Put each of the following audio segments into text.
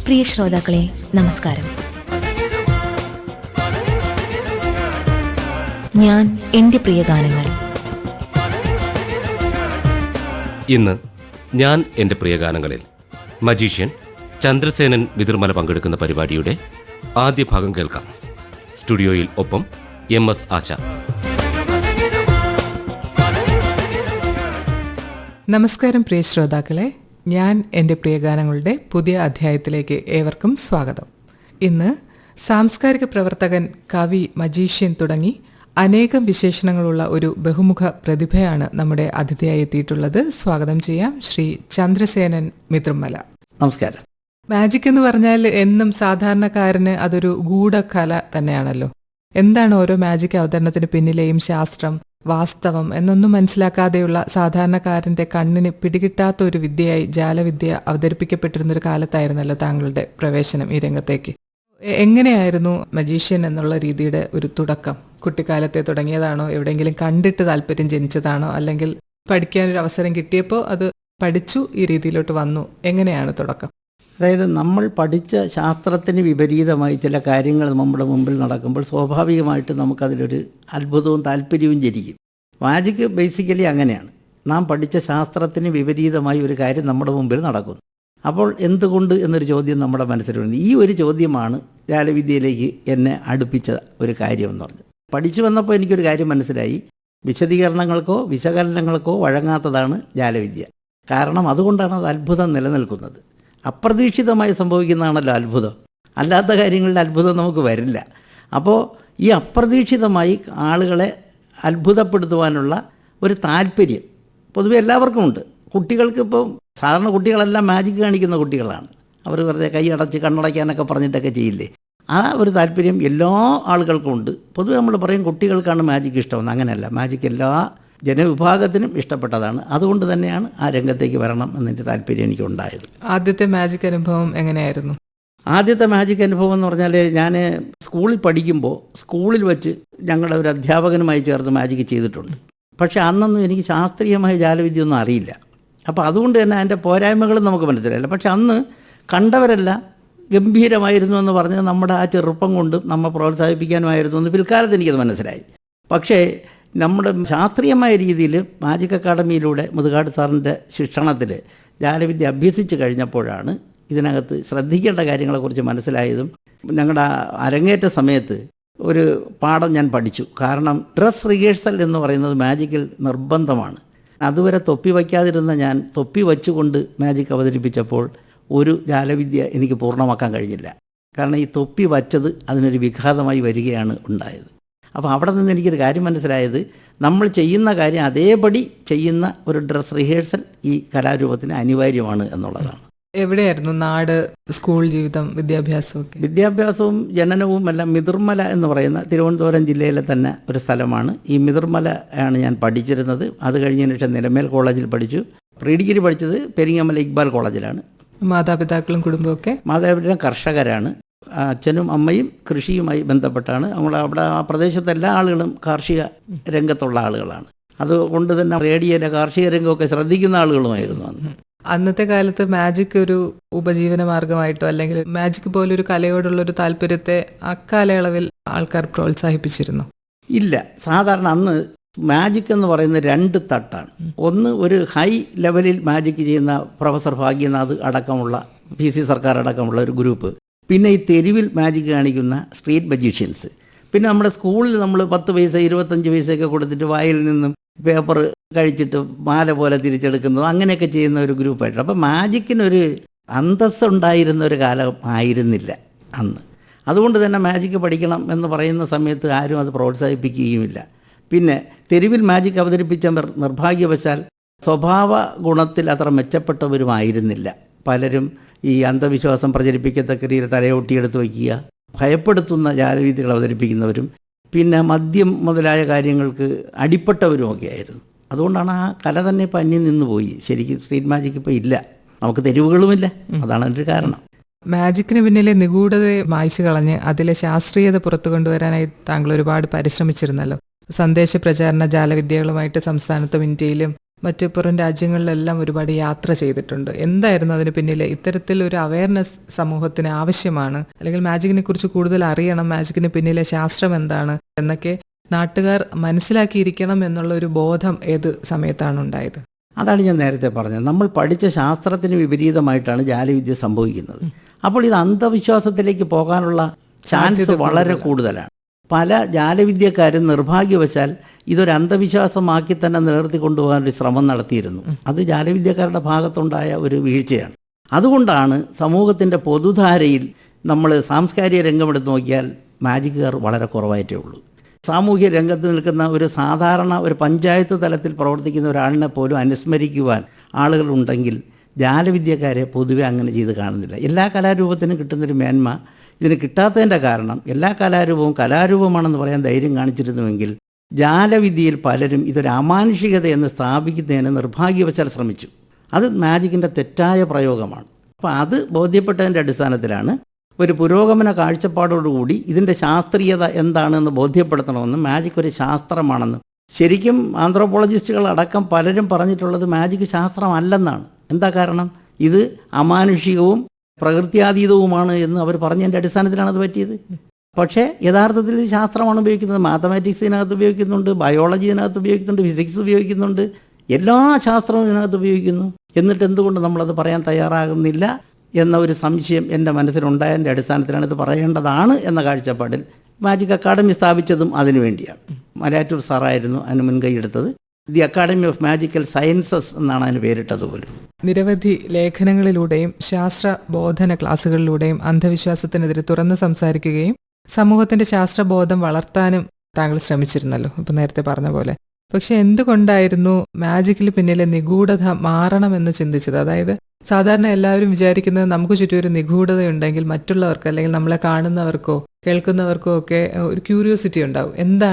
പ്രിയ ശ്രോതാക്കളെ നമസ്കാരം. ഞാൻ എൻ്റെ പ്രിയ ഗാനങ്ങൾ. ഇന്ന് ഞാൻ എൻ്റെ പ്രിയ ഗാനങ്ങളിൽ മജീഷ്യൻ ചന്ദ്രസേനൻ വിതിർമല പങ്കെടുക്കുന്ന പരിപാടിയുടെ ആദ്യ ഭാഗം കേൾക്കാം. സ്റ്റുഡിയോയിൽ ഒപ്പം MS ആശ. നമസ്കാരം പ്രിയ ശ്രോതാക്കളെ, ഞാൻ എൻ്റെ പ്രിയ ഗാനങ്ങളുടെ പുതിയ അധ്യായത്തിലേക്ക് ഏവർക്കും സ്വാഗതം. ഇന്ന് സാംസ്കാരിക പ്രവർത്തകൻ, കവി, മജീഷ്യൻ തുടങ്ങി അനേകം വിശേഷണങ്ങളുള്ള ഒരു ബഹുമുഖ പ്രതിഭയാണ് നമ്മുടെ അതിഥിയായി എത്തിയിട്ടുള്ളത്. സ്വാഗതം ചെയ്യാം ശ്രീ ചന്ദ്രസേനൻ മിതൃമല. നമസ്കാരം. മാജിക് എന്ന് പറഞ്ഞാൽ എന്നും സാധാരണക്കാരന് അതൊരു ഗൂഢകല തന്നെയാണല്ലോ. എന്താണ് ഓരോ മാജിക് അവതരണത്തിന് പിന്നിലെയും ശാസ്ത്രം, വാസ്തവം എന്നൊന്നും മനസ്സിലാക്കാതെയുള്ള സാധാരണക്കാരന്റെ കണ്ണിന് പിടികിട്ടാത്ത ഒരു വിദ്യയായി ജാലവിദ്യ അവതരിപ്പിക്കപ്പെട്ടിരുന്നൊരു കാലത്തായിരുന്നല്ലോ താങ്കളുടെ പ്രവേശനം ഈ രംഗത്തേക്ക്. എങ്ങനെയായിരുന്നു മജീഷ്യൻ എന്നുള്ള രീതിയുടെ ഒരു തുടക്കം? കുട്ടിക്കാലത്തെ തുടങ്ങിയതാണോ? എവിടെയെങ്കിലും കണ്ടിട്ട് താല്പര്യം ജനിച്ചതാണോ? അല്ലെങ്കിൽ പഠിക്കാനൊരു അവസരം കിട്ടിയപ്പോൾ അത് പഠിച്ചു ഈ രീതിയിലോട്ട് വന്നു? എങ്ങനെയാണ് തുടക്കം? അതായത് നമ്മൾ പഠിച്ച ശാസ്ത്രത്തിന് വിപരീതമായി ചില കാര്യങ്ങൾ നമ്മുടെ മുമ്പിൽ നടക്കുമ്പോൾ സ്വാഭാവികമായിട്ട് നമുക്കതിലൊരു അത്ഭുതവും താല്പര്യവും ജനിക്കും. മാജിക് ബേസിക്കലി അങ്ങനെയാണ്. നാം പഠിച്ച ശാസ്ത്രത്തിന് വിപരീതമായി ഒരു കാര്യം നമ്മുടെ മുമ്പിൽ നടക്കുന്നു. അപ്പോൾ എന്തുകൊണ്ട് എന്നൊരു ചോദ്യം നമ്മുടെ മനസ്സിലുണ്ട്. ഈ ഒരു ചോദ്യമാണ് ജാലവിദ്യയിലേക്ക് എന്നെ അടുപ്പിച്ച ഒരു കാര്യം എന്ന് പറഞ്ഞു. പഠിച്ചു വന്നപ്പോൾ എനിക്കൊരു കാര്യം മനസ്സിലായി. വിശദീകരണങ്ങൾക്കോ വിശകലനങ്ങൾക്കോ വഴങ്ങാത്തതാണ് ജാലവിദ്യ. കാരണം അതുകൊണ്ടാണ് അത് അത്ഭുതം നിലനിൽക്കുന്നത്. അപ്രതീക്ഷിതമായി സംഭവിക്കുന്നതാണല്ലോ അത്ഭുതം. അല്ലാത്ത കാര്യങ്ങളിൽ അത്ഭുതം നമുക്ക് വരില്ല. അപ്പോൾ ഈ അപ്രതീക്ഷിതമായി ആളുകളെ അത്ഭുതപ്പെടുത്തുവാനുള്ള ഒരു താല്പര്യം പൊതുവെ എല്ലാവർക്കും ഉണ്ട്. കുട്ടികൾക്ക് ഇപ്പോൾ സാധാരണ കുട്ടികളെല്ലാം മാജിക് കാണിക്കുന്ന കുട്ടികളാണ്. അവർ വെറുതെ കൈ അടച്ച് കണ്ണടയ്ക്കാനൊക്കെ പറഞ്ഞിട്ടൊക്കെ ചെയ്യില്ലേ. ആ ഒരു താല്പര്യം എല്ലാ ആളുകൾക്കും ഉണ്ട്. പൊതുവെ നമ്മൾ പറയും കുട്ടികൾക്കാണ് മാജിക് ഇഷ്ടമെന്ന്. അങ്ങനെയല്ല, മാജിക് എല്ലാ ജനവിഭാഗത്തിനും ഇഷ്ടപ്പെട്ടതാണ്. അതുകൊണ്ട് തന്നെയാണ് ആ രംഗത്തേക്ക് വരണം എന്നതിൻ്റെ താല്പര്യം എനിക്കുണ്ടായത്. ആദ്യത്തെ മാജിക് അനുഭവം എങ്ങനെയായിരുന്നു? ആദ്യത്തെ മാജിക് അനുഭവം എന്ന് പറഞ്ഞാൽ, ഞാൻ സ്കൂളിൽ പഠിക്കുമ്പോൾ സ്കൂളിൽ വെച്ച് ഞങ്ങളുടെ ഒരു അധ്യാപകനുമായി ചേർന്ന് മാജിക് ചെയ്തിട്ടുണ്ട്. പക്ഷേ അന്നൊന്നും എനിക്ക് ശാസ്ത്രീയമായ ജാലവിദ്യ ഒന്നും അറിയില്ല. അപ്പോൾ അതുകൊണ്ട് തന്നെ അതിൻ്റെ പോരായ്മകളും നമുക്ക് മനസ്സിലായില്ല. പക്ഷെ അന്ന് കണ്ടവരെല്ലാം ഗംഭീരമായിരുന്നു എന്ന് പറഞ്ഞ് നമ്മുടെ ആ ചെറുപ്പം കൊണ്ട് നമ്മെ പ്രോത്സാഹിപ്പിക്കാനുമായിരുന്നു എന്ന് പിൽക്കാലത്ത് എനിക്കത് മനസ്സിലായി. പക്ഷേ നമ്മുടെ ശാസ്ത്രീയമായ രീതിയിൽ മാജിക് അക്കാഡമിയിലൂടെ മുതുകാട് സാറിൻ്റെ ശിക്ഷണത്തിൽ ജാലവിദ്യ അഭ്യസിച്ച് കഴിഞ്ഞപ്പോഴാണ് ഇതിനകത്ത് ശ്രദ്ധിക്കേണ്ട കാര്യങ്ങളെക്കുറിച്ച് മനസ്സിലായതും. ഞങ്ങളുടെ അരങ്ങേറ്റ സമയത്ത് ഒരു പാഠം ഞാൻ പഠിച്ചു. കാരണം ഡ്രസ് റിഹേഴ്സൽ എന്ന് പറയുന്നത് മാജിക്കിൽ നിർബന്ധമാണ്. അതുവരെ തൊപ്പി വയ്ക്കാതിരുന്ന ഞാൻ തൊപ്പി വച്ചുകൊണ്ട് മാജിക് അവതരിപ്പിച്ചപ്പോൾ ഒരു ജാലവിദ്യ എനിക്ക് പൂർണ്ണമാക്കാൻ കഴിഞ്ഞില്ല. കാരണം ഈ തൊപ്പി വച്ചത് അതിനൊരു വിഘാതമായി വരികയാണ് ഉണ്ടായത്. അപ്പോൾ അവിടെ നിന്ന് എനിക്കൊരു കാര്യം മനസ്സിലായത്, നമ്മൾ ചെയ്യുന്ന കാര്യം അതേപടി ചെയ്യുന്ന ഒരു ഡ്രസ് റിഹേഴ്സൽ ഈ കലാരൂപത്തിന് അനിവാര്യമാണ് എന്നുള്ളതാണ്. എവിടെയായിരുന്നു നാട്, സ്കൂൾ ജീവിതം, വിദ്യാഭ്യാസമൊക്കെ? വിദ്യാഭ്യാസവും ജനനവും എല്ലാം മിതിർമല എന്ന് പറയുന്ന തിരുവനന്തപുരം ജില്ലയിലെ തന്നെ ഒരു സ്ഥലമാണ്. ഈ മിതിർമല ആണ് ഞാൻ പഠിച്ചിരുന്നത്. അത് കഴിഞ്ഞതിന് ശേഷം നിലമേൽ കോളേജിൽ പഠിച്ചു. പ്രീ ഡിഗ്രി പഠിച്ചത് പെരിങ്ങമല ഇക്ബാൽ കോളേജിലാണ്. മാതാപിതാക്കളും കുടുംബമൊക്കെ? മാതാപിതാക്കൾ കർഷകരാണ്. അച്ഛനും അമ്മയും കൃഷിയുമായി ബന്ധപ്പെട്ടാണ്. അവിടെ ആ പ്രദേശത്തെ എല്ലാ ആളുകളും കാർഷിക രംഗത്തുള്ള ആളുകളാണ്. അതുകൊണ്ട് തന്നെ റേഡിയോയിലെ കാർഷിക രംഗമൊക്കെ ശ്രദ്ധിക്കുന്ന ആളുകളുമായിരുന്നു അന്ന്. അന്നത്തെ കാലത്ത് മാജിക് ഒരു ഉപജീവന മാർഗമായിട്ടോ അല്ലെങ്കിൽ മാജിക് പോലൊരു കലയോടുള്ളൊരു താല്പര്യത്തെ അക്കാലയളവിൽ ആൾക്കാർ പ്രോത്സാഹിപ്പിച്ചിരുന്നു? ഇല്ല. സാധാരണ അന്ന് മാജിക് എന്ന് പറയുന്നത് രണ്ട് തട്ടാണ്. ഒന്ന്, ഒരു ഹൈ ലെവലിൽ മാജിക് ചെയ്യുന്ന പ്രൊഫസർ ഭാഗ്യനാഥ് അടക്കമുള്ള PC സർക്കാർ അടക്കമുള്ള ഒരു ഗ്രൂപ്പ്. പിന്നെ ഈ തെരുവിൽ മാജിക് കാണിക്കുന്ന സ്ട്രീറ്റ് മജീഷ്യൻസ്. പിന്നെ നമ്മുടെ സ്കൂളിൽ നമ്മൾ 10 പൈസ 25 പൈസയൊക്കെ കൊടുത്തിട്ട് വായിൽ നിന്നും പേപ്പർ കഴിച്ചിട്ട് മാല പോലെ തിരിച്ചെടുക്കുന്നത്, അങ്ങനെയൊക്കെ ചെയ്യുന്ന ഒരു ഗ്രൂപ്പായിട്ട്. അപ്പോൾ മാജിക്കിനൊരു അന്തസ്സുണ്ടായിരുന്ന ഒരു കാലം ആയിരുന്നില്ല അന്ന്. അതുകൊണ്ട് തന്നെ മാജിക് പഠിക്കണം എന്ന് പറയുന്ന സമയത്ത് ആരും അത് പ്രോത്സാഹിപ്പിക്കുകയുമില്ല. പിന്നെ തെരുവിൽ മാജിക് അവതരിപ്പിച്ചവർ നിർഭാഗ്യവശാൽ സ്വഭാവ ഗുണത്തിൽ അത്ര മെച്ചപ്പെട്ടവരുമായിരുന്നില്ല. പലരും ഈ അന്ധവിശ്വാസം പ്രചരിപ്പിക്കത്തക്ക രീതിയിൽ തലയൊട്ടിയെടുത്ത് വയ്ക്കുക, ഭയപ്പെടുത്തുന്ന ജാലവിദ്യകൾ അവതരിപ്പിക്കുന്നവരും പിന്നെ മദ്യം മുതലായ കാര്യങ്ങൾക്ക് അടിപ്പെട്ടവരുമൊക്കെ ആയിരുന്നു. അതുകൊണ്ടാണ് ആ കല തന്നെ ഇപ്പം അന്യം നിന്ന് പോയി. ശരിക്കും സ്ട്രീറ്റ് മാജിക് ഇപ്പോൾ ഇല്ല, നമുക്ക് തെരുവുകളുമില്ല. അതാണ് അതിൻ്റെ കാരണം. മാജിക്കിന് പിന്നിലെ നിഗൂഢതയെ മായ്ച്ചു കളഞ്ഞ് അതിലെ ശാസ്ത്രീയത പുറത്തു കൊണ്ടുവരാനായി താങ്കൾ ഒരുപാട് പരിശ്രമിച്ചിരുന്നല്ലോ. സന്ദേശ പ്രചാരണ ജാലവിദ്യകളുമായിട്ട് സംസ്ഥാനത്തും ഇന്ത്യയിലും മറ്റ് പുറം രാജ്യങ്ങളിലെല്ലാം ഒരുപാട് യാത്ര ചെയ്തിട്ടുണ്ട്. എന്തായിരുന്നു അതിന് പിന്നിലെ ഇത്തരത്തിൽ ഒരു അവയർനെസ് സമൂഹത്തിന് ആവശ്യമാണ്, അല്ലെങ്കിൽ മാജിക്കിനെ കുറിച്ച് കൂടുതൽ അറിയണം, മാജിക്കിന് പിന്നിലെ ശാസ്ത്രം എന്താണ് എന്നൊക്കെ നാട്ടുകാർ മനസ്സിലാക്കിയിരിക്കണം എന്നുള്ള ഒരു ബോധം ഏത് സമയത്താണ് ഉണ്ടായത്? അതാണ് ഞാൻ നേരത്തെ പറഞ്ഞത്. നമ്മൾ പഠിച്ച ശാസ്ത്രത്തിന് വിപരീതമായിട്ടാണ് ജാലവിദ്യ സംഭവിക്കുന്നത്. അപ്പോൾ ഇത് അന്ധവിശ്വാസത്തിലേക്ക് പോകാനുള്ള ചാൻസ് വളരെ കൂടുതലാണ്. പല ജാലവിദ്യക്കാരും നിർഭാഗ്യവശാൽ ഇതൊരു അന്ധവിശ്വാസമാക്കി തന്നെ നിലനിർത്തി കൊണ്ടുപോകാനൊരു ശ്രമം നടത്തിയിരുന്നു. അത് ജാലവിദ്യക്കാരുടെ ഭാഗത്തുണ്ടായ ഒരു വീഴ്ചയാണ്. അതുകൊണ്ടാണ് സമൂഹത്തിൻ്റെ പൊതുധാരയിൽ നമ്മൾ സാംസ്കാരിക രംഗമെടുത്ത് നോക്കിയാൽ മാജിക്കുകാർ വളരെ കുറവായിട്ടേ ഉള്ളൂ. സാമൂഹ്യ രംഗത്ത് നിൽക്കുന്ന ഒരു സാധാരണ ഒരു പഞ്ചായത്ത് തലത്തിൽ പ്രവർത്തിക്കുന്ന ഒരാളിനെ പോലും അനുസ്മരിക്കുവാൻ ആളുകളുണ്ടെങ്കിൽ ജാലവിദ്യക്കാരെ പൊതുവെ അങ്ങനെ ചെയ്ത് കാണുന്നില്ല. എല്ലാ കലാരൂപത്തിനും കിട്ടുന്നൊരു മേന്മ ഇതിന് കിട്ടാത്തതിൻ്റെ കാരണം എല്ലാ കലാരൂപവും കലാരൂപമാണെന്ന് പറയാൻ ധൈര്യം കാണിച്ചിരുന്നുവെങ്കിൽ ജാലവിദ്യയിൽ പലരും ഇതൊരു അമാനുഷികത എന്ന് സ്ഥാപിക്കുന്നതിന് നിർഭാഗ്യവശാൽ ശ്രമിച്ചു. അത് മാജിക്കിൻ്റെ തെറ്റായ പ്രയോഗമാണ്. അപ്പോൾ അത് ബോധ്യപ്പെട്ടതിൻ്റെ അടിസ്ഥാനത്തിലാണ് ഒരു പുരോഗമന കാഴ്ചപ്പാടോടുകൂടി ഇതിൻ്റെ ശാസ്ത്രീയത എന്താണെന്ന് ബോധ്യപ്പെടുത്തണമെന്നും മാജിക് ഒരു ശാസ്ത്രമാണെന്നും. ശരിക്കും ആന്ത്രോപോളജിസ്റ്റുകൾ അടക്കം പലരും പറഞ്ഞിട്ടുള്ളത് മാജിക് ശാസ്ത്രമല്ലെന്നാണ്. എന്താ കാരണം? ഇത് അമാനുഷികവും പ്രകൃത്യാതീതവുമാണ് എന്ന് അവർ പറഞ്ഞതിൻ്റെ അടിസ്ഥാനത്തിലാണ് അത് പറ്റിയത്. പക്ഷേ യഥാർത്ഥത്തിൽ ഇത് ശാസ്ത്രമാണ് ഉപയോഗിക്കുന്നത്. മാത്തമാറ്റിക്സ് ഇതിനകത്ത് ഉപയോഗിക്കുന്നുണ്ട്, ബയോളജി ഇതിനകത്ത് ഉപയോഗിക്കുന്നുണ്ട്, ഫിസിക്സ് ഉപയോഗിക്കുന്നുണ്ട്, എല്ലാ ശാസ്ത്രവും ഇതിനകത്ത് ഉപയോഗിക്കുന്നു. എന്നിട്ട് എന്തുകൊണ്ട് നമ്മളത് പറയാൻ തയ്യാറാകുന്നില്ല എന്ന ഒരു സംശയം എൻ്റെ മനസ്സിലുണ്ടായതിൻ്റെ അടിസ്ഥാനത്തിലാണ് ഇത് പറയേണ്ടതാണ് എന്ന കാഴ്ചപ്പാടിൽ മാജിക് അക്കാഡമി സ്ഥാപിച്ചതും അതിനു വേണ്ടിയാണ്. മലയാറ്റൂർ സാറായിരുന്നു അതിന് മുൻകൈയെടുത്തത്. The academy of magical sciences എന്നാണ് അതിന് പേരിട്ടത് പോലും. നിരവധി ലേഖനങ്ങളിലൂടെയും ശാസ്ത്ര ബോധന ക്ലാസ്സുകളിലൂടെയും അന്ധവിശ്വാസത്തിനെതിരെ തുറന്ന് സംസാരിക്കുകയും സമൂഹത്തിന്റെ ശാസ്ത്രബോധം വളർത്താനും താങ്കൾ ശ്രമിച്ചിരുന്നല്ലോ, ഇപ്പം നേരത്തെ പറഞ്ഞ പോലെ. പക്ഷെ എന്തുകൊണ്ടായിരുന്നു മാജിക്കിൽ പിന്നിലെ നിഗൂഢത മാറണമെന്ന് ചിന്തിച്ചത്? അതായത് സാധാരണ എല്ലാവരും വിചാരിക്കുന്നത് നമുക്ക് ചുറ്റും ഒരു നിഗൂഢതയുണ്ടെങ്കിൽ മറ്റുള്ളവർക്ക് അല്ലെങ്കിൽ നമ്മളെ കാണുന്നവർക്കോ കേൾക്കുന്നവർക്കോ ഒക്കെ ഒരു ക്യൂരിയോസിറ്റി ഉണ്ടാവും,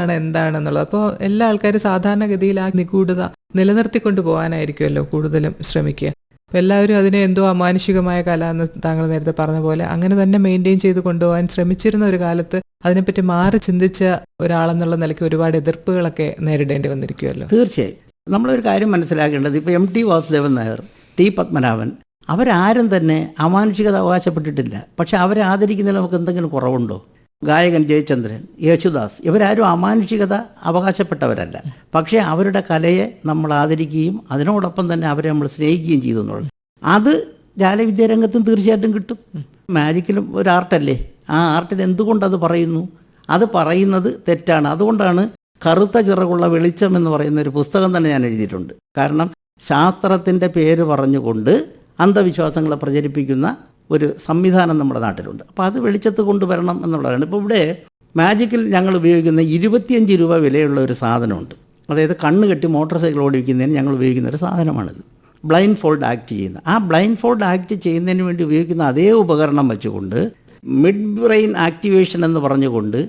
എന്താണെന്നുള്ളത്. അപ്പോൾ എല്ലാ ആൾക്കാരും സാധാരണഗതിയിൽ ആ നിഗൂഢത നിലനിർത്തിക്കൊണ്ട് പോകാനായിരിക്കുമല്ലോ കൂടുതലും ശ്രമിക്കുക. അപ്പോൾ എല്ലാവരും അതിനെ എന്തോ അമാനുഷികമായ കല എന്ന് താങ്കൾ നേരത്തെ പറഞ്ഞ പോലെ അങ്ങനെ തന്നെ മെയിൻറ്റെയിൻ ചെയ്ത് കൊണ്ടുപോകാൻ ശ്രമിച്ചിരുന്ന ഒരു കാലത്ത് അതിനെപ്പറ്റി മാറി ചിന്തിച്ച ഒരാളെന്നുള്ള നിലയ്ക്ക് ഒരുപാട് എതിർപ്പുകളൊക്കെ നേരിടേണ്ടി വന്നിരിക്കുമല്ലോ. തീർച്ചയായും നമ്മളൊരു കാര്യം മനസ്സിലാക്കേണ്ടത്, ഇപ്പോൾ M T Vasudevan Nair, T Padmanabhan, അവരാരും തന്നെ അമാനുഷികത അവകാശപ്പെട്ടിട്ടില്ല. പക്ഷെ അവരെ ആദരിക്കുന്നതിൽ നമുക്ക് എന്തെങ്കിലും കുറവുണ്ടോ? ഗായകൻ ജയചന്ദ്രൻ, യേശുദാസ്, ഇവരാരും അമാനുഷികത അവകാശപ്പെട്ടവരല്ല. പക്ഷേ അവരുടെ കലയെ നമ്മൾ ആദരിക്കുകയും അതിനോടൊപ്പം തന്നെ അവരെ നമ്മൾ സ്നേഹിക്കുകയും ചെയ്തു എന്നുള്ളത് അത് ജാലവിദ്യാരംഗത്തും തീർച്ചയായിട്ടും കിട്ടും. മാജിക്കിലും ഒരു ആർട്ടല്ലേ, ആ ആർട്ടിൽ എന്തുകൊണ്ടത് പറയുന്നു? അത് പറയുന്നത് തെറ്റാണ്. അതുകൊണ്ടാണ് കറുത്ത ചിറകുള്ള വെളിച്ചം എന്ന് പറയുന്ന ഒരു പുസ്തകം തന്നെ ഞാൻ എഴുതിയിട്ടുണ്ട്. കാരണം ശാസ്ത്രത്തിൻ്റെ പേര് പറഞ്ഞുകൊണ്ട് അന്ധവിശ്വാസങ്ങളെ പ്രചരിപ്പിക്കുന്ന ഒരു സംവിധാനം നമ്മുടെ നാട്ടിലുണ്ട്. അപ്പോൾ അത് വെളിച്ചത്ത് കൊണ്ടുവരണം എന്നുള്ളതാണ്. ഇപ്പോൾ ഇവിടെ മാജിക്കിൽ ഞങ്ങൾ ഉപയോഗിക്കുന്ന 25 രൂപ വിലയുള്ള ഒരു സാധനമുണ്ട്. അതായത് കണ്ണ് കെട്ടി മോട്ടോർ സൈക്കിൾ ഓടിക്കുന്നതിന് ഞങ്ങൾ ഉപയോഗിക്കുന്ന ഒരു സാധനമാണിത്. ബ്ലൈൻഡ് ഫോൾഡ് ആക്ട് ചെയ്യുന്ന. ആ ബ്ലൈൻഡ് ഫോൾഡ് ആക്ട് ചെയ്യുന്നതിന് വേണ്ടി ഉപയോഗിക്കുന്ന അതേ ഉപകരണം വെച്ചുകൊണ്ട് മിഡ് ബ്രെയിൻ ആക്ടിവേഷൻ എന്ന് പറഞ്ഞുകൊണ്ട്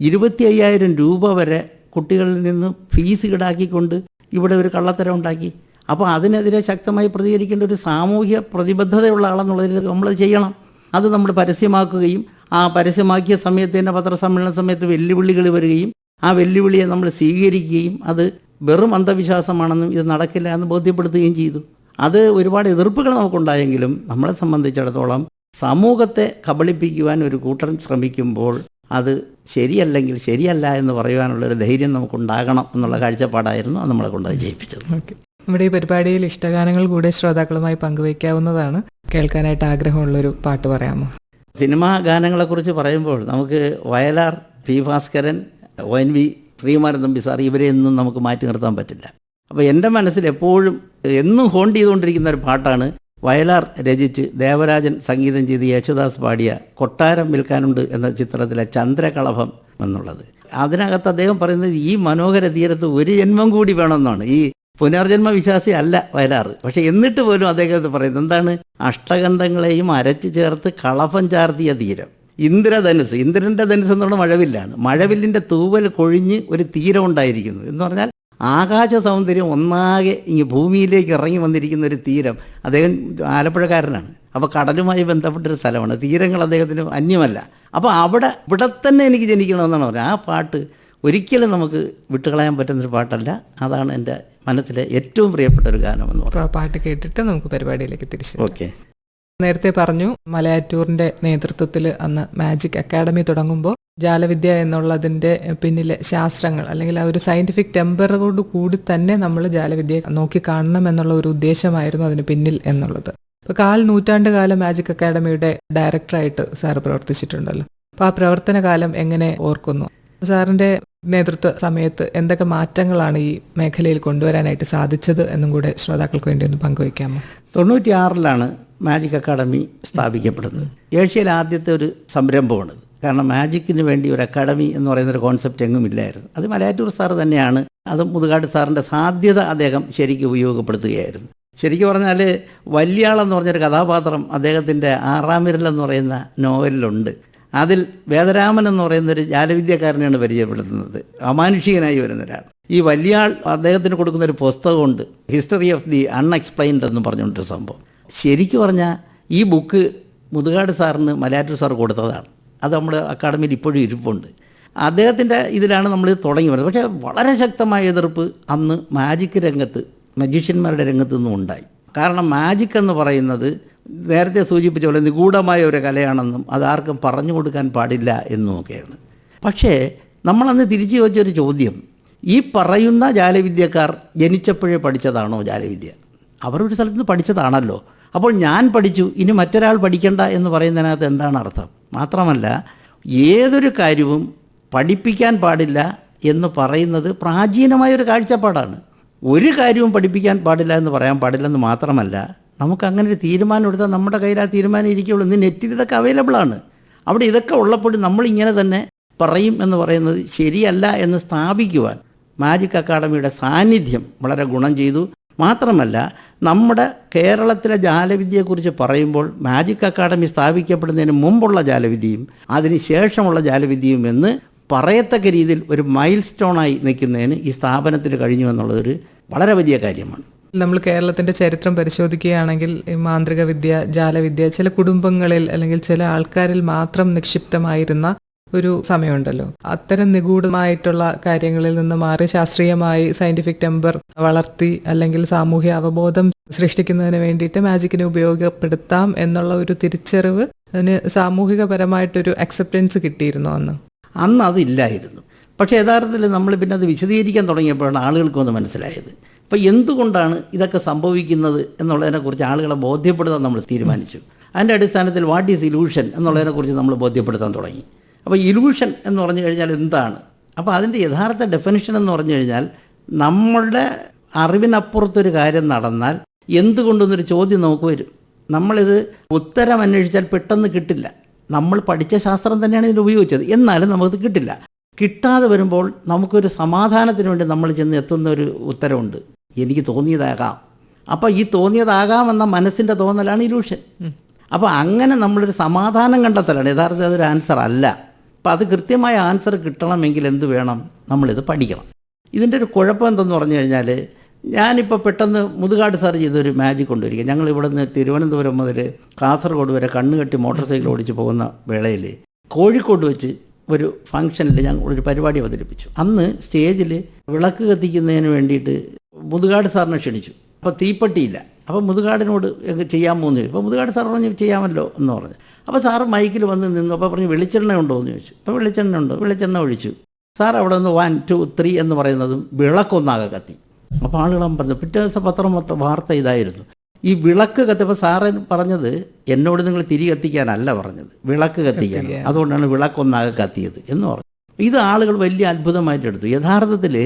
25,000 രൂപ വരെ കുട്ടികളിൽ നിന്ന് ഫീസ് ഈടാക്കിക്കൊണ്ട് ഇവിടെ ഒരു കള്ളത്തരം ഉണ്ടാക്കി. അപ്പോൾ അതിനെതിരെ ശക്തമായി പ്രതികരിക്കേണ്ട ഒരു സാമൂഹ്യ പ്രതിബദ്ധതയുള്ള ആളെന്നുള്ളതിൽ നമ്മൾ ചെയ്യണം. അത് നമ്മൾ പരസ്യമാക്കുകയും ആ പരസ്യമാക്കിയ സമയത്ത് തന്നെ പത്രസമ്മേളന സമയത്ത് വെല്ലുവിളികൾ വരികയും ആ വെല്ലുവിളിയെ നമ്മൾ സ്വീകരിക്കുകയും അത് വെറും അന്ധവിശ്വാസമാണെന്നും ഇത് നടക്കില്ല എന്ന് ബോധ്യപ്പെടുത്തുകയും ചെയ്തു. അത് ഒരുപാട് എതിർപ്പുകൾ നമുക്കുണ്ടായെങ്കിലും നമ്മളെ സംബന്ധിച്ചിടത്തോളം സമൂഹത്തെ കബളിപ്പിക്കുവാൻ ഒരു കൂട്ടർ ശ്രമിക്കുമ്പോൾ അത് ശരിയല്ലെങ്കിൽ ശരിയല്ല എന്ന് പറയുവാനുള്ളൊരു ധൈര്യം നമുക്കുണ്ടാകണം എന്നുള്ള കാഴ്ചപ്പാടായിരുന്നു അത് നമ്മളെ കൊണ്ട് ജയിപ്പിച്ചത്. ഓക്കെ, നമ്മുടെ ഈ പരിപാടിയിൽ ഇഷ്ടഗാനങ്ങൾ കൂടെ ശ്രോതാക്കളുമായി പങ്കുവയ്ക്കാവുന്നതാണ്. കേൾക്കാനായിട്ട് ആഗ്രഹമുള്ളൊരു പാട്ട് പറയാമോ? സിനിമാ ഗാനങ്ങളെക്കുറിച്ച് പറയുമ്പോൾ നമുക്ക് വയലാർ, പി ഭാസ്കരൻ, ONV ശ്രീകുമാരൻ തമ്പി സാർ, ഇവരെയൊന്നും നമുക്ക് മാറ്റി നിർത്താൻ പറ്റില്ല. അപ്പോൾ എൻ്റെ മനസ്സിൽ എപ്പോഴും എന്നും ഹോണ്ട് ചെയ്തുകൊണ്ടിരിക്കുന്ന ഒരു പാട്ടാണ് വയലാർ രചിച്ച് ദേവരാജൻ സംഗീതം ചെയ്ത് യേശുദാസ് പാടിയ കൊട്ടാരം വിൽക്കാനുണ്ട് എന്ന ചിത്രത്തിലെ ചന്ദ്രകളഭം എന്നുള്ളത്. അതിനകത്ത് അദ്ദേഹം പറയുന്നത് ഈ മനോഹര തീരത്ത് ഒരു ജന്മം കൂടി വേണമെന്നാണ്. ഈ പുനർജന്മ വിശ്വാസി അല്ല വയലാർ. പക്ഷെ എന്നിട്ട് പോലും അദ്ദേഹത്തെ പറയുന്നത് എന്താണ്? അഷ്ടഗന്ധങ്ങളെയും അരച്ചു ചേർത്ത് കളഭം ചാർത്തിയ തീരം, ഇന്ദ്രധനുസ്. ഇന്ദ്രൻ്റെ ധനുസ് എന്നുള്ള മഴവില്ലാണ്. മഴവില്ലിൻ്റെ തൂവൽ കൊഴിഞ്ഞ് ഒരു തീരം ഉണ്ടായിരിക്കുന്നു എന്ന് പറഞ്ഞാൽ ആകാശ സൗന്ദര്യം ഒന്നാകെ ഇങ്ങ് ഭൂമിയിലേക്ക് ഇറങ്ങി വന്നിരിക്കുന്ന ഒരു തീരം. അദ്ദേഹം ആലപ്പുഴക്കാരനാണ്. അപ്പോൾ കടലുമായി ബന്ധപ്പെട്ടൊരു സ്ഥലമാണ്. തീരങ്ങൾ അദ്ദേഹത്തിന് അന്യമല്ല. അപ്പോൾ ഇവിടെ തന്നെ എനിക്ക് ജനിക്കണമെന്നാണ് പറഞ്ഞത്. ആ പാട്ട് ഒരിക്കലും നമുക്ക് വിട്ടുകളയാൻ പറ്റുന്നൊരു പാട്ടല്ല. അതാണ് എൻ്റെ മനസ്സിലെ ഏറ്റവും പ്രിയപ്പെട്ട ഒരു ഗാനം എന്ന് അപ്പോൾ പറയാം. ആ പാട്ട് കേട്ടിട്ട് നമുക്ക് പരിപാടിയിലേക്ക് തിരിച്ചു വരാം. ഓക്കെ. നേരത്തെ പറഞ്ഞു മലയാറ്റൂറിന്റെ നേതൃത്വത്തിൽ അന്ന് മാജിക് അക്കാഡമി തുടങ്ങുമ്പോൾ ജാലവിദ്യ എന്നുള്ളതിന്റെ പിന്നിലെ ശാസ്ത്രങ്ങൾ അല്ലെങ്കിൽ ആ ഒരു സയന്റിഫിക് ടെമ്പറോട് കൂടി തന്നെ നമ്മൾ ജാലവിദ്യയെ നോക്കി കാണണം എന്നുള്ള ഒരു ഉദ്ദേശമായിരുന്നു അതിന് പിന്നിൽ എന്നുള്ളത്. ഇപ്പോൾ 4 നൂറ്റാണ്ട് കാലം മാജിക് അക്കാഡമിയുടെ ഡയറക്ടറായിട്ട് സാർ പ്രവർത്തിച്ചിട്ടുണ്ടല്ലോ. അപ്പോൾ ആ പ്രവർത്തന കാലം എങ്ങനെ ഓർക്കുന്നു? സാറിന്റെ നേതൃത്വ സമയത്ത് എന്തൊക്കെ മാറ്റങ്ങളാണ് ഈ മേഖലയിൽ കൊണ്ടുവരാനായിട്ട് സാധിച്ചത് എന്നും കൂടെ ശ്രോതാക്കൾക്ക് വേണ്ടി ഒന്ന് പങ്കുവയ്ക്കാമോ? 96 മാജിക് അക്കാഡമി സ്ഥാപിക്കപ്പെടുന്നത്. ഏഷ്യയിലെ ആദ്യത്തെ ഒരു സംരംഭമാണിത്. കാരണം മാജിക്കിന് വേണ്ടി ഒരു അക്കാഡമി എന്ന് പറയുന്നൊരു കോൺസെപ്റ്റ് എങ്ങും ഇല്ലായിരുന്നു. അത് മലയാറ്റൂർ സാർ തന്നെയാണ്, അത് മുതുകാട് സാറിൻ്റെ സാധ്യത അദ്ദേഹം ശരിക്കും ഉപയോഗപ്പെടുത്തുകയായിരുന്നു. ശരിക്കും പറഞ്ഞാൽ വല്യാളെന്ന് പറഞ്ഞൊരു കഥാപാത്രം അദ്ദേഹത്തിൻ്റെ 6-ാം വിരൽ എന്ന് പറയുന്ന നോവലിലുണ്ട്. അതിൽ വേദരാമൻ എന്ന് പറയുന്നൊരു ജാലവിദ്യക്കാരനെയാണ് പരിചയപ്പെടുത്തുന്നത്, അമാനുഷികനായി വരുന്ന ഒരാൾ. ഈ വല്യാൾ അദ്ദേഹത്തിന് കൊടുക്കുന്ന ഒരു പുസ്തകമുണ്ട്, ഹിസ്റ്ററി ഓഫ് ദി അൺഎക്സ്പ്ലെയിൻഡ് എന്ന് പറഞ്ഞുകൊണ്ടൊരു സംഭവം. ശരിക്കും പറഞ്ഞാൽ ഈ ബുക്ക് മുതുകാട് സാറിന് മലയാറ്റൂർ സാർ കൊടുത്തതാണ്. അത് നമ്മുടെ അക്കാഡമിയിൽ ഇപ്പോഴും ഇരിപ്പുണ്ട്. അദ്ദേഹത്തിൻ്റെ ഇതിലാണ് നമ്മളിത് തുടങ്ങി വരുന്നത്. പക്ഷേ വളരെ ശക്തമായ എതിർപ്പ് അന്ന് മാജിക് രംഗത്ത്, മജീഷ്യന്മാരുടെ രംഗത്തു നിന്നും ഉണ്ടായി. കാരണം മാജിക് എന്ന് പറയുന്നത് നേരത്തെ സൂചിപ്പിച്ച പോലെ നിഗൂഢമായ ഒരു കലയാണെന്നും അതാർക്കും പറഞ്ഞു കൊടുക്കാൻ പാടില്ല എന്നുമൊക്കെയാണ്. പക്ഷേ നമ്മളന്ന് തിരിച്ചു ചോദിച്ചൊരു ചോദ്യം, ഈ പറയുന്ന ജാലവിദ്യക്കാർ ജനിച്ചപ്പോഴേ പഠിച്ചതാണോ ജാലവിദ്യ? അവരൊരു സ്ഥലത്ത് നിന്ന് പഠിച്ചതാണല്ലോ. അപ്പോൾ ഞാൻ പഠിച്ചു, ഇനി മറ്റൊരാൾ പഠിക്കണ്ട എന്ന് പറയുന്നതിനകത്ത് എന്താണ് അർത്ഥം? മാത്രമല്ല, ഏതൊരു കാര്യവും പഠിപ്പിക്കാൻ പാടില്ല എന്ന് പറയുന്നത് പ്രാചീനമായൊരു കാഴ്ചപ്പാടാണ്. ഒരു കാര്യവും പഠിപ്പിക്കാൻ പാടില്ല എന്ന് പറയാൻ പാടില്ലെന്ന് മാത്രമല്ല, നമുക്കങ്ങനെ ഒരു തീരുമാനം എടുത്താൽ നമ്മുടെ കയ്യിൽ ആ തീരുമാനം ഇരിക്കുകയുള്ളൂ. ഇന്ന് നെറ്റിൽ ഇതൊക്കെ അവൈലബിളാണ്. അവിടെ ഇതൊക്കെ ഉള്ളപ്പോൾ നമ്മളിങ്ങനെ തന്നെ പറയും എന്ന് പറയുന്നത് ശരിയല്ല എന്ന് സ്ഥാപിക്കുവാൻ മാജിക് അക്കാഡമിയുടെ സാന്നിധ്യം വളരെ ഗുണം ചെയ്തു. മാത്രമല്ല, നമ്മുടെ കേരളത്തിലെ ജാലവിദ്യയെക്കുറിച്ച് പറയുമ്പോൾ മാജിക് അക്കാഡമി സ്ഥാപിക്കപ്പെടുന്നതിന് മുമ്പുള്ള ജാലവിദ്യയും അതിന് ശേഷമുള്ള ജാലവിദ്യയും എന്ന് പറയത്തക്ക രീതിയിൽ ഒരു മൈൽ സ്റ്റോണായി നിൽക്കുന്നതിന് ഈ സ്ഥാപനത്തിന് കഴിഞ്ഞു എന്നുള്ളതൊരു വളരെ വലിയ കാര്യമാണ്. നമ്മൾ കേരളത്തിന്റെ ചരിത്രം പരിശോധിക്കുകയാണെങ്കിൽ ഈ മാന്ത്രിക വിദ്യ, ജാലവിദ്യ ചില കുടുംബങ്ങളിൽ അല്ലെങ്കിൽ ചില ആൾക്കാരിൽ മാത്രം നിക്ഷിപ്തമായിരുന്ന ഒരു സമയമുണ്ടല്ലോ. അത്തരം നിഗൂഢമായിട്ടുള്ള കാര്യങ്ങളിൽ നിന്ന് മാറി ശാസ്ത്രീയമായി സയന്റിഫിക് ടെമ്പർ വളർത്തി അല്ലെങ്കിൽ സാമൂഹ്യ അവബോധം സൃഷ്ടിക്കുന്നതിന് വേണ്ടിയിട്ട് മാജിക്കിനെ ഉപയോഗപ്പെടുത്താം എന്നുള്ള ഒരു തിരിച്ചറിവ്, അതിന് സാമൂഹികപരമായിട്ടൊരു അക്സെപ്റ്റൻസ് കിട്ടിയിരുന്നു അന്ന് അതില്ലായിരുന്നു. പക്ഷേ യഥാർത്ഥത്തിൽ നമ്മൾ പിന്നെ അത് വിശദീകരിക്കാൻ തുടങ്ങിയപ്പോഴാണ് ആളുകൾക്കൊന്ന് മനസ്സിലായത്. അപ്പോൾ എന്തുകൊണ്ടാണ് ഇതൊക്കെ സംഭവിക്കുന്നത് എന്നുള്ളതിനെക്കുറിച്ച് ആളുകളെ ബോധ്യപ്പെടുത്താൻ നമ്മൾ തീരുമാനിച്ചു. അതിൻ്റെ അടിസ്ഥാനത്തിൽ വാട്ട് ഈസ് ഇലൂഷൻ എന്നുള്ളതിനെക്കുറിച്ച് നമ്മൾ ബോധ്യപ്പെടുത്താൻ തുടങ്ങി. അപ്പോൾ ഇലൂഷൻ എന്ന് പറഞ്ഞു കഴിഞ്ഞാൽ എന്താണ്? അപ്പോൾ അതിൻ്റെ യഥാർത്ഥ ഡെഫിനിഷൻ എന്ന് പറഞ്ഞു കഴിഞ്ഞാൽ, നമ്മളുടെ അറിവിനപ്പുറത്തൊരു കാര്യം നടന്നാൽ എന്തുകൊണ്ടെന്നൊരു ചോദ്യം നമുക്ക് വരും. നമ്മളിത് ഉത്തരം അന്വേഷിച്ചാൽ പെട്ടെന്ന് കിട്ടില്ല. നമ്മൾ പഠിച്ച ശാസ്ത്രം തന്നെയാണ് ഇതിന് ഉപയോഗിച്ചത്, എന്നാലും നമുക്കത് കിട്ടില്ല. കിട്ടാതെ വരുമ്പോൾ നമുക്കൊരു സമാധാനത്തിന് വേണ്ടി നമ്മൾ ചെന്ന് എത്തുന്ന ഒരു ഉത്തരവുണ്ട്, എനിക്ക് തോന്നിയതാകാം. അപ്പോൾ ഈ തോന്നിയതാകാമെന്ന മനസ്സിൻ്റെ തോന്നലാണ് ഇലൂഷൻ. അപ്പോൾ അങ്ങനെ നമ്മളൊരു സമാധാനം കണ്ടെത്തലാണ്. യഥാർത്ഥത്തിൽ അതൊരു ആൻസർ അല്ല. അപ്പോൾ അത് കൃത്യമായ ആൻസർ കിട്ടണമെങ്കിൽ എന്ത് വേണം? നമ്മളിത് പഠിക്കണം. ഇതിൻ്റെ ഒരു കുഴപ്പം എന്തെന്ന് പറഞ്ഞു കഴിഞ്ഞാൽ, ഞാനിപ്പോൾ പെട്ടെന്ന് മുതുകാട് സാർ ചെയ്തൊരു മാജിക് കൊണ്ടുവരിക. ഞങ്ങൾ ഇവിടെ നിന്ന് തിരുവനന്തപുരം മുതൽ കാസർഗോഡ് വരെ കണ്ണുകെട്ടി മോട്ടോർ സൈക്കിൾ ഓടിച്ച് പോകുന്ന വേളയിൽ കോഴിക്കോട് വെച്ച് ഒരു ഫംഗ്ഷനിൽ ഞങ്ങൾ ഒരു പരിപാടി അവതരിപ്പിച്ചു. അന്ന് സ്റ്റേജിൽ വിളക്ക് കത്തിക്കുന്നതിന് വേണ്ടിയിട്ട് മുതുകാട് സാറിനെ ക്ഷണിച്ചു. അപ്പോൾ തീപ്പെട്ടിയില്ല. അപ്പോൾ മുതുകാടിനോട് ചെയ്യാമോ എന്ന് ചോദിച്ചു. അപ്പോൾ മുതുകാട് സാർ പറഞ്ഞു ചെയ്യാമല്ലോ എന്ന് പറഞ്ഞു. അപ്പോൾ സാറ് മൈക്കിൽ വന്ന് നിന്നു. അപ്പോൾ പറഞ്ഞു വെളിച്ചെണ്ണ ഉണ്ടോ എന്ന് ചോദിച്ചു. അപ്പോൾ വെളിച്ചെണ്ണ ഉണ്ട്, വെളിച്ചെണ്ണ ഒഴിച്ചു. സാർ അവിടെ നിന്ന് 1, 2, 3 എന്ന് പറയുന്നതും വിളക്കൊന്നാകെ കത്തി. അപ്പോൾ ആളുകളും പറഞ്ഞു, പിറ്റേ ദിവസം പത്രം വാർത്ത ഇതായിരുന്നു, ഈ വിളക്ക് കത്തിയപ്പോൾ സാറൻ പറഞ്ഞത് എന്നോട് നിങ്ങൾ തിരി കത്തിക്കാനല്ല പറഞ്ഞത്, വിളക്ക് കത്തിക്കാൻ, അതുകൊണ്ടാണ് വിളക്കൊന്നാകെ കത്തിയത് എന്ന് പറഞ്ഞു. ഇത് ആളുകൾ വലിയ അത്ഭുതമായിട്ടെടുത്തു. യഥാർത്ഥത്തിൽ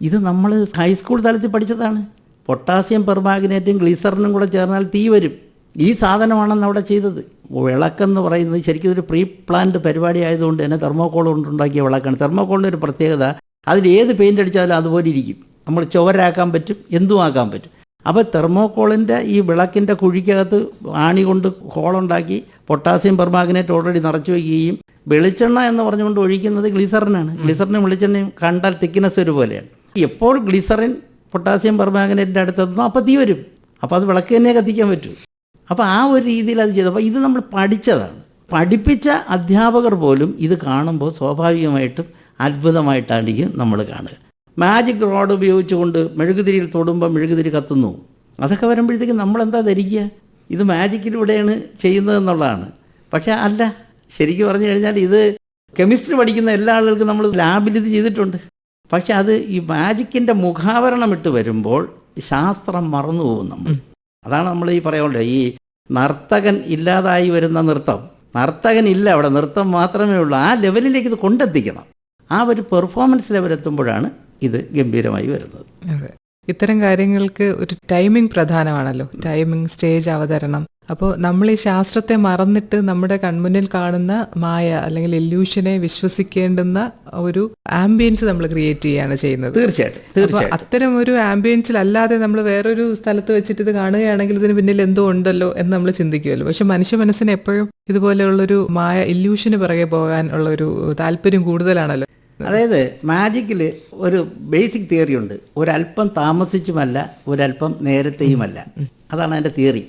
ഇത് നമ്മൾ ഹൈസ്കൂൾ തലത്തിൽ പഠിച്ചതാണ്. പൊട്ടാസ്യം പെർമാഗ്നേറ്റും ഗ്ലിസറിനും കൂടെ ചേർന്നാൽ തീ വരും. ഈ സാധനമാണെന്ന് അവിടെ ചെയ്തത്. വിളക്കെന്ന് പറയുന്നത് ശരിക്കും ഒരു പ്രീ പ്ലാൻഡ് പരിപാടി ആയതുകൊണ്ട് തന്നെ തെർമോക്കോൾ കൊണ്ടുണ്ടാക്കിയ വിളക്കാണ്. തെർമോക്കോളിൻ്റെ ഒരു പ്രത്യേകത, അതിൽ ഏത് പെയിൻ്റ് അടിച്ചാലും അതുപോലെ ഇരിക്കും. നമ്മൾ ചുവരാക്കാൻ പറ്റും, എന്തും ആക്കാൻ പറ്റും. അപ്പോൾ തെർമോക്കോളിൻ്റെ ഈ വിളക്കിൻ്റെ കുഴിക്കകത്ത് ആണി കൊണ്ട് ഹോളുണ്ടാക്കി പൊട്ടാസ്യം പെർമാഗ്നേറ്റ് ഓൾറെഡി നിറച്ചു വയ്ക്കുകയും വെളിച്ചെണ്ണ എന്ന് പറഞ്ഞുകൊണ്ട് ഒഴിക്കുന്നത് ഗ്ലിസറിനാണ്. ഗ്ലിസറിനും വെളിച്ചെണ്ണയും കണ്ടാൽ തിക്നെസ് ഒരുപോലെയാണ്. എപ്പോൾ ഗ്ലിസറിൻ പൊട്ടാസ്യം പെർമാഗ്നേറ്റിൻ്റെ അടുത്തെത്തുന്നു അപ്പോൾ തീ വരും. അപ്പോൾ അത് വിളക്ക് തന്നെ കത്തിക്കാൻ പറ്റും. അപ്പോൾ ആ ഒരു രീതിയിൽ അത് ചെയ്തു. അപ്പോൾ ഇത് നമ്മൾ പഠിച്ചതാണ്. പഠിപ്പിച്ച അധ്യാപകർ പോലും ഇത് കാണുമ്പോൾ സ്വാഭാവികമായിട്ടും അത്ഭുതമായിട്ടായിരിക്കും നമ്മൾ കാണുക. മാജിക് റോഡ് ഉപയോഗിച്ചുകൊണ്ട് മെഴുകുതിരിയിൽ തൊടുമ്പോൾ മെഴുകുതിരി കത്തുന്നു. അതൊക്കെ വരുമ്പോഴത്തേക്കും നമ്മളെന്താ ധരിക്കുക, ഇത് മാജിക്കിലൂടെയാണ് ചെയ്യുന്നതെന്നുള്ളതാണ്. പക്ഷേ അല്ല, ശരിക്കും പറഞ്ഞു കഴിഞ്ഞാൽ ഇത് കെമിസ്ട്രി പഠിക്കുന്ന എല്ലാ ആളുകൾക്കും നമ്മൾ ലാബിൽ ഇത് ചെയ്തിട്ടുണ്ട്. പക്ഷെ അത് ഈ മാജിക്കിൻ്റെ മുഖാവരണം ഇട്ട് വരുമ്പോൾ ശാസ്ത്രം മറന്നു പോകും നമ്മൾ. അതാണ് നമ്മൾ ഈ പറയാമല്ലോ, ഈ നർത്തകൻ ഇല്ലാതായി വരുന്ന നൃത്തം. നർത്തകൻ ഇല്ല അവിടെ, നൃത്തം മാത്രമേ ഉള്ളൂ. ആ ലെവലിലേക്ക് ഇത് കൊണ്ടെത്തിക്കണം. ആ ഒരു പെർഫോമൻസ് ലെവലെത്തുമ്പോഴാണ് ഇത് ഗംഭീരമായി വരുന്നത്. അതെ, ഇത്തരം കാര്യങ്ങൾക്ക് ഒരു ടൈമിംഗ് പ്രധാനമാണല്ലോ, ടൈമിംഗ്, സ്റ്റേജ് അവതരണം. അപ്പോൾ നമ്മൾ ഈ ശാസ്ത്രത്തെ മറന്നിട്ട് നമ്മുടെ കൺമുന്നിൽ കാണുന്ന മായ അല്ലെങ്കിൽ ഇല്യൂഷനെ വിശ്വസിക്കേണ്ടുന്ന ഒരു ആംബിയൻസ് നമ്മൾ ക്രിയേറ്റ് ചെയ്യാണ് ചെയ്യുന്നത്. തീർച്ചയായിട്ടും. അത്തരം ഒരു ആംബിയൻസിലല്ലാതെ നമ്മൾ വേറൊരു സ്ഥലത്ത് വെച്ചിട്ട് ഇത് കാണുകയാണെങ്കിൽ ഇതിന് പിന്നിൽ എന്തോ ഉണ്ടല്ലോ എന്ന് നമ്മൾ ചിന്തിക്കുമല്ലോ. പക്ഷെ മനുഷ്യ മനസ്സിന് എപ്പോഴും ഇതുപോലെയുള്ളൊരു മായ ഇല്യൂഷന് പിറകെ പോകാൻ ഉള്ള ഒരു താല്പര്യം കൂടുതലാണല്ലോ. അതായത് മാജിക്കിൽ ഒരു ബേസിക് തിയറി ഉണ്ട്, ഒരല്പം താമസിച്ചുമല്ല ഒരല്പം നേരത്തെയുമല്ല. അതാണ് അതിൻ്റെ തിയറി.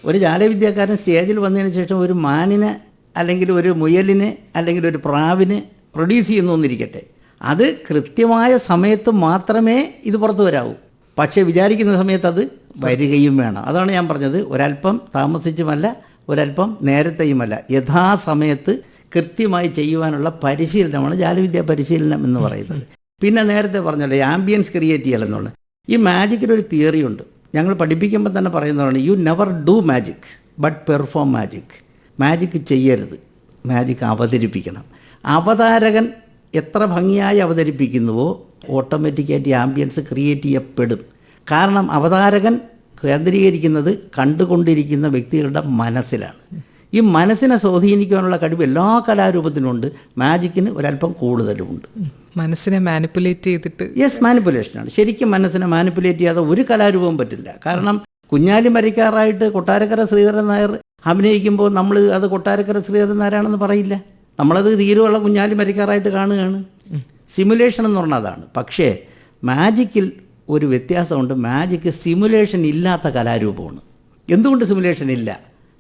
ഒരു ജാലവിദ്യാക്കാരൻ സ്റ്റേജിൽ വന്നതിന് ശേഷം ഒരു മാനിനെ അല്ലെങ്കിൽ ഒരു മുയലിനെ അല്ലെങ്കിൽ ഒരു പ്രാവിനെ പ്രൊഡ്യൂസ് ചെയ്യുന്നു എന്നിരിക്കട്ടെ, അത് കൃത്യമായ സമയത്ത് മാത്രമേ ഇത് പുറത്തു വരാവൂ. പക്ഷേ വിചാരിക്കുന്ന സമയത്ത് അത് വരികയും വേണം. അതാണ് ഞാൻ പറഞ്ഞത്, ഒരല്പം താമസിച്ചുമല്ല ഒരല്പം നേരത്തെയുമല്ല, യഥാസമയത്ത് കൃത്യമായി ചെയ്യുവാനുള്ള പരിശീലനമാണ് ജാലവിദ്യ പരിശീലനം എന്ന് പറയുന്നത്. പിന്നെ നേരത്തെ പറഞ്ഞല്ലോ ആംബിയൻസ് ക്രിയേറ്റ് ചെയ്യലെന്നുള്ളത്. ഈ മാജിക്കിനൊരു തിയറി ഉണ്ട്, ഞങ്ങൾ പഠിപ്പിക്കുമ്പോൾ തന്നെ പറയുന്നതാണ്, you never do magic but perform magic. Magic ചെയ്യരുത്, മാജിക് അവതരിപ്പിക്കണം. അവതാരകൻ എത്ര ഭംഗിയായി അവതരിപ്പിക്കുന്നുവോ ഓട്ടോമാറ്റിക്കായിട്ട് ആംബിയൻസ് ക്രിയേറ്റ് ചെയ്യപ്പെടും. കാരണം അവതാരകൻ കേന്ദ്രീകരിക്കുന്നത് കണ്ടുകൊണ്ടിരിക്കുന്ന വ്യക്തികളുടെ മനസ്സിലാണ്. ഈ മനസ്സിനെ സ്വാധീനിക്കാനുള്ള കഴിവ് എല്ലാ കലാരൂപത്തിനുമുണ്ട്, മാജിക്കിന് ഒരല്പം കൂടുതലുമുണ്ട്. മനസ്സിനെ മാനിപ്പുലേറ്റ് ചെയ്തിട്ട്. യെസ്, മാനിപ്പുലേഷനാണ്. ശരിക്കും മനസ്സിനെ മാനിപ്പുലേറ്റ് ചെയ്യാതെ ഒരു കലാരൂപവും പറ്റില്ല. കാരണം കുഞ്ഞാലി മരയ്ക്കാറായിട്ട് കൊട്ടാരക്കര ശ്രീധരൻ നായർ അഭിനയിക്കുമ്പോൾ നമ്മൾ അത് കൊട്ടാരക്കര ശ്രീധരൻ നായരാണെന്ന് പറയില്ല, നമ്മളത് തീരുവള്ള കുഞ്ഞാലി മരയ്ക്കാറായിട്ട് കാണുകയാണ്. സിമുലേഷൻ എന്ന് പറഞ്ഞാൽ അതാണ്. പക്ഷേ മാജിക്കിൽ ഒരു വ്യത്യാസമുണ്ട്, മാജിക്ക് സിമുലേഷൻ ഇല്ലാത്ത കലാരൂപമാണ്. എന്തുകൊണ്ട് സിമുലേഷൻ ഇല്ല?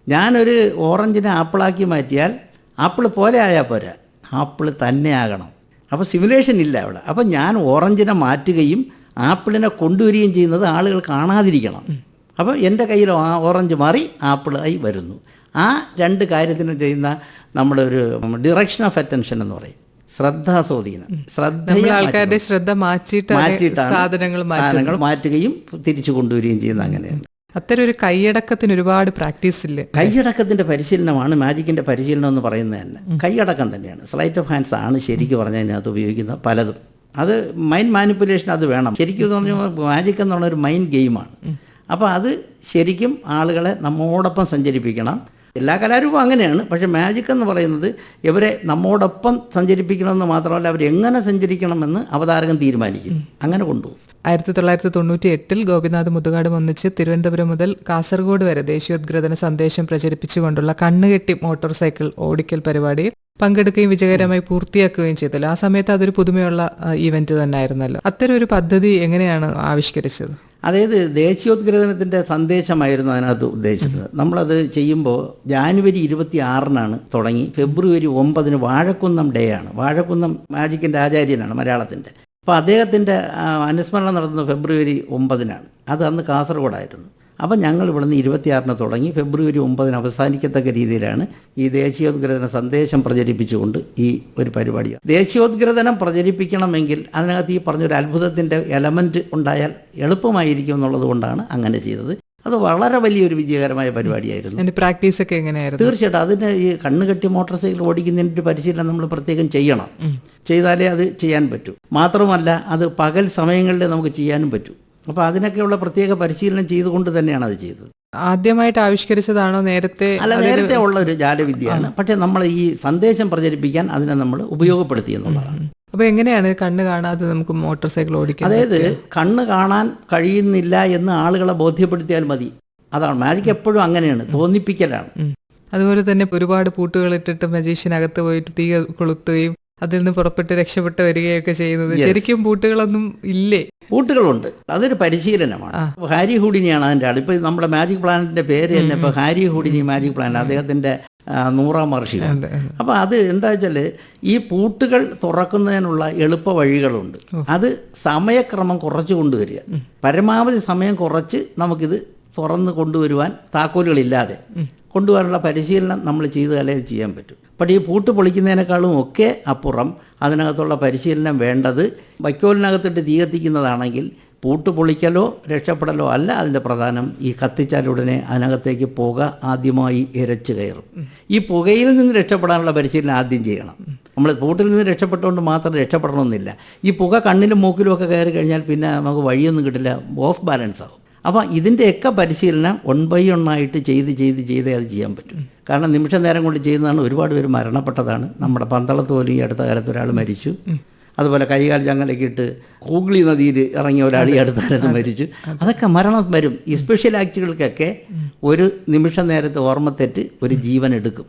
ഞാനൊരു ഓറഞ്ചിനെ ആപ്പിളാക്കി മാറ്റിയാൽ ആപ്പിൾ പോലെ ആയാൽ പോരാ, ആപ്പിൾ തന്നെ ആകണം. അപ്പോൾ സിമുലേഷൻ ഇല്ല അവിടെ. അപ്പോൾ ഞാൻ ഓറഞ്ചിനെ മാറ്റുകയും ആപ്പിളിനെ കൊണ്ടുവരികയും ചെയ്യുന്നത് ആളുകൾ കാണാതിരിക്കണം. അപ്പോൾ എൻ്റെ കയ്യിൽ ഓറഞ്ച് മാറി ആപ്പിളായി വരുന്നു. ആ രണ്ട് കാര്യത്തിനും ചെയ്യുന്ന നമ്മുടെ ഒരു ഡിറക്ഷൻ ഓഫ് അറ്റൻഷൻ എന്ന് പറയും, ശ്രദ്ധാസ്വാധീനം. ആൾക്കാരുടെ ശ്രദ്ധ മാറ്റിയിട്ടാണ് സാധനങ്ങൾ മാറ്റുകയും തിരിച്ചു കൊണ്ടുവരികയും ചെയ്യുന്നത്. അങ്ങനെയാണ്. അത്തരം ഒരു കൈയടക്കത്തിന് ഒരുപാട് പ്രാക്ടീസ് ഇല്ലേ? കൈയടക്കത്തിൻ്റെ പരിശീലനമാണ് മാജിക്കിൻ്റെ പരിശീലനം എന്ന് പറയുന്നത് തന്നെ. കൈയടക്കം തന്നെയാണ്, സ്ലൈറ്റ് ഓഫ് ഹാൻഡ്സ് ആണ് ശരിക്കും പറഞ്ഞാൽ അതിനകത്ത് ഉപയോഗിക്കുന്ന പലതും. അത് മൈൻഡ് മാനിപ്പുലേഷൻ അത് വേണം. ശരിക്കും പറഞ്ഞാൽ മാജിക് എന്നുള്ള ഒരു മൈൻഡ് ഗെയിമാണ്. അപ്പോൾ അത് ശരിക്കും ആളുകളെ നമ്മോടൊപ്പം സഞ്ചരിപ്പിക്കണം. എല്ലാ കലാരൂപവും അങ്ങനെയാണ്. പക്ഷേ മാജിക് എന്ന് പറയുന്നത് ഇവരെ നമ്മോടൊപ്പം സഞ്ചരിപ്പിക്കണമെന്ന് മാത്രമല്ല, അവരെങ്ങനെ സഞ്ചരിക്കണമെന്ന് അവതാരകൻ തീരുമാനിക്കും, അങ്ങനെ കൊണ്ടുപോകും. 1998 ഗോപിനാഥ് മുതുകാടും ഒന്നിച്ച് തിരുവനന്തപുരം മുതൽ കാസർഗോഡ് വരെ ദേശീയോദ്ഗ്രഥന സന്ദേശം പ്രചരിപ്പിച്ചുകൊണ്ടുള്ള കണ്ണുകെട്ടി മോട്ടോർ സൈക്കിൾ ഓടിക്കൽ പരിപാടിയിൽ പങ്കെടുക്കുകയും വിജയകരമായി പൂർത്തിയാക്കുകയും ചെയ്തല്ലോ. ആ സമയത്ത് അതൊരു പുതുമയുള്ള ഈവന്റ് തന്നെ ആയിരുന്നല്ലോ. അത്തരം ഒരു പദ്ധതി എങ്ങനെയാണ് ആവിഷ്കരിച്ചത്? അതായത് ദേശീയോദ്ഗ്രഥനത്തിൻ്റെ സന്ദേശമായിരുന്നു അതിനകത്ത് ഉദ്ദേശിച്ചത്. നമ്മളത് ചെയ്യുമ്പോൾ ജാനുവരി 26 തുടങ്ങി, ഫെബ്രുവരി 9 വാഴക്കുന്നം ഡേ ആണ്. വാഴക്കുന്നം മാജിക്കിൻ്റെ ആചാര്യനാണ് മലയാളത്തിൻ്റെ. അപ്പോൾ അദ്ദേഹത്തിൻ്റെ അനുസ്മരണം നടത്തുന്നത് ഫെബ്രുവരി 9 അത് അന്ന് കാസർഗോഡായിരുന്നു. അപ്പം ഞങ്ങൾ ഇവിടുന്ന് 26 തുടങ്ങി ഫെബ്രുവരി 9 അവസാനിക്കത്തക്ക രീതിയിലാണ് ഈ ദേശീയോദ്ഗ്രഥന സന്ദേശം പ്രചരിപ്പിച്ചുകൊണ്ട് ഈ ഒരു പരിപാടി. ദേശീയോദ്ഗ്രഥനം പ്രചരിപ്പിക്കണമെങ്കിൽ അതിനകത്ത് ഈ പറഞ്ഞൊരു അത്ഭുതത്തിൻ്റെ എലമെൻറ്റ് ഉണ്ടായാൽ എളുപ്പമായിരിക്കും എന്നുള്ളത് കൊണ്ടാണ് അങ്ങനെ ചെയ്തത്. അത് വളരെ വലിയൊരു വിജയകരമായ പരിപാടിയായിരുന്നു. പ്രാക്ടീസൊക്കെ എങ്ങനെയായിരുന്നു? തീർച്ചയായിട്ടും അതിന് ഈ കണ്ണുകെട്ടി മോട്ടോർ സൈക്കിൾ ഓടിക്കുന്നതിൻ്റെ ഒരു പരിശീലനം നമ്മൾ പ്രത്യേകം ചെയ്യണം. ചെയ്താലേ അത് ചെയ്യാൻ പറ്റൂ. മാത്രമല്ല അത് പകൽ സമയങ്ങളിൽ നമുക്ക് ചെയ്യാനും പറ്റൂ. അപ്പോൾ അതിനൊക്കെയുള്ള പ്രത്യേക പരിശീലനം ചെയ്തുകൊണ്ട് തന്നെയാണ് അത് ചെയ്തത്. ആദ്യമായിട്ട് ആവിഷ്കരിച്ചതാണോ? നേരത്തെ നേരത്തെ ഉള്ള ഒരു ജാലവിദ്യയാണ്. പക്ഷേ നമ്മൾ ഈ സന്ദേശം പ്രചരിപ്പിക്കാൻ അതിനെ നമ്മൾ ഉപയോഗപ്പെടുത്തി എന്നുള്ളതാണ്. അപ്പോൾ എങ്ങനെയാണ് കണ്ണ് കാണാതെ നമുക്ക് മോട്ടോർ സൈക്കിൾ ഓടിക്കാൻ? അതായത് കണ്ണ് കാണാൻ കഴിയുന്നില്ല എന്ന് ആളുകളെ ബോധ്യപ്പെടുത്തിയാൽ മതി. അതാണ് മാജിക്. എപ്പോഴും അങ്ങനെയാണ്, തോന്നിപ്പിക്കലാണ്. അതുപോലെ തന്നെ ഒരുപാട് പൂട്ടുകൾ ഇട്ടിട്ട് മജീഷ്യനകത്ത് പോയിട്ട് തീ കൊളുത്തുകയും അതിൽ നിന്ന് പുറപ്പെട്ട് രക്ഷപ്പെട്ട് വരികയൊക്കെ ചെയ്യുന്നത്. ശരിക്കും പൂട്ടുകളൊന്നും ഇല്ലേ? പൂട്ടുകളുണ്ട്. അതൊരു പരിശീലനമാണ്. ഹാരി ഹൂഡിനിയാണ് അതിൻ്റെ ആൾ. ഇപ്പോൾ നമ്മുടെ മാജിക് പ്ലാനറ്റിൻ്റെ പേര് തന്നെ ഇപ്പോൾ ഹാരി ഹൂഡിനി മാജിക് പ്ലാനറ്റ്. അദ്ദേഹത്തിൻ്റെ നൂറാം വാർഷികം. അപ്പോൾ അത് എന്താ വെച്ചാൽ ഈ പൂട്ടുകൾ തുറക്കുന്നതിനുള്ള എളുപ്പ വഴികളുണ്ട്. അത് സമയക്രമം കുറച്ച് കൊണ്ടുവരിക, പരമാവധി സമയം കുറച്ച് നമുക്കിത് തുറന്ന് കൊണ്ടുവരുവാൻ താക്കോലുകളില്ലാതെ കൊണ്ടുവരാനുള്ള പരിശീലനം നമ്മൾ ചെയ്താലേ ഇത് ചെയ്യാൻ പറ്റും. പക്ഷേ ഈ പൂട്ട് പൊളിക്കുന്നതിനേക്കാളും ഒക്കെ അപ്പുറം അതിനകത്തുള്ള പരിശീലനം വേണ്ടത് വൈക്കോലിനകത്തിട്ട് തീ കത്തിക്കുന്നതാണെങ്കിൽ പൂട്ട് പൊളിക്കലോ രക്ഷപ്പെടലോ അല്ല അതിൻ്റെ പ്രധാനം. ഈ കത്തിച്ചാലുടനെ അതിനകത്തേക്ക് പുക ആദ്യമായി ഇരച്ച് കയറും. ഈ പുകയിൽ നിന്ന് രക്ഷപ്പെടാനുള്ള പരിശീലനം ആദ്യം ചെയ്യണം. നമ്മൾ പൂട്ടിൽ നിന്ന് രക്ഷപ്പെട്ടുകൊണ്ട് മാത്രം രക്ഷപ്പെടണമെന്നില്ല. ഈ പുക കണ്ണിലും മൂക്കിലും ഒക്കെ കയറി കഴിഞ്ഞാൽ പിന്നെ നമുക്ക് വഴിയൊന്നും കിട്ടില്ല, ഓഫ് ബാലൻസ് ആവും. അപ്പോൾ ഇതിൻ്റെയൊക്കെ പരിശീലനം 1 by 1 ചെയ്തേ അത് ചെയ്യാൻ പറ്റും. കാരണം നിമിഷ നേരം കൊണ്ട് ചെയ്യുന്നതാണ്. ഒരുപാട് പേര് മരണപ്പെട്ടതാണ്. നമ്മുടെ പന്തളത്ത് പോലും ഈ അടുത്ത കാലത്ത് ഒരാൾ മരിച്ചു. അതുപോലെ കൈകാൽ ചങ്ങലൊക്കെ ഇട്ട് ഹൂഗ്ലി നദിയിൽ ഇറങ്ങിയ ഒരാൾ ഈ അടുത്ത കാലത്ത് മരിച്ചു. അതൊക്കെ മരണം വരും. ഈ സ്പെഷ്യൽ ആക്റ്റുകൾക്കൊക്കെ ഒരു നിമിഷ നേരത്തെ ഓർമ്മത്തെറ്റ് ഒരു ജീവൻ എടുക്കും.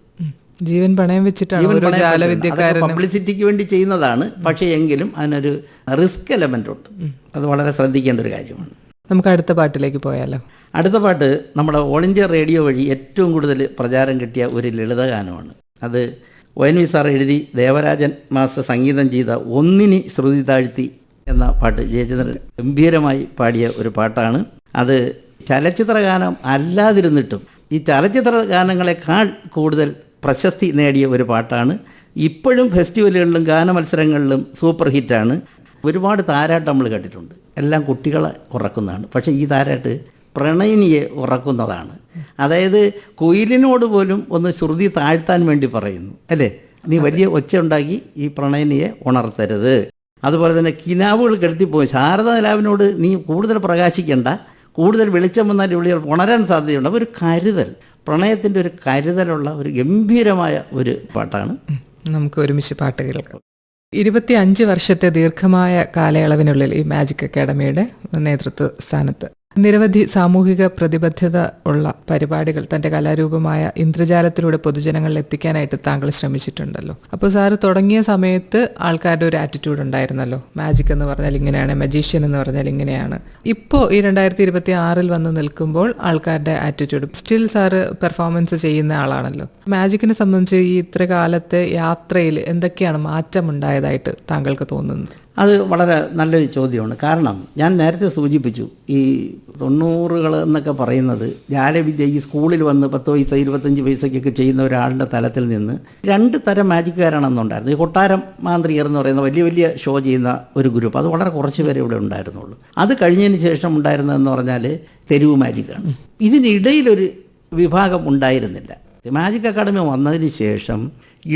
ജീവൻ പണയം വെച്ചിട്ടാണ് പബ്ലിസിറ്റിക്ക് വേണ്ടി ചെയ്യുന്നതാണ്. പക്ഷേ എങ്കിലും അതിനൊരു റിസ്ക് എലമെൻ്റ് ഉണ്ട്. അത് വളരെ ശ്രദ്ധിക്കേണ്ട ഒരു കാര്യമാണ്. നമുക്ക് അടുത്ത പാട്ടിലേക്ക് പോയാലോ? അടുത്ത പാട്ട് നമ്മുടെ ഓൾ ഇന്ത്യ റേഡിയോ വഴി ഏറ്റവും കൂടുതൽ പ്രചാരം കിട്ടിയ ഒരു ലളിതഗാനമാണ്. അത് ONV സാർ എഴുതി ദേവരാജൻ മാസ്റ്റർ സംഗീതം ചെയ്ത ഒന്നിനി ശ്രുതി താഴ്ത്തി എന്ന പാട്ട് ജയചന്ദ്രൻ ഗംഭീരമായി പാടിയ ഒരു പാട്ടാണ്. അത് ചലച്ചിത്ര ഗാനം അല്ലാതിരുന്നിട്ടും ഈ ചലച്ചിത്ര ഗാനങ്ങളെക്കാൾ കൂടുതൽ പ്രശസ്തി നേടിയ ഒരു പാട്ടാണ്. ഇപ്പോഴും ഫെസ്റ്റിവലുകളിലും ഗാനമത്സരങ്ങളിലും സൂപ്പർ ഹിറ്റാണ്. ഒരുപാട് താരാട്ട് നമ്മൾ കേട്ടിട്ടുണ്ട്. എല്ലാം കുട്ടികളെ ഉറക്കുന്നതാണ്. പക്ഷേ ഈ താരാട്ട് പ്രണയിനിയെ ഉറക്കുന്നതാണ്. അതായത് കുയിലിനോട് പോലും ഒന്ന് ശ്രുതി താഴ്ത്താൻ വേണ്ടി പറയുന്നു, അല്ലേ? നീ വലിയ ഒച്ച ഉണ്ടാക്കി ഈ പ്രണയിനിയെ ഉണർത്തരുത്. അതുപോലെ തന്നെ കിനാവുകൾ കെടുത്തിപ്പോയി. ശാരദ നിലാവിനോട് നീ കൂടുതൽ പ്രകാശിക്കേണ്ട, കൂടുതൽ വെളിച്ചം വന്നാൽ ഇവിടെ ഉണരാൻ സാധ്യതയുണ്ട്. അപ്പോൾ ഒരു കരുതൽ, പ്രണയത്തിൻ്റെ ഒരു കരുതലുള്ള ഒരു ഗംഭീരമായ ഒരു പാട്ടാണ്. നമുക്ക് ഒരുമിച്ച് പാട്ട് കേൾക്കാം. 25 വർഷത്തെ ദീർഘമായ കാലയളവിനുള്ളിൽ ഈ മാജിക് അക്കാഡമിയുടെ നേതൃത്വ സ്ഥാനത്ത് നിരവധി സാമൂഹിക പ്രതിബദ്ധത ഉള്ള പരിപാടികൾ തൻ്റെ കലാരൂപമായ ഇന്ദ്രജാലത്തിലൂടെ പൊതുജനങ്ങളിൽ എത്തിക്കാനായിട്ട് താങ്കൾ ശ്രമിച്ചിട്ടുണ്ടല്ലോ. അപ്പോൾ സാറ് തുടങ്ങിയ സമയത്ത് ആൾക്കാരുടെ ഒരു ആറ്റിറ്റ്യൂഡ് ഉണ്ടായിരുന്നല്ലോ, മാജിക് എന്ന് പറഞ്ഞാൽ ഇങ്ങനെയാണ്, മജീഷ്യൻ എന്ന് പറഞ്ഞാൽ ഇങ്ങനെയാണ്. ഇപ്പോൾ ഈ 2026 വന്ന് നിൽക്കുമ്പോൾ ആൾക്കാരുടെ ആറ്റിറ്റ്യൂഡ്, സ്റ്റിൽ സാറ് പെർഫോമൻസ് ചെയ്യുന്ന ആളാണല്ലോ. മാജിക്കിനെ സംബന്ധിച്ച് ഈ ഇത്ര കാലത്തെ യാത്രയിൽ എന്തൊക്കെയാണ് മാറ്റമുണ്ടായതായിട്ട് താങ്കൾക്ക് തോന്നുന്നത്? അത് വളരെ നല്ലൊരു ചോദ്യമാണ്. കാരണം ഞാൻ നേരത്തെ സൂചിപ്പിച്ചു, ഈ 90s എന്നൊക്കെ പറയുന്നത് ജാലവിദ്യ ഈ സ്കൂളിൽ വന്ന് 10 പൈസ 25 പൈസയ്ക്കൊക്കെ ചെയ്യുന്ന ഒരാളുടെ തലത്തിൽ നിന്ന് 2 തരം മാജിക്കുകാരാണെന്നുണ്ടായിരുന്നു. ഈ കൊട്ടാരം മാന്ത്രികർ എന്ന് പറയുന്ന വലിയ വലിയ ഷോ ചെയ്യുന്ന ഒരു ഗ്രൂപ്പ്, അത് വളരെ കുറച്ച് പേരെ ഇവിടെ ഉണ്ടായിരുന്നുള്ളൂ. അത് കഴിഞ്ഞതിന് ശേഷം ഉണ്ടായിരുന്നതെന്ന് പറഞ്ഞാൽ തെരുവ് മാജിക്കാണ്. ഇതിനിടയിലൊരു വിഭാഗം ഉണ്ടായിരുന്നില്ല. മാജിക് അക്കാഡമി വന്നതിന് ശേഷം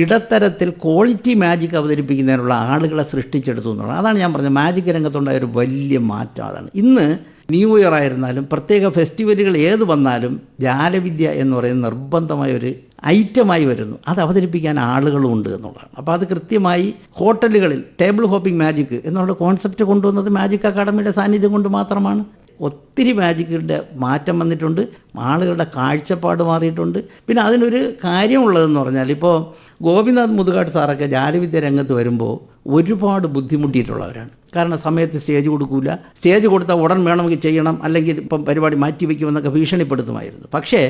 ഇടത്തരത്തിൽ ക്വാളിറ്റി മാജിക് അവതരിപ്പിക്കുന്നതിനുള്ള ആളുകളെ സൃഷ്ടിച്ചെടുത്തു എന്നുള്ളത്. അതാണ് ഞാൻ പറഞ്ഞത്, മാജിക് രംഗത്തുണ്ടായ ഒരു വലിയ മാറ്റം അതാണ്. ഇന്ന് ന്യൂ ഇയർ ആയിരുന്നാലും പ്രത്യേക ഫെസ്റ്റിവലുകൾ ഏത് വന്നാലും ജാലവിദ്യ എന്ന് പറയുന്ന നിർബന്ധമായ ഒരു ഐറ്റമായി വരുന്നു. അത് അവതരിപ്പിക്കാൻ ആളുകളും ഉണ്ട് എന്നുള്ളതാണ്. അപ്പോൾ അത് കൃത്യമായി ഹോട്ടലുകളിൽ ടേബിൾ ഹോപ്പിംഗ് മാജിക് എന്നുള്ള കോൺസെപ്റ്റ് കൊണ്ടുവന്നത് മാജിക് അക്കാഡമിയുടെ സാന്നിധ്യം കൊണ്ട് മാത്രമാണ്. ഒത്തിരി മാജിക്കിൻ്റെ മാറ്റം വന്നിട്ടുണ്ട്, ആളുകളുടെ കാഴ്ചപ്പാട് മാറിയിട്ടുണ്ട്. പിന്നെ അതിനൊരു കാര്യമുള്ളതെന്ന് പറഞ്ഞാൽ, ഇപ്പോൾ ഗോപിനാഥ് മുതുകാട് സാറൊക്കെ ജാലവിദ്യ രംഗത്ത് വരുമ്പോൾ ഒരുപാട് ബുദ്ധിമുട്ടിയിട്ടുള്ളവരാണ്. കാരണം സമയത്ത് സ്റ്റേജ് കൊടുക്കില്ല, സ്റ്റേജ് കൊടുത്താൽ ഉടൻ വേണമെങ്കിൽ ചെയ്യണം, അല്ലെങ്കിൽ ഇപ്പം പരിപാടി മാറ്റിവെക്കുമെന്നൊക്കെ ഭീഷണിപ്പെടുത്തുമായിരുന്നു. പക്ഷേ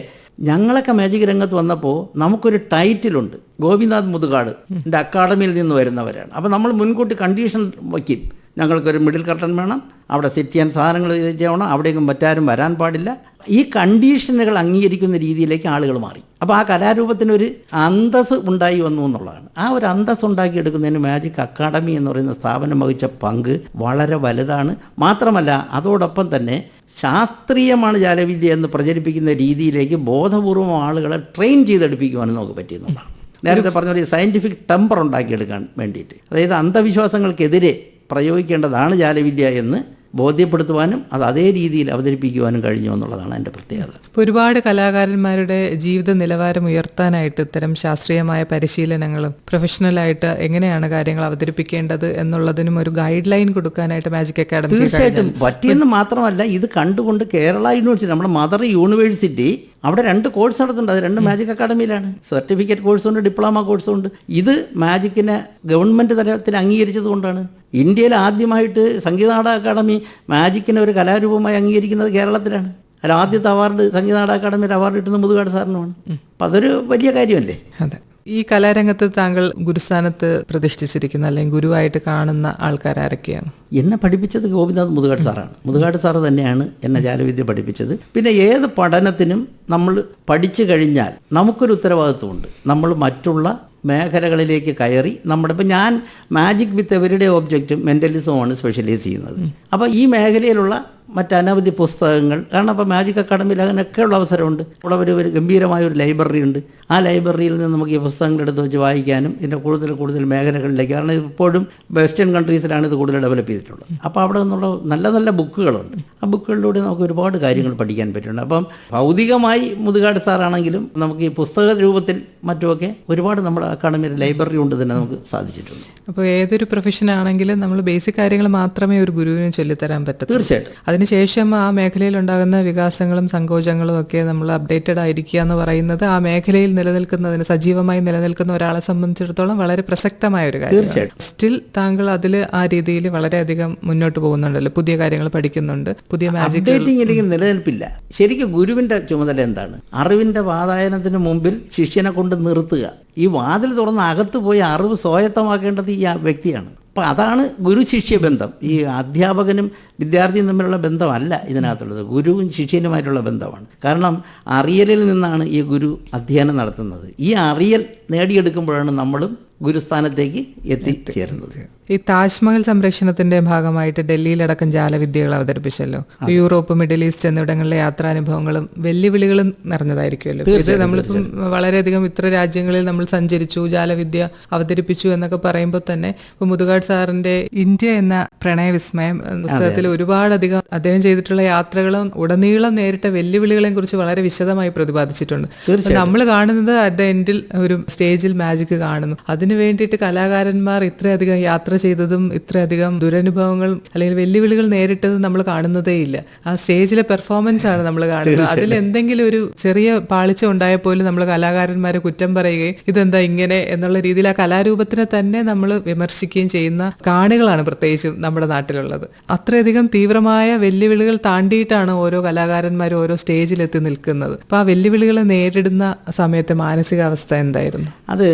ഞങ്ങളൊക്കെ മാജിക് രംഗത്ത് വന്നപ്പോൾ നമുക്കൊരു ടൈറ്റിലുണ്ട്, ഗോപിനാഥ് മുതുകാട് എൻ്റെ അക്കാഡമിയിൽ നിന്ന് വരുന്നവരാണ്. അപ്പോൾ നമ്മൾ മുൻകൂട്ടി കണ്ടീഷൻ വയ്ക്കും, ഞങ്ങൾക്കൊരു മിഡിൽ കർട്ടൻ വേണം, അവിടെ സെറ്റ് ചെയ്യാൻ സാധനങ്ങൾ ചെയ്യണം, അവിടേക്കും മറ്റാരും വരാൻ പാടില്ല. ഈ കണ്ടീഷനുകൾ അംഗീകരിക്കുന്ന രീതിയിലേക്ക് ആളുകൾ മാറി. അപ്പോൾ ആ കലാരൂപത്തിനൊരു അന്തസ് ഉണ്ടായി വന്നു എന്നുള്ളതാണ്. ആ ഒരു അന്തസ് ഉണ്ടാക്കിയെടുക്കുന്നതിന് മാജിക് അക്കാഡമി എന്ന് പറയുന്ന സ്ഥാപനം വഹിച്ച പങ്ക് വളരെ വലുതാണ്. മാത്രമല്ല അതോടൊപ്പം തന്നെ ശാസ്ത്രീയമാണ് ജാലവിദ്യ എന്ന് പ്രചരിപ്പിക്കുന്ന രീതിയിലേക്ക് ബോധപൂർവം ആളുകളെ ട്രെയിൻ ചെയ്തെടുപ്പിക്കുവാനും നമുക്ക് പറ്റിയെന്നുള്ളതാണ്. നേരത്തെ പറഞ്ഞ പോലെ സയൻറ്റിഫിക് ടെമ്പർ ഉണ്ടാക്കിയെടുക്കാൻ വേണ്ടിയിട്ട്, അതായത് അന്ധവിശ്വാസങ്ങൾക്കെതിരെ പ്രയോഗിക്കേണ്ടതാണ് ജാലവിദ്യ എന്ന് ബോധ്യപ്പെടുത്തുവാനും അത് അതേ രീതിയിൽ അവതരിപ്പിക്കുവാനും കഴിഞ്ഞു എന്നുള്ളതാണ് എൻ്റെ പ്രത്യേകത. ഇപ്പോൾ ഒരുപാട് കലാകാരന്മാരുടെ ജീവിത നിലവാരം ഉയർത്താനായിട്ട് ഇത്തരം ശാസ്ത്രീയമായ പരിശീലനങ്ങളും പ്രൊഫഷണലായിട്ട് എങ്ങനെയാണ് കാര്യങ്ങൾ അവതരിപ്പിക്കേണ്ടത് എന്നുള്ളതിനും ഒരു ഗൈഡ് ലൈൻ കൊടുക്കാനായിട്ട് മാജിക് അക്കാഡമി തീർച്ചയായിട്ടും പറ്റിയെന്ന് മാത്രമല്ല, ഇത് കണ്ടുകൊണ്ട് കേരള യൂണിവേഴ്സിറ്റി, നമ്മുടെ മദർ യൂണിവേഴ്സിറ്റി, അവിടെ 2 കോഴ്സ് നടത്തുന്നുണ്ട്. അത് 2 മാജിക് അക്കാഡമിയിലാണ്. സർട്ടിഫിക്കറ്റ് കോഴ്സുണ്ട്, ഡിപ്ലോമ കോഴ്സുണ്ട്. ഇത് മാജിക്കിനെ ഗവൺമെൻറ് തലത്തിൽ അംഗീകരിച്ചത് കൊണ്ടാണ്. ഇന്ത്യയിൽ ആദ്യമായിട്ട് സംഗീത നാടക അക്കാദമി മാജിക്കിനെ ഒരു കലാരൂപമായി അംഗീകരിക്കുന്നത് കേരളത്തിലാണ്. അതിൽ ആദ്യത്തെ അവാർഡ് സംഗീത നാടക അക്കാദമിയുടെ അവാർഡ് കിട്ടുന്ന മുതുകാട് സാറിനുമാണ്. അപ്പം അതൊരു വലിയ കാര്യമല്ലേ. അതെ. ഈ കലാരംഗത്ത് താങ്കൾ ഗുരുസ്ഥാനത്ത് പ്രതിഷ്ഠിച്ചിരിക്കുന്ന അല്ലെങ്കിൽ ഗുരുവായിട്ട് കാണുന്ന ആൾക്കാർ ആരൊക്കെയാണ്? എന്നെ പഠിപ്പിച്ചത് ഗോപിനാഥ് മുതുകാട് സാറാണ്. മുതുകാട് സാറ് തന്നെയാണ് എന്നെ ജാലവിദ്യ പഠിപ്പിച്ചത്. പിന്നെ ഏത് പഠനത്തിനും നമ്മൾ പഠിച്ചു കഴിഞ്ഞാൽ നമുക്കൊരു ഉത്തരവാദിത്വമുണ്ട്. നമ്മൾ മറ്റുള്ള മേഖലകളിലേക്ക് കയറി ഇപ്പം ഞാൻ മാജിക് വിത്ത് എവരിഡേ ഒബ്ജക്റ്റും മെൻ്റലിസവുമാണ് സ്പെഷ്യലൈസ് ചെയ്യുന്നത്. അപ്പോൾ ഈ മേഖലയിലുള്ള മറ്റനവധി പുസ്തകങ്ങൾ, കാരണം അപ്പോൾ മാജിക് അക്കാഡമിയിൽ അങ്ങനെയൊക്കെയുള്ള അവസരമുണ്ട്. അവിടെ ഒരു ഗംഭീരമായ ഒരു ലൈബ്രറി ഉണ്ട്. ആ ലൈബ്രറിയിൽ നിന്ന് നമുക്ക് ഈ പുസ്തകങ്ങൾ എടുത്ത് വെച്ച് വായിക്കാനും ഇതിൻ്റെ കൂടുതൽ മേഖലകളിലേക്ക്, കാരണം ഇപ്പോഴും വെസ്റ്റേൺ കൺട്രീസിലാണ് ഇത് കൂടുതൽ ഡെവലപ്പ് ചെയ്തിട്ടുള്ളത്. അപ്പോൾ അവിടെ നിന്നുള്ള നല്ല നല്ല ബുക്കുകളുണ്ട്. ആ ബുക്കുകളിലൂടെ നമുക്ക് ഒരുപാട് കാര്യങ്ങൾ പഠിക്കാൻ പറ്റുന്നുണ്ട്. അപ്പം ഭൗതികമായി മുതുകാട് സാറാണെങ്കിലും നമുക്ക് ഈ പുസ്തക രൂപത്തിൽ മറ്റുമൊക്കെ ഒരുപാട് നമ്മുടെ അക്കാഡമിയുടെ ലൈബ്രറി കൊണ്ട് തന്നെ നമുക്ക് സാധിച്ചിട്ടുണ്ട്. അപ്പോൾ ഏതൊരു പ്രൊഫഷൻ ആണെങ്കിലും നമ്മൾ ബേസിക് കാര്യങ്ങൾ മാത്രമേ ഒരു ഗുരുവിന് ചൊല്ലിത്തരാൻ പറ്റൂ. തീർച്ചയായിട്ടും. അതിനുശേഷം ആ മേഖലയിൽ ഉണ്ടാകുന്ന വികാസങ്ങളും സങ്കോചങ്ങളും ഒക്കെ നമ്മൾ അപ്ഡേറ്റഡ് ആയിരിക്കുക എന്ന് പറയുന്നത് ആ മേഖലയിൽ നിലനിൽക്കുന്നതിന്, സജീവമായി നിലനിൽക്കുന്ന ഒരാളെ സംബന്ധിച്ചിടത്തോളം വളരെ പ്രസക്തമായ ഒരു കാര്യം. സ്റ്റിൽ താങ്കൾ അതിൽ ആ രീതിയിൽ വളരെയധികം മുന്നോട്ട് പോകുന്നുണ്ടല്ലോ, പുതിയ കാര്യങ്ങൾ പഠിക്കുന്നുണ്ട്, പുതിയ മാജിക്. ഇല്ലെങ്കിൽ നിലനിൽപ്പില്ല. ശരിക്കും ഗുരുവിന്റെ ചുമതല എന്താണ്? അറിവിന്റെ വാതായനത്തിന് മുമ്പിൽ ശിഷ്യനെ കൊണ്ട് നിർത്തുക. ഈ വാതിൽ തുറന്ന് അകത്ത് പോയി അറിവ് സ്വായത്തമാക്കേണ്ടത് ഈ വ്യക്തിയാണ്. അപ്പോൾ അതാണ് ഗുരു ശിഷ്യ ബന്ധം. ഈ അധ്യാപകനും വിദ്യാർത്ഥിയും തമ്മിലുള്ള ബന്ധമല്ല ഇതിനകത്തുള്ളത്, ഗുരുവും ശിഷ്യനുമായിട്ടുള്ള ബന്ധമാണ്. കാരണം അറിയലിൽ നിന്നാണ് ഈ ഗുരു അധ്യയനം നടത്തുന്നത്. ഈ അറിയൽ നേടിയെടുക്കുമ്പോഴാണ് നമ്മളും ഗുരുസ്ഥാനത്തേക്ക് എത്തിച്ചേരുന്നത്. ഈ താജ്മഹൽ സംരക്ഷണത്തിന്റെ ഭാഗമായിട്ട് ഡൽഹിയിലടക്കം ജാലവിദ്യകൾ അവതരിപ്പിച്ചല്ലോ. യൂറോപ്പ്, മിഡിൽ ഈസ്റ്റ് എന്നിവിടങ്ങളിലെ യാത്രാനുഭവങ്ങളും വെല്ലുവിളികളും നിറഞ്ഞതായിരിക്കുമല്ലോ. ഇത് നമ്മളിപ്പം വളരെയധികം ഇത്ര രാജ്യങ്ങളിൽ നമ്മൾ സഞ്ചരിച്ചു, ജാലവിദ്യ അവതരിപ്പിച്ചു എന്നൊക്കെ പറയുമ്പോൾ തന്നെ ഇപ്പൊ മുതുകാട് സാറിന്റെ ഇന്ത്യ എന്ന പ്രണയവിസ്മയം പുസ്തകത്തിൽ ഒരുപാടധികം അദ്ദേഹം ചെയ്തിട്ടുള്ള യാത്രകളും ഉടനീളം നേരിട്ട വെല്ലുവിളികളെ കുറിച്ച് വളരെ വിശദമായി പ്രതിപാദിച്ചിട്ടുണ്ട്. നമ്മൾ കാണുന്നത് അറ്റ് ദ എൻഡിൽ ഒരു സ്റ്റേജിൽ മാജിക് കാണുന്നു. അതിനു വേണ്ടിയിട്ട് കലാകാരന്മാർ ഇത്രയധികം യാത്ര ചെയ്തതും ഇത്രയധികം ദുരനുഭവങ്ങൾ അല്ലെങ്കിൽ വെല്ലുവിളികൾ നേരിട്ടതും നമ്മൾ കാണുന്നതേ ഇല്ല. ആ സ്റ്റേജിലെ പെർഫോമൻസ് ആണ് നമ്മൾ കാണുന്നത്. അതിൽ എന്തെങ്കിലും ഒരു ചെറിയ പാളിച്ച ഉണ്ടായാൽ പോലും നമ്മൾ കലാകാരന്മാരെ കുറ്റം പറയുകയും ഇതെന്താ ഇങ്ങനെ എന്നുള്ള രീതിയിൽ ആ കലാരൂപത്തിനെ തന്നെ നമ്മൾ വിമർശിക്കുകയും ചെയ്യുന്ന കാണികളാണ് പ്രത്യേകിച്ചും നമ്മുടെ നാട്ടിലുള്ളത്. അത്രയധികം തീവ്രമായ വെല്ലുവിളികൾ താണ്ടിയിട്ടാണ് ഓരോ കലാകാരന്മാരും ഓരോ സ്റ്റേജിലെത്തി നിൽക്കുന്നത്. അപ്പോൾ ആ വെല്ലുവിളികളെ നേരിടുന്ന സമയത്തെ മാനസികാവസ്ഥ എന്തായിരുന്നു? അത്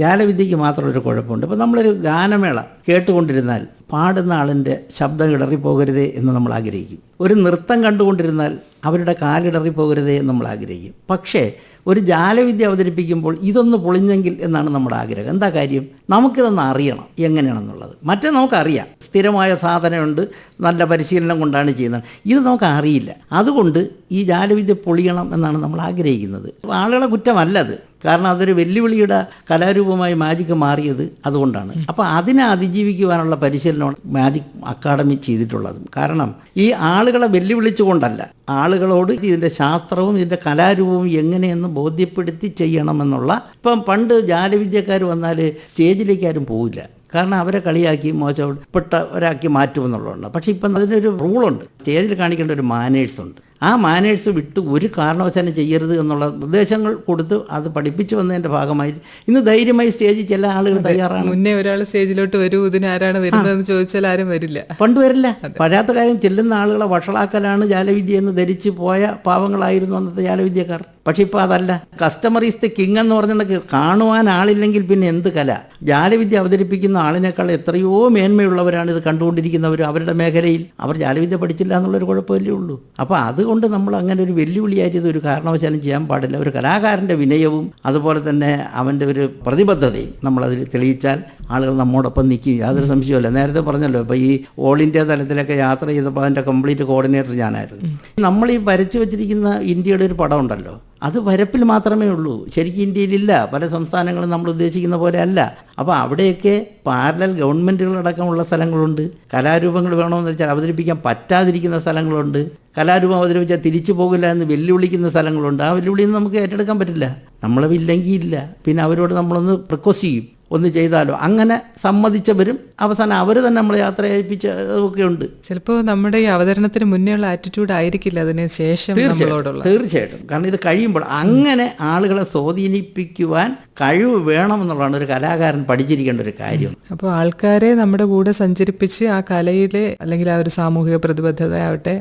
ജാലവിദ്യക്ക് മാത്രമൊരു കുഴപ്പമുണ്ട്. ഇപ്പോൾ നമ്മളൊരു ഗാനമേള കേട്ടുകൊണ്ടിരുന്നാൽ പാടുന്ന ആളിൻ്റെ ശബ്ദം ഇടറിപ്പോകരുതേ എന്ന് നമ്മൾ ആഗ്രഹിക്കും. ഒരു നൃത്തം കണ്ടുകൊണ്ടിരുന്നാൽ അവരുടെ കാലിടറിപ്പോകരുതേ എന്ന് നമ്മൾ ആഗ്രഹിക്കും. പക്ഷേ ഒരു ജാലവിദ്യ അവതരിപ്പിക്കുമ്പോൾ ഇതൊന്ന് പൊളിഞ്ഞെങ്കിൽ എന്നാണ് നമ്മുടെ ആഗ്രഹം. എന്താ കാര്യം? നമുക്കിതൊന്ന് അറിയണം എങ്ങനെയാണെന്നുള്ളത്. മറ്റേ നമുക്കറിയാം, സ്ഥിരമായ സാധനമുണ്ട്, നല്ല പരിശീലനം കൊണ്ടാണ് ചെയ്യുന്നത്. ഇത് നമുക്ക് അറിയില്ല. അതുകൊണ്ട് ഈ ജാലവിദ്യ പൊളിയണം എന്നാണ് നമ്മൾ ആഗ്രഹിക്കുന്നത്. ആളുകളെ കുറ്റമല്ലത്, കാരണം അതൊരു വെല്ലുവിളിയുടെ കലാരൂപമായി മാജിക് മാറിയത് അതുകൊണ്ടാണ്. അപ്പോൾ അതിനെ അതിജീവിക്കുവാനുള്ള പരിശീലനമാണ് മാജിക് അക്കാഡമി ചെയ്തിട്ടുള്ളത്. കാരണം ഈ ആളുകളെ വെല്ലുവിളിച്ചുകൊണ്ടല്ല, ആളുകളോട് ഇതിൻ്റെ ശാസ്ത്രവും ഇതിൻ്റെ കലാരൂപവും എങ്ങനെയെന്ന് ബോധ്യപ്പെടുത്തി ചെയ്യണമെന്നുള്ള. ഇപ്പം പണ്ട് ജാലവിദ്യക്കാർ വന്നാൽ സ്റ്റേജിലേക്ക് ആരും പോവില്ല, കാരണം അവരെ കളിയാക്കി മോശപ്പെട്ടവരാക്കി മാറ്റുമെന്നുള്ളതുണ്ട്. പക്ഷേ ഇപ്പം അതിനൊരു റൂളുണ്ട്. സ്റ്റേജിൽ കാണിക്കേണ്ട ഒരു മാനേഴ്സ് ഉണ്ട്. ആ മാനേഴ്സ് വിട്ട് ഒരു കാരണവശാലും ചെയ്യരുത് എന്നുള്ള നിർദ്ദേശങ്ങൾ കൊടുത്ത് അത് പഠിപ്പിച്ചു വന്നതിൻ്റെ ഭാഗമായി ഇന്ന് ധൈര്യമായി സ്റ്റേജിൽ ചില ആളുകൾ തയ്യാറാണ്. മുന്നേ ഒരാൾ സ്റ്റേജിലോട്ട് വരൂ, ഇതിന് ആരാണ് വരുന്നതെന്ന് ചോദിച്ചാൽ ആരും വരില്ല. പണ്ട് വരില്ല. പഴാത്ത കാര്യം ചെല്ലുന്ന ആളുകളെ വഷളാക്കലാണ് ജാലവിദ്യ എന്ന് ധരിച്ച് പോയ പാവങ്ങളായിരുന്നു അന്നത്തെ ജാലവിദ്യക്കാർ. പക്ഷെ ഇപ്പോൾ അതല്ല. കസ്റ്റമർ ഈസ് ദ കിങ് എന്ന് പറഞ്ഞിട്ടുണ്ടെങ്കിൽ കാണുവാൻ ആളില്ലെങ്കിൽ പിന്നെ എന്ത് കല? ജാലവിദ്യ അവതരിപ്പിക്കുന്ന ആളിനേക്കാൾ എത്രയോ മേന്മയുള്ളവരാണ് ഇത് കണ്ടുകൊണ്ടിരിക്കുന്നവർ. അവരുടെ മേഖലയിൽ അവർ ജാലവിദ്യ പഠിച്ചില്ല എന്നുള്ളൊരു കുഴപ്പമല്ലേ ഉള്ളൂ. അപ്പോൾ അതുകൊണ്ട് നമ്മൾ അങ്ങനെ ഒരു വെല്ലുവിളിയായിട്ട് ഇത് ഒരു കാരണവശാലും ചെയ്യാൻ പാടില്ല. ഒരു കലാകാരൻ്റെ വിനയവും അതുപോലെ തന്നെ അവൻ്റെ ഒരു പ്രതിബദ്ധതയും നമ്മളതിൽ തെളിയിച്ചാൽ ആളുകൾ നമ്മോടൊപ്പം നിൽക്കും, യാതൊരു സംശയവുമില്ല. നേരത്തെ പറഞ്ഞല്ലോ, ഇപ്പോൾ ഈ ഓൾ ഇന്ത്യ തലത്തിലൊക്കെ യാത്ര ചെയ്തപ്പോൾ അതിൻ്റെ കംപ്ലീറ്റ് കോർഡിനേറ്റർ ഞാനായിരുന്നു. നമ്മൾ ഈ വരച്ചു വെച്ചിരിക്കുന്ന ഇന്ത്യയുടെ ഒരു പടം ഉണ്ടല്ലോ, അത് വരപ്പിൽ മാത്രമേ ഉള്ളൂ. ശരിക്കും ഇന്ത്യയിലില്ല. പല സംസ്ഥാനങ്ങളും നമ്മൾ ഉദ്ദേശിക്കുന്ന പോലെ അല്ല. അപ്പോൾ അവിടെയൊക്കെ പാരലൽ ഗവൺമെൻറ്റുകളടക്കമുള്ള സ്ഥലങ്ങളുണ്ട്. കലാരൂപങ്ങൾ വേണമെന്ന് വെച്ചാൽ അവതരിപ്പിക്കാൻ പറ്റാതിരിക്കുന്ന സ്ഥലങ്ങളുണ്ട്. കലാരൂപം അവതരിപ്പിച്ചാൽ തിരിച്ചു പോകില്ല എന്ന് വെല്ലുവിളിക്കുന്ന സ്ഥലങ്ങളുണ്ട്. ആ വെല്ലുവിളിയൊന്നും നമുക്ക് ഏറ്റെടുക്കാൻ പറ്റില്ല. നമ്മളവില്ലെങ്കിൽ ഇല്ല. പിന്നെ അവരോട് നമ്മളൊന്ന് റിക്വസ്റ്റ് ചെയ്യും, ഒന്ന് ചെയ്താലോ, അങ്ങനെ സമ്മതിച്ചവരും അവസാനം അവർ തന്നെ നമ്മളെ യാത്ര അയപ്പിച്ചതൊക്കെ ഉണ്ട്. ചിലപ്പോൾ നമ്മുടെ ഈ അവതരണത്തിന് മുന്നേ ഉള്ള ആറ്റിറ്റ്യൂഡ് ആയിരിക്കില്ല അതിന് ശേഷം നമ്മളോടുള്ള. തീർച്ചയായിട്ടും. കാരണം ഇത് കഴിയുമ്പോൾ അങ്ങനെ ആളുകളെ സ്വാധീനിപ്പിക്കുവാൻ കഴിവ് വേണമെന്നുള്ളതാണ് ഒരു കലാകാരൻ പഠിച്ചിരിക്കേണ്ട ഒരു കാര്യം. അപ്പോൾ ആൾക്കാരെ നമ്മുടെ കൂടെ സഞ്ചരിപ്പിച്ച് ആ കലയിലെ അല്ലെങ്കിൽ ആ ഒരു സാമൂഹിക പ്രതിബദ്ധത ആവട്ടെ,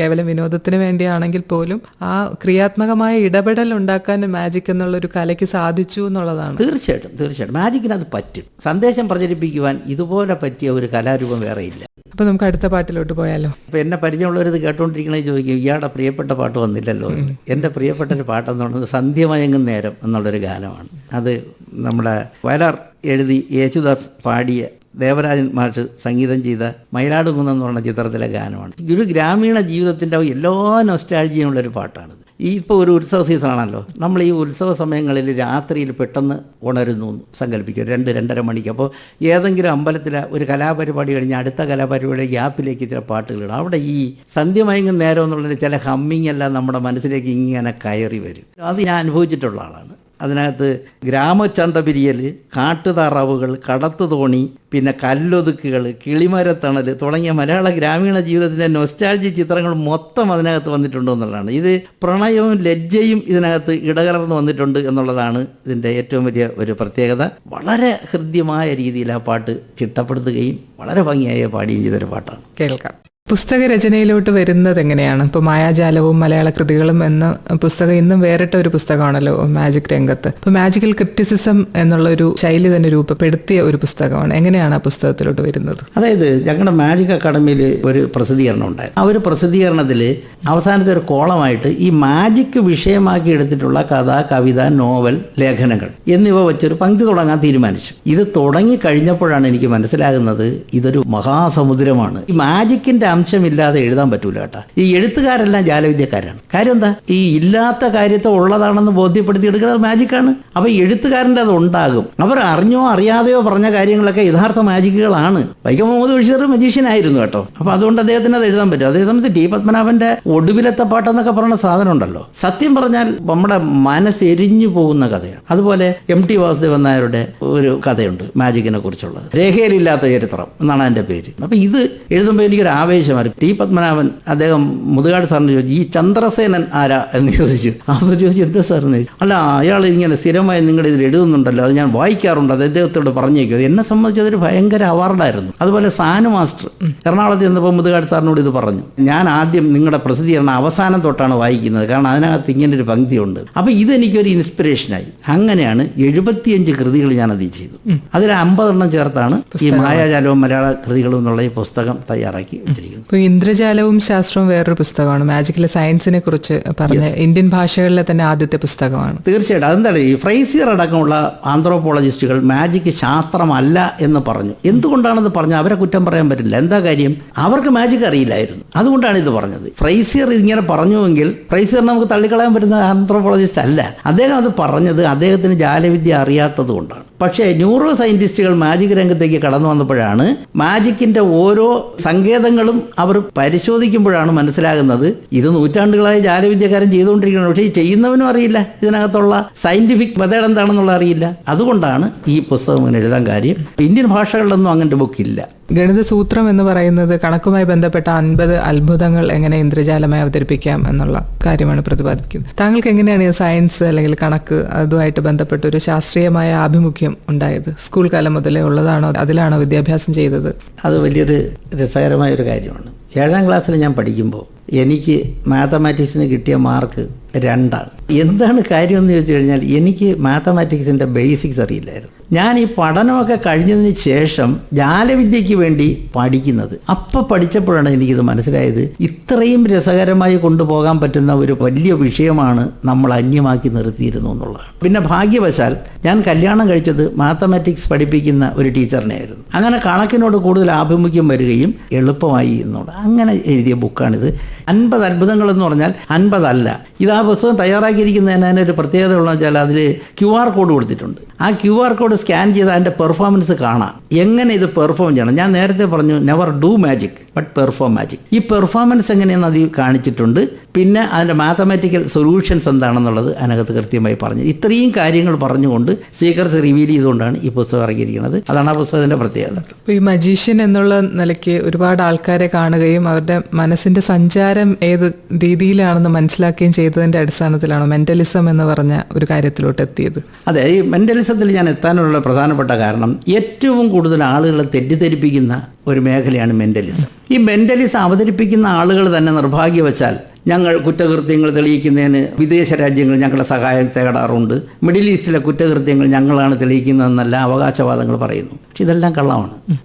കേവലം വിനോദത്തിന് വേണ്ടിയാണെങ്കിൽ പോലും ആ ക്രിയാത്മകമായ ഇടപെടൽ ഉണ്ടാക്കാൻ മാജിക് എന്നുള്ള ഒരു കലയ്ക്ക് സാധിച്ചു എന്നുള്ളതാണ്. തീർച്ചയായിട്ടും മാജിക്കിന് അത് പറ്റും. സന്ദേശം പ്രചരിപ്പിക്കുവാൻ ഇതുപോലെ പറ്റിയ ഒരു കലാരൂപം വേറെയില്ല. അപ്പോൾ നമുക്ക് അടുത്ത പാട്ടിലോട്ട് പോയാലോ? അപ്പോൾ എന്നെ പരിചയമുള്ളവരിത് കേട്ടോണ്ടിരിക്കണേ ചോദിക്കും, ഇയാളുടെ പ്രിയപ്പെട്ട പാട്ട് വന്നില്ലല്ലോ. എൻ്റെ പ്രിയപ്പെട്ട ഒരു പാട്ടെന്ന് പറയുന്നത് സന്ധ്യമയങ്ങും നേരം എന്നുള്ളൊരു ഗാനമാണ്. അത് നമ്മുടെ വയലാർ എഴുതി യേശുദാസ് പാടിയ, ദേവരാജൻ മാഷ് സംഗീതം ചെയ്ത മയിലാടുകുന്ന് എന്ന് പറഞ്ഞ ചിത്രത്തിലെ ഗാനമാണ്. ഒരു ഗ്രാമീണ ജീവിതത്തിൻ്റെ എല്ലാ നൊസ്റ്റാൾജിയുമുള്ളൊരു പാട്ടാണിത്. ഇപ്പോൾ ഒരു ഉത്സവ സീസണാണല്ലോ. നമ്മൾ ഈ ഉത്സവ സമയങ്ങളിൽ രാത്രിയിൽ പെട്ടെന്ന് ഉണരുന്നു സങ്കല്പിക്കും, 2-2:30 മണിക്ക്. അപ്പോൾ ഏതെങ്കിലും അമ്പലത്തിലെ ഒരു കലാപരിപാടി കഴിഞ്ഞ് അടുത്ത കലാപരിപാടി ഗ്യാപ്പിലേക്ക് ചില പാട്ടുകളിടും. അവിടെ ഈ സന്ധ്യമയങ്ങും നേരം എന്നുള്ളത് ചില ഹമ്മിങ് എല്ലാം നമ്മുടെ മനസ്സിലേക്ക് ഇങ്ങനെ കയറി വരും. അത് ഞാൻ അനുഭവിച്ചിട്ടുള്ള ആളാണ്. അതിനകത്ത് ഗ്രാമചന്ത പിരിയൽ, കാട്ടുതാറാവുകൾ, കടത്തു തോണി, പിന്നെ കല്ലൊതുക്കുകൾ, കിളിമരത്തണൽ തുടങ്ങിയ മലയാള ഗ്രാമീണ ജീവിതത്തിൻ്റെ നൊസ്റ്റാൾജി ചിത്രങ്ങൾ മൊത്തം അതിനകത്ത് വന്നിട്ടുണ്ടോ എന്നുള്ളതാണ്. ഇത് പ്രണയവും ലജ്ജയും ഇതിനകത്ത് ഇടകലർന്ന് വന്നിട്ടുണ്ട് എന്നുള്ളതാണ് ഇതിൻ്റെ ഏറ്റവും വലിയ ഒരു പ്രത്യേകത. വളരെ ഹൃദ്യമായ രീതിയിൽ ആ പാട്ട് ചിട്ടപ്പെടുത്തുകയും വളരെ ഭംഗിയായി പാടുകയും ചെയ്തൊരു പാട്ടാണ്. കേൾക്കാം. പുസ്തകരചനയിലോട്ട് വരുന്നത് എങ്ങനെയാണ്? ഇപ്പോൾ മായാജാലവും മലയാള കൃതികളും എന്ന പുസ്തകം ഇന്നും വേറിട്ട ഒരു പുസ്തകമാണല്ലോ മാജിക് രംഗത്ത്. ഇപ്പോൾ മാജിക്കൽ ക്രിറ്റിസിസം എന്നുള്ള ഒരു ശൈലി തന്നെ രൂപപ്പെടുത്തിയ ഒരു പുസ്തകമാണ്. എങ്ങനെയാണ് ആ പുസ്തകത്തിലോട്ട് വരുന്നത്? അതായത് ഞങ്ങളുടെ മാജിക് അക്കാഡമിയിൽ ഒരു പ്രസിദ്ധീകരണം ഉണ്ടായിരുന്നു. ആ ഒരു പ്രസിദ്ധീകരണത്തിൽ അവസാനത്തെ ഒരു കോളമായിട്ട് ഈ മാജിക് വിഷയമാക്കി എടുത്തിട്ടുള്ള കഥ, കവിത, നോവൽ, ലേഖനങ്ങൾ എന്നിവ വെച്ചൊരു പങ്ക്തി തുടങ്ങാൻ തീരുമാനിച്ചു. ഇത് തുടങ്ങി കഴിഞ്ഞപ്പോഴാണ് എനിക്ക് മനസ്സിലാകുന്നത് ഇതൊരു മഹാസമുദ്രമാണ്. ഈ മാജിക്കിന്റെ അംശമില്ലാതെ എഴുതാൻ പറ്റൂല കേട്ടോ. ഈ എഴുത്തുകാരെല്ലാം ജാലവിദ്യക്കാരാണ്. കാര്യം എന്താ? ഈ ഇല്ലാത്ത കാര്യത്തെ ഉള്ളതാണെന്ന് ബോധ്യപ്പെടുത്തി എടുക്കുന്നത് മാജിക്കാണ്. അപ്പോൾ എഴുത്തുകാരൻ്റെ അത് ഉണ്ടാകും. അവർ അറിഞ്ഞോ അറിയാതെയോ പറഞ്ഞ കാര്യങ്ങളൊക്കെ യഥാർത്ഥ മാജിക്കുകളാണ്. വൈക്കം മുഹമ്മദ് ബഷീർ മജീഷ്യൻ ആയിരുന്നു കേട്ടോ. അപ്പോൾ അതുകൊണ്ട് അദ്ദേഹത്തിന് അത് എഴുതാൻ പറ്റും. അതേ സമയത്ത് ടി പത്മനാഭന്റെ ഒടുവിലത്തെ പാട്ടെന്നൊക്കെ പറയുന്ന സാധനം ഉണ്ടല്ലോ, സത്യം പറഞ്ഞാൽ നമ്മുടെ മനസ്സെരിഞ്ഞു പോകുന്ന കഥയാണ്. അതുപോലെ MT വാസുദേവൻ നായരുടെ ഒരു കഥയുണ്ട് മാജിക്കിനെ കുറിച്ചുള്ളത്, രേഖയിലില്ലാത്ത ചരിത്രം എന്നാണ് എൻ്റെ പേര്. അപ്പോൾ ഇത് എഴുതുമ്പോൾ എനിക്കൊരു ആവേശം. ടി പത്മനാഭൻ അദ്ദേഹം മുതുകാട് സാറിന് ചോദിച്ചു, ഈ ചന്ദ്രസേനൻ ആരാ എന്ന് ചോദിച്ചു. അവർ ചോദിച്ചു, എന്താ സാറെന്ന് ചോദിച്ചു. അല്ല, അയാൾ ഇങ്ങനെ സ്ഥിരമായി നിങ്ങളുടെ ഇതിൽ എഴുതുന്നുണ്ടല്ലോ, അത് ഞാൻ വായിക്കാറുണ്ട്, അത് അദ്ദേഹത്തോട് പറഞ്ഞേക്കും. എന്നെ സംബന്ധിച്ചതൊരു ഭയങ്കര അവാർഡായിരുന്നു. അതുപോലെ സാനു മാസ്റ്റർ എറണാകുളത്ത് ചെന്നപ്പോൾ മുതുകാട് സാറിനോട് ഇത് പറഞ്ഞു, ഞാൻ ആദ്യം നിങ്ങളുടെ പ്രസിദ്ധീകരണം അവസാനം തൊട്ടാണ് വായിക്കുന്നത്, കാരണം അതിനകത്ത് ഇങ്ങനൊരു പങ്ക്തിയുണ്ട്. അപ്പോൾ ഇതെനിക്കൊരു ഇൻസ്പിറേഷനായി. അങ്ങനെയാണ് 75 കൃതികൾ ഞാൻ അതിൽ ചെയ്തു. അതിൽ 50 എണ്ണം ചേർത്താണ് ഈ മായാജാലവും മലയാള കൃതികളും എന്നുള്ള ഈ പുസ്തകം തയ്യാറാക്കി വെച്ചിരിക്കുന്നത്. ഇപ്പോൾ ഇന്ദ്രജാലവും ശാസ്ത്രവും വേറൊരു പുസ്തകമാണ്. മാജിക്കിലെ സയൻസിനെ കുറിച്ച് പറഞ്ഞ ഇന്ത്യൻ ഭാഷകളിലെ തന്നെ ആദ്യത്തെ പുസ്തകമാണ്. തീർച്ചയായിട്ടും. അതെന്താണ്, ഈ ഫ്രൈസിയർ അടക്കമുള്ള ആന്ത്രോപോളജിസ്റ്റുകൾ മാജിക് ശാസ്ത്രമല്ല എന്ന് പറഞ്ഞു. എന്തുകൊണ്ടാണെന്ന് പറഞ്ഞാൽ അവരെ കുറ്റം പറയാൻ പറ്റില്ല. എന്താ കാര്യം? അവർക്ക് മാജിക് അറിയില്ലായിരുന്നു, അതുകൊണ്ടാണ് ഇത് പറഞ്ഞത്. ഫ്രൈസിയർ ഇങ്ങനെ പറഞ്ഞുവെങ്കിൽ ഫ്രൈസിയർ നമുക്ക് തള്ളിക്കളയാൻ പറ്റുന്ന ആന്ത്രോപോളജിസ്റ്റ് അല്ല. അദ്ദേഹം അത് പറഞ്ഞത് അദ്ദേഹത്തിന് ജാലവിദ്യ അറിയാത്തത് കൊണ്ടാണ്. പക്ഷേ ന്യൂറോ സയന്റിസ്റ്റുകൾ മാജിക് രംഗത്തേക്ക് കടന്നു വന്നപ്പോഴാണ് മാജിക്കിന്റെ ഓരോ സങ്കേതങ്ങളും അവർ പരിശോധിക്കുമ്പോഴാണ് മനസ്സിലാകുന്നത് ഇത് നൂറ്റാണ്ടുകളായി ജാലവിദ്യക്കാരൻ ചെയ്തുകൊണ്ടിരിക്കുന്നത്. പക്ഷേ ഈ ചെയ്യുന്നവനും അറിയില്ല, ഇതിനകത്തുള്ള സയന്റിഫിക് മെത്തേഡ് എന്താണെന്നുള്ള അറിയില്ല. അതുകൊണ്ടാണ് ഈ പുസ്തകം ഇങ്ങനെ എഴുതാൻ കാര്യം. ഇന്ത്യൻ ഭാഷകളിലൊന്നും അങ്ങനത്തെ ബുക്കില്ല. ഗണിത സൂത്രം എന്ന് പറയുന്നത് കണക്കുമായി ബന്ധപ്പെട്ട 50 അത്ഭുതങ്ങൾ എങ്ങനെ ഇന്ദ്രജാലമായി അവതരിപ്പിക്കാം എന്നുള്ള കാര്യമാണ് പ്രതിപാദിക്കുന്നത്. താങ്കൾക്ക് എങ്ങനെയാണ് സയൻസ് അല്ലെങ്കിൽ കണക്ക് അതുമായിട്ട് ബന്ധപ്പെട്ട ഒരു ശാസ്ത്രീയമായ ആഭിമുഖ്യം ഉണ്ടായത്? സ്കൂൾ കാലം മുതലേ ഉള്ളതാണോ, അതിലാണോ വിദ്യാഭ്യാസം ചെയ്തത്? അത് വലിയൊരു രസകരമായൊരു കാര്യമാണ്. 7ാം ക്ലാസ്സിൽ ഞാൻ പഠിക്കുമ്പോൾ എനിക്ക് മാത്തമാറ്റിക്സിന് കിട്ടിയ മാർക്ക് 2 എന്താണ് കാര്യം എന്ന് ചോദിച്ചു കഴിഞ്ഞാൽ എനിക്ക് മാത്തമാറ്റിക്സിൻ്റെ ബേസിക്സ് അറിയില്ലായിരുന്നു. ഞാൻ ഈ പഠനമൊക്കെ കഴിഞ്ഞതിന് ശേഷം ജാലവിദ്യയ്ക്ക് വേണ്ടി പഠിക്കുന്നത്. അപ്പോൾ പഠിച്ചപ്പോഴാണ് എനിക്കിത് മനസ്സിലായത്, ഇത്രയും രസകരമായി കൊണ്ടുപോകാൻ പറ്റുന്ന ഒരു വലിയ വിഷയമാണ് നമ്മൾ അന്യമാക്കി നിർത്തിയിരുന്നു എന്നുള്ളതാണ്. പിന്നെ ഭാഗ്യവശാൽ ഞാൻ കല്യാണം കഴിച്ചത് മാത്തമാറ്റിക്സ് പഠിപ്പിക്കുന്ന ഒരു ടീച്ചറിനെയായിരുന്നു. അങ്ങനെ കണക്കിനോട് കൂടുതൽ ആഭിമുഖ്യം വരികയും എളുപ്പമായി എന്നുള്ള അങ്ങനെ എഴുതിയ ബുക്കാണിത്. 50 അത്ഭുതങ്ങൾ എന്ന് പറഞ്ഞാൽ 50 അല്ല, ഇത് ആ പുസ്തകം തയ്യാറാക്കിയിരിക്കുന്നതിന് അതിനൊരു പ്രത്യേകത ഉള്ളതെന്ന് വെച്ചാൽ അതിൽ QR കോഡ് കൊടുത്തിട്ടുണ്ട്. ആ QR കോഡ് സ്കാൻ ചെയ്ത് അതിൻ്റെ പെർഫോമൻസ് കാണാം, എങ്ങനെ ഇത് പെർഫോം ചെയ്യണം. ഞാൻ നേരത്തെ പറഞ്ഞു never do magic but perform magic. ഈ പെർഫോമൻസ് എങ്ങനെയെന്ന് അതിൽ കാണിച്ചിട്ടുണ്ട്. പിന്നെ അതിൻ്റെ മാത്തമാറ്റിക്കൽ സൊല്യൂഷൻസ് എന്താണെന്നുള്ളത് അതിനകത്ത് കൃത്യമായി പറഞ്ഞു. ഇത്രയും കാര്യങ്ങൾ പറഞ്ഞുകൊണ്ട് സീക്രട്സ് റിവീൽ ചെയ്തുകൊണ്ടാണ് ഈ പുസ്തകം ഇറങ്ങിയിരിക്കുന്നത്. അതാണ് ആ പുസ്തകത്തിൻ്റെ പ്രത്യേകത. ഈ മജീഷ്യൻ എന്നുള്ള നിലയ്ക്ക് ഒരുപാട് ആൾക്കാരെ കാണുകയും അവരുടെ മനസ്സിന്റെ സഞ്ചാരം ഏത് രീതിയിലാണെന്ന് മനസ്സിലാക്കുകയും ചെയ്തതിന്റെ അടിസ്ഥാനത്തിലാണോ മെന്റലിസം എന്ന് പറഞ്ഞ ഒരു കാര്യത്തിലോട്ട് എത്തിയത്? അതെ, ഈ മെന്റലിസത്തിൽ ഞാൻ എത്താനുള്ള പ്രധാനപ്പെട്ട കാരണം ഏറ്റവും കൂടുതൽ ആളുകളെ തെറ്റിദ്ധരിപ്പിക്കുന്ന ഒരു മേഖലയാണ് മെന്റലിസം. ഈ മെന്റലിസം അവതരിപ്പിക്കുന്ന ആളുകൾ തന്നെ നിർഭാഗ്യവശാൽ ഞങ്ങൾ കുറ്റകൃത്യങ്ങൾ തെളിയിക്കുന്നതിന് വിദേശ രാജ്യങ്ങൾ ഞങ്ങളുടെ സഹായം തേടാറുണ്ട്, മിഡിൽ ഈസ്റ്റിലെ കുറ്റകൃത്യങ്ങൾ ഞങ്ങളാണ് തെളിയിക്കുന്നതെന്നല്ല അവകാശവാദങ്ങൾ പറയുന്നു. പക്ഷെ ഇതെല്ലാം കള്ളമാണ്.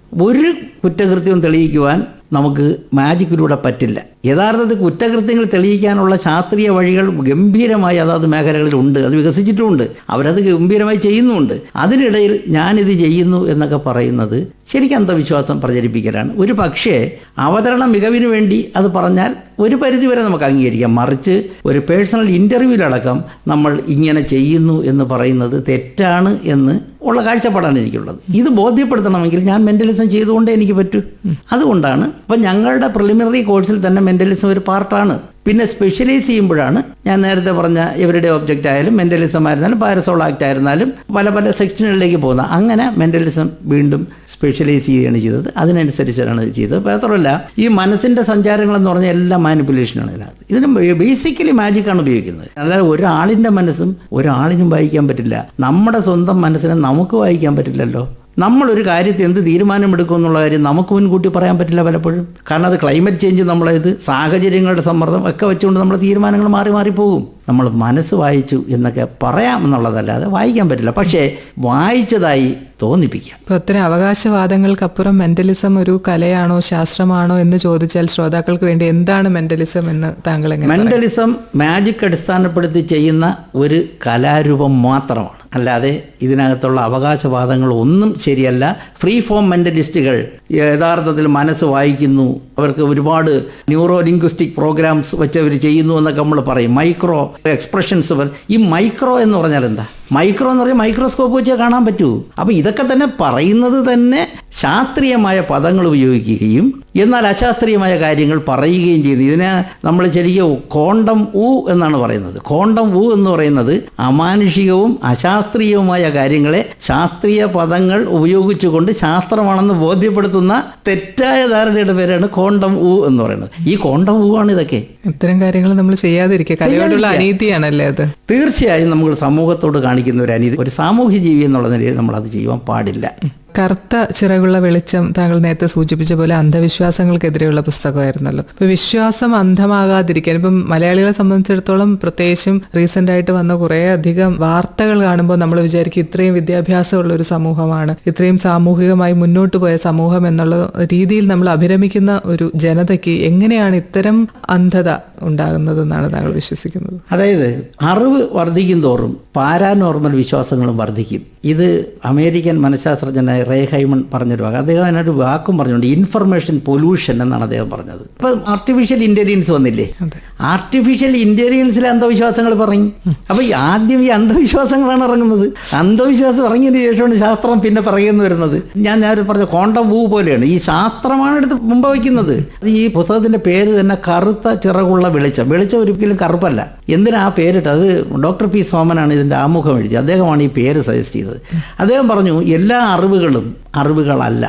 ഒരു കുറ്റകൃത്യവും തെളിയിക്കുവാൻ നമുക്ക് മാജിക്കിലൂടെ പറ്റില്ല. യഥാർത്ഥത്തിൽ കുറ്റകൃത്യങ്ങൾ തെളിയിക്കാനുള്ള ശാസ്ത്രീയ വഴികൾ ഗംഭീരമായി അതാത് മേഖലകളിലുണ്ട്, അത് വികസിച്ചിട്ടുമുണ്ട്, അവരത് ഗംഭീരമായി ചെയ്യുന്നുമുണ്ട്. അതിനിടയിൽ ഞാനിത് ചെയ്യുന്നു എന്നൊക്കെ പറയുന്നത് ശരിക്കും അന്ധവിശ്വാസം പ്രചരിപ്പിക്കലാണ്. ഒരു പക്ഷേ അവതരണ മികവിന് വേണ്ടി അത് പറഞ്ഞാൽ ഒരു പരിധിവരെ നമുക്ക് അംഗീകരിക്കാം. മറിച്ച് ഒരു പേഴ്സണൽ ഇൻ്റർവ്യൂവിലടക്കം നമ്മൾ ഇങ്ങനെ ചെയ്യുന്നു എന്ന് പറയുന്നത് തെറ്റാണ് എന്ന് ഉള്ള കാഴ്ചപ്പാടാണ് എനിക്കുള്ളത്. ഇത് ബോധ്യപ്പെടുത്തണമെങ്കിൽ ഞാൻ മെൻ്റലിസം ചെയ്തുകൊണ്ടേ എനിക്ക് പറ്റൂ. അതുകൊണ്ടാണ് അപ്പം ഞങ്ങളുടെ പ്രിലിമിനറി കോഴ്സിൽ തന്നെ മെൻ്റലിസം ഒരു പാർട്ടാണ്. പിന്നെ സ്പെഷ്യലൈസ് ചെയ്യുമ്പോഴാണ് ഞാൻ നേരത്തെ പറഞ്ഞ ഇവരുടെ ഒബ്ജക്റ്റ് ആയാലും മെൻ്റലിസം ആയിരുന്നാലും പാരസോൾ ആക്ട് ആയിരുന്നാലും പല പല സെക്ഷനുകളിലേക്ക് പോകുന്നത്. അങ്ങനെ മെൻ്റലിസം വീണ്ടും സ്പെഷ്യലൈസ് ചെയ്യുകയാണ് ചെയ്തത്. അതിനനുസരിച്ചാണ് ചെയ്തത്. മാത്രമല്ല ഈ മനസ്സിൻ്റെ സഞ്ചാരങ്ങളെന്ന് പറഞ്ഞാൽ എല്ലാം മാനിപ്പുലേഷനാണ് ഇതിനകത്ത്. ഇതിന് ബേസിക്കലി മാജിക്കാണ് ഉപയോഗിക്കുന്നത്. അല്ലാതെ ഒരാളിൻ്റെ മനസ്സും ഒരാളിനും വായിക്കാൻ പറ്റില്ല. നമ്മുടെ സ്വന്തം മനസ്സിനെ നമുക്ക് വായിക്കാൻ പറ്റില്ലല്ലോ. നമ്മളൊരു കാര്യത്തിൽ എന്ത് തീരുമാനമെടുക്കും എന്നുള്ള കാര്യം നമുക്ക് മുൻകൂട്ടി പറയാൻ പറ്റില്ല പലപ്പോഴും. കാരണം അത് ക്ലൈമറ്റ് ചേഞ്ച്, നമ്മളത് സാഹചര്യങ്ങളുടെ സമ്മർദ്ദം ഒക്കെ വെച്ചുകൊണ്ട് നമ്മുടെ തീരുമാനങ്ങൾ മാറി മാറിപ്പോകും. നമ്മൾ മനസ്സ് വായിച്ചു എന്നൊക്കെ പറയാം എന്നുള്ളതല്ലാതെ വായിക്കാൻ പറ്റില്ല. പക്ഷേ വായിച്ചതായി തോന്നിപ്പിക്കാം. അപ്പോൾ അത്തരം അവകാശവാദങ്ങൾക്കപ്പുറം മെന്റലിസം ഒരു കലയാണോ ശാസ്ത്രമാണോ എന്ന് ചോദിച്ചാൽ ശ്രോതാക്കൾക്ക് വേണ്ടി എന്താണ് മെന്റലിസം എന്ന് താങ്കൾ എങ്ങനെ? മെന്റലിസം മാജിക് അടിസ്ഥാനപ്പെടുത്തി ചെയ്യുന്ന ഒരു കലാരൂപം മാത്രമാണ്. അല്ലാതെ ഇതിനകത്തുള്ള അവകാശവാദങ്ങൾ ഒന്നും ശരിയല്ല. ഫ്രീ ഫോം മെന്റലിസ്റ്റുകൾ യഥാർത്ഥത്തിൽ മനസ്സ് വായിക്കുന്നു, അവർക്ക് ഒരുപാട് ന്യൂറോ ലിംഗ്വിസ്റ്റിക് പ്രോഗ്രാംസ് വെച്ച് അവർ ചെയ്യുന്നു എന്നൊക്കെ നമ്മൾ പറയും. Micro expressions. ഈ മൈക്രോ എന്ന് പറഞ്ഞാൽ എന്താ? മൈക്രോ എന്ന് പറഞ്ഞാൽ മൈക്രോസ്കോപ്പ് വെച്ചേ കാണാൻ പറ്റൂ. അപ്പോൾ ഇതൊക്കെ തന്നെ പറയുന്നത് തന്നെ ശാസ്ത്രീയമായ പദങ്ങൾ ഉപയോഗിക്കുകയും എന്നാൽ അശാസ്ത്രീയമായ കാര്യങ്ങൾ പറയുകയും ചെയ്യുന്നു. ഇതിനെ നമ്മൾ ശരിക്കും ക്വാണ്ടം ഊ എന്നാണ് പറയുന്നത്. ക്വാണ്ടം ഊ എന്ന് പറയുന്നത് അമാനുഷികവും അശാസ്ത്രീയവുമായ കാര്യങ്ങളെ ശാസ്ത്രീയ പദങ്ങൾ ഉപയോഗിച്ചുകൊണ്ട് ശാസ്ത്രമാണെന്ന് ബോധ്യപ്പെടുത്തുന്ന തെറ്റായ ധാരണയുടെ പേരാണ് ക്വാണ്ടം ഊ എന്ന് പറയുന്നത്. ഈ ക്വാണ്ടം ഊ ആണ് ഇതൊക്കെ. ഇത്തരം കാര്യങ്ങൾ നമ്മൾ ചെയ്യാതിരിക്കുക കലയോടുള്ള അനീതിയാണല്ലേ അത്? തീർച്ചയായും നമ്മൾ സമൂഹത്തോട് കാണിക്കുന്ന ഒരു അനീതി, ഒരു സാമൂഹ്യ ജീവി എന്നുള്ള നിലയിൽ നമ്മൾ അത് ചെയ്യുവാൻ പാടില്ല. കറുത്ത ചിറകുള്ള വെളിച്ചം താങ്കൾ നേരത്തെ സൂചിപ്പിച്ച പോലെ അന്ധവിശ്വാസങ്ങൾക്കെതിരെയുള്ള പുസ്തകമായിരുന്നല്ലോ. ഇപ്പൊ വിശ്വാസം അന്ധമാകാതിരിക്കാൻ ഇപ്പം മലയാളികളെ സംബന്ധിച്ചിടത്തോളം പ്രത്യേകിച്ചും റീസെന്റ് ആയിട്ട് വന്ന കുറേ അധികം വാർത്തകൾ കാണുമ്പോൾ നമ്മൾ വിചാരിക്കും ഇത്രയും വിദ്യാഭ്യാസമുള്ള ഒരു സമൂഹമാണ്, ഇത്രയും സാമൂഹികമായി മുന്നോട്ട് പോയ സമൂഹം എന്നുള്ള രീതിയിൽ നമ്മൾ അഭിരമിക്കുന്ന ഒരു ജനതയ്ക്ക് എങ്ങനെയാണ് ഇത്തരം അന്ധത ഉണ്ടാകുന്നതെന്നാണ് താങ്കൾ വിശ്വസിക്കുന്നത്? അതായത് അറിവ് വർദ്ധിക്കും തോറും പാരാനോർമൽ വിശ്വാസങ്ങളും വർദ്ധിക്കും. ഇത് അമേരിക്കൻ മനഃശാസ്ത്രജ്ഞനായ റേ ഹൈമൺ പറഞ്ഞൊരു വാക്ക്. അദ്ദേഹം അതിനൊരു വാക്കും പറഞ്ഞുകൊണ്ട് ഇൻഫർമേഷൻ പൊല്യൂഷൻ എന്നാണ് അദ്ദേഹം പറഞ്ഞത്. ഇപ്പം ആർട്ടിഫിഷ്യൽ ഇന്റലിജൻസ് വന്നില്ലേ, ആർട്ടിഫിഷ്യൽ ഇന്റലിജൻസിലെ അന്ധവിശ്വാസങ്ങൾ പറഞ്ഞു. അപ്പോൾ ആദ്യം ഈ അന്ധവിശ്വാസങ്ങളാണ് ഇറങ്ങുന്നത്. അന്ധവിശ്വാസം ഇറങ്ങിയതിന് ശേഷമാണ് ശാസ്ത്രം പിന്നെ പറയുന്നു വരുന്നത്. ഞാൻ നേരത്തെ പറഞ്ഞ ക്വാണ്ടം ഊ പോലെയാണ് ഈ ശാസ്ത്രമാണ് എടുത്ത് മുമ്പ് വയ്ക്കുന്നത്. ഈ പുസ്തകത്തിൻ്റെ പേര് തന്നെ കറുത്ത ചിറകുള്ള വെളിച്ചം. വെളിച്ചം ഒരിക്കലും കറുപ്പല്ല. എന്തിനാ ആ പേരിട്ട്? അത് ഡോക്ടർ പി സോമനാണ് ഇതിൻ്റെ ആമുഖം എഴുതി. അദ്ദേഹമാണ് ഈ പേര് സജസ്റ്റ് ചെയ്തത്. അദ്ദേഹം പറഞ്ഞു എല്ലാ അറിവുകളും അറിവുകളല്ല,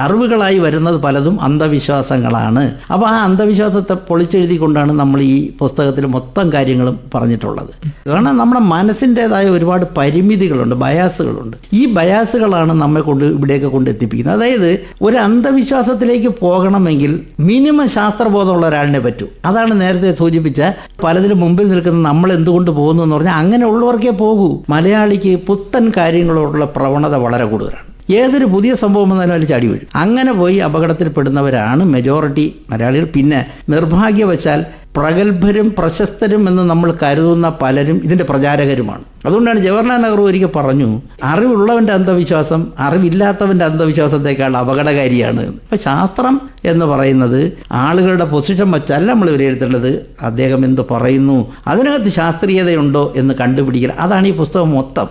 അറിവുകളായി വരുന്നത് പലതും അന്ധവിശ്വാസങ്ങളാണ്. അപ്പോൾ ആ അന്ധവിശ്വാസത്തെ പൊളിച്ചെഴുതിക്കൊണ്ടാണ് നമ്മൾ ഈ പുസ്തകത്തിൽ മൊത്തം കാര്യങ്ങളും പറഞ്ഞിട്ടുള്ളത്. കാരണം നമ്മുടെ മനസ്സിൻ്റെതായ ഒരുപാട് പരിമിതികളുണ്ട്, ബയാസുകളുണ്ട്. ഈ ബയാസുകളാണ് നമ്മെ കൊണ്ട് ഇവിടെയൊക്കെ കൊണ്ട് എത്തിപ്പിക്കുന്നത്. അതായത് ഒരു അന്ധവിശ്വാസത്തിലേക്ക് പോകണമെങ്കിൽ മിനിമം ശാസ്ത്രബോധമുള്ള ഒരാളിനെ പറ്റൂ. അതാണ് നേരത്തെ സൂചിപ്പിച്ച പലതിലും മുമ്പിൽ നിൽക്കുന്ന നമ്മൾ എന്തുകൊണ്ട് പോകുന്നു എന്ന് പറഞ്ഞാൽ അങ്ങനെ ഉള്ളവർക്കേ പോകൂ. മലയാളിക്ക് പുത്തൻ കാര്യങ്ങളോടുള്ള പ്രവണത വളരെ കൂടുതലാണ്. ഏതൊരു പുതിയ സംഭവം വന്നാലും അതിൽ ചാടി വീഴും. അങ്ങനെ പോയി അപകടത്തിൽപ്പെടുന്നവരാണ് മെജോറിറ്റി മലയാളികൾ. പിന്നെ നിർഭാഗ്യവശാൽ പ്രഗത്ഭരും പ്രശസ്തരും എന്ന് നമ്മൾ കരുതുന്ന പലരും ഇതിൻ്റെ പ്രചാരകരുമാണ്. അതുകൊണ്ടാണ് ജവഹർലാൽ നെഹ്റു ഒരിക്കൽ പറഞ്ഞു, അറിവുള്ളവൻ്റെ അന്ധവിശ്വാസം അറിവില്ലാത്തവൻ്റെ അന്ധവിശ്വാസത്തെക്കാൾ അപകടകാരിയാണ് എന്ന്. അപ്പം ശാസ്ത്രം എന്ന് പറയുന്നത് ആളുകളുടെ പൊസിഷൻ വെച്ചല്ല നമ്മൾ വിലയിരുത്തേണ്ടത്, അദ്ദേഹം എന്ത് പറയുന്നു, അതിനകത്ത് ശാസ്ത്രീയതയുണ്ടോ എന്ന് കണ്ടുപിടിക്കുക. അതാണ് ഈ പുസ്തകം മൊത്തം.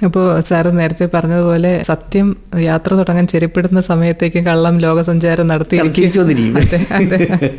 അപ്പോൾ സാറ് നേരത്തെ പറഞ്ഞതുപോലെ സത്യം യാത്ര തുടങ്ങാൻ ചെരുപ്പിടുന്ന സമയത്തേക്ക് കള്ളം ലോകസഞ്ചാരം നടത്തിയിരിക്കും.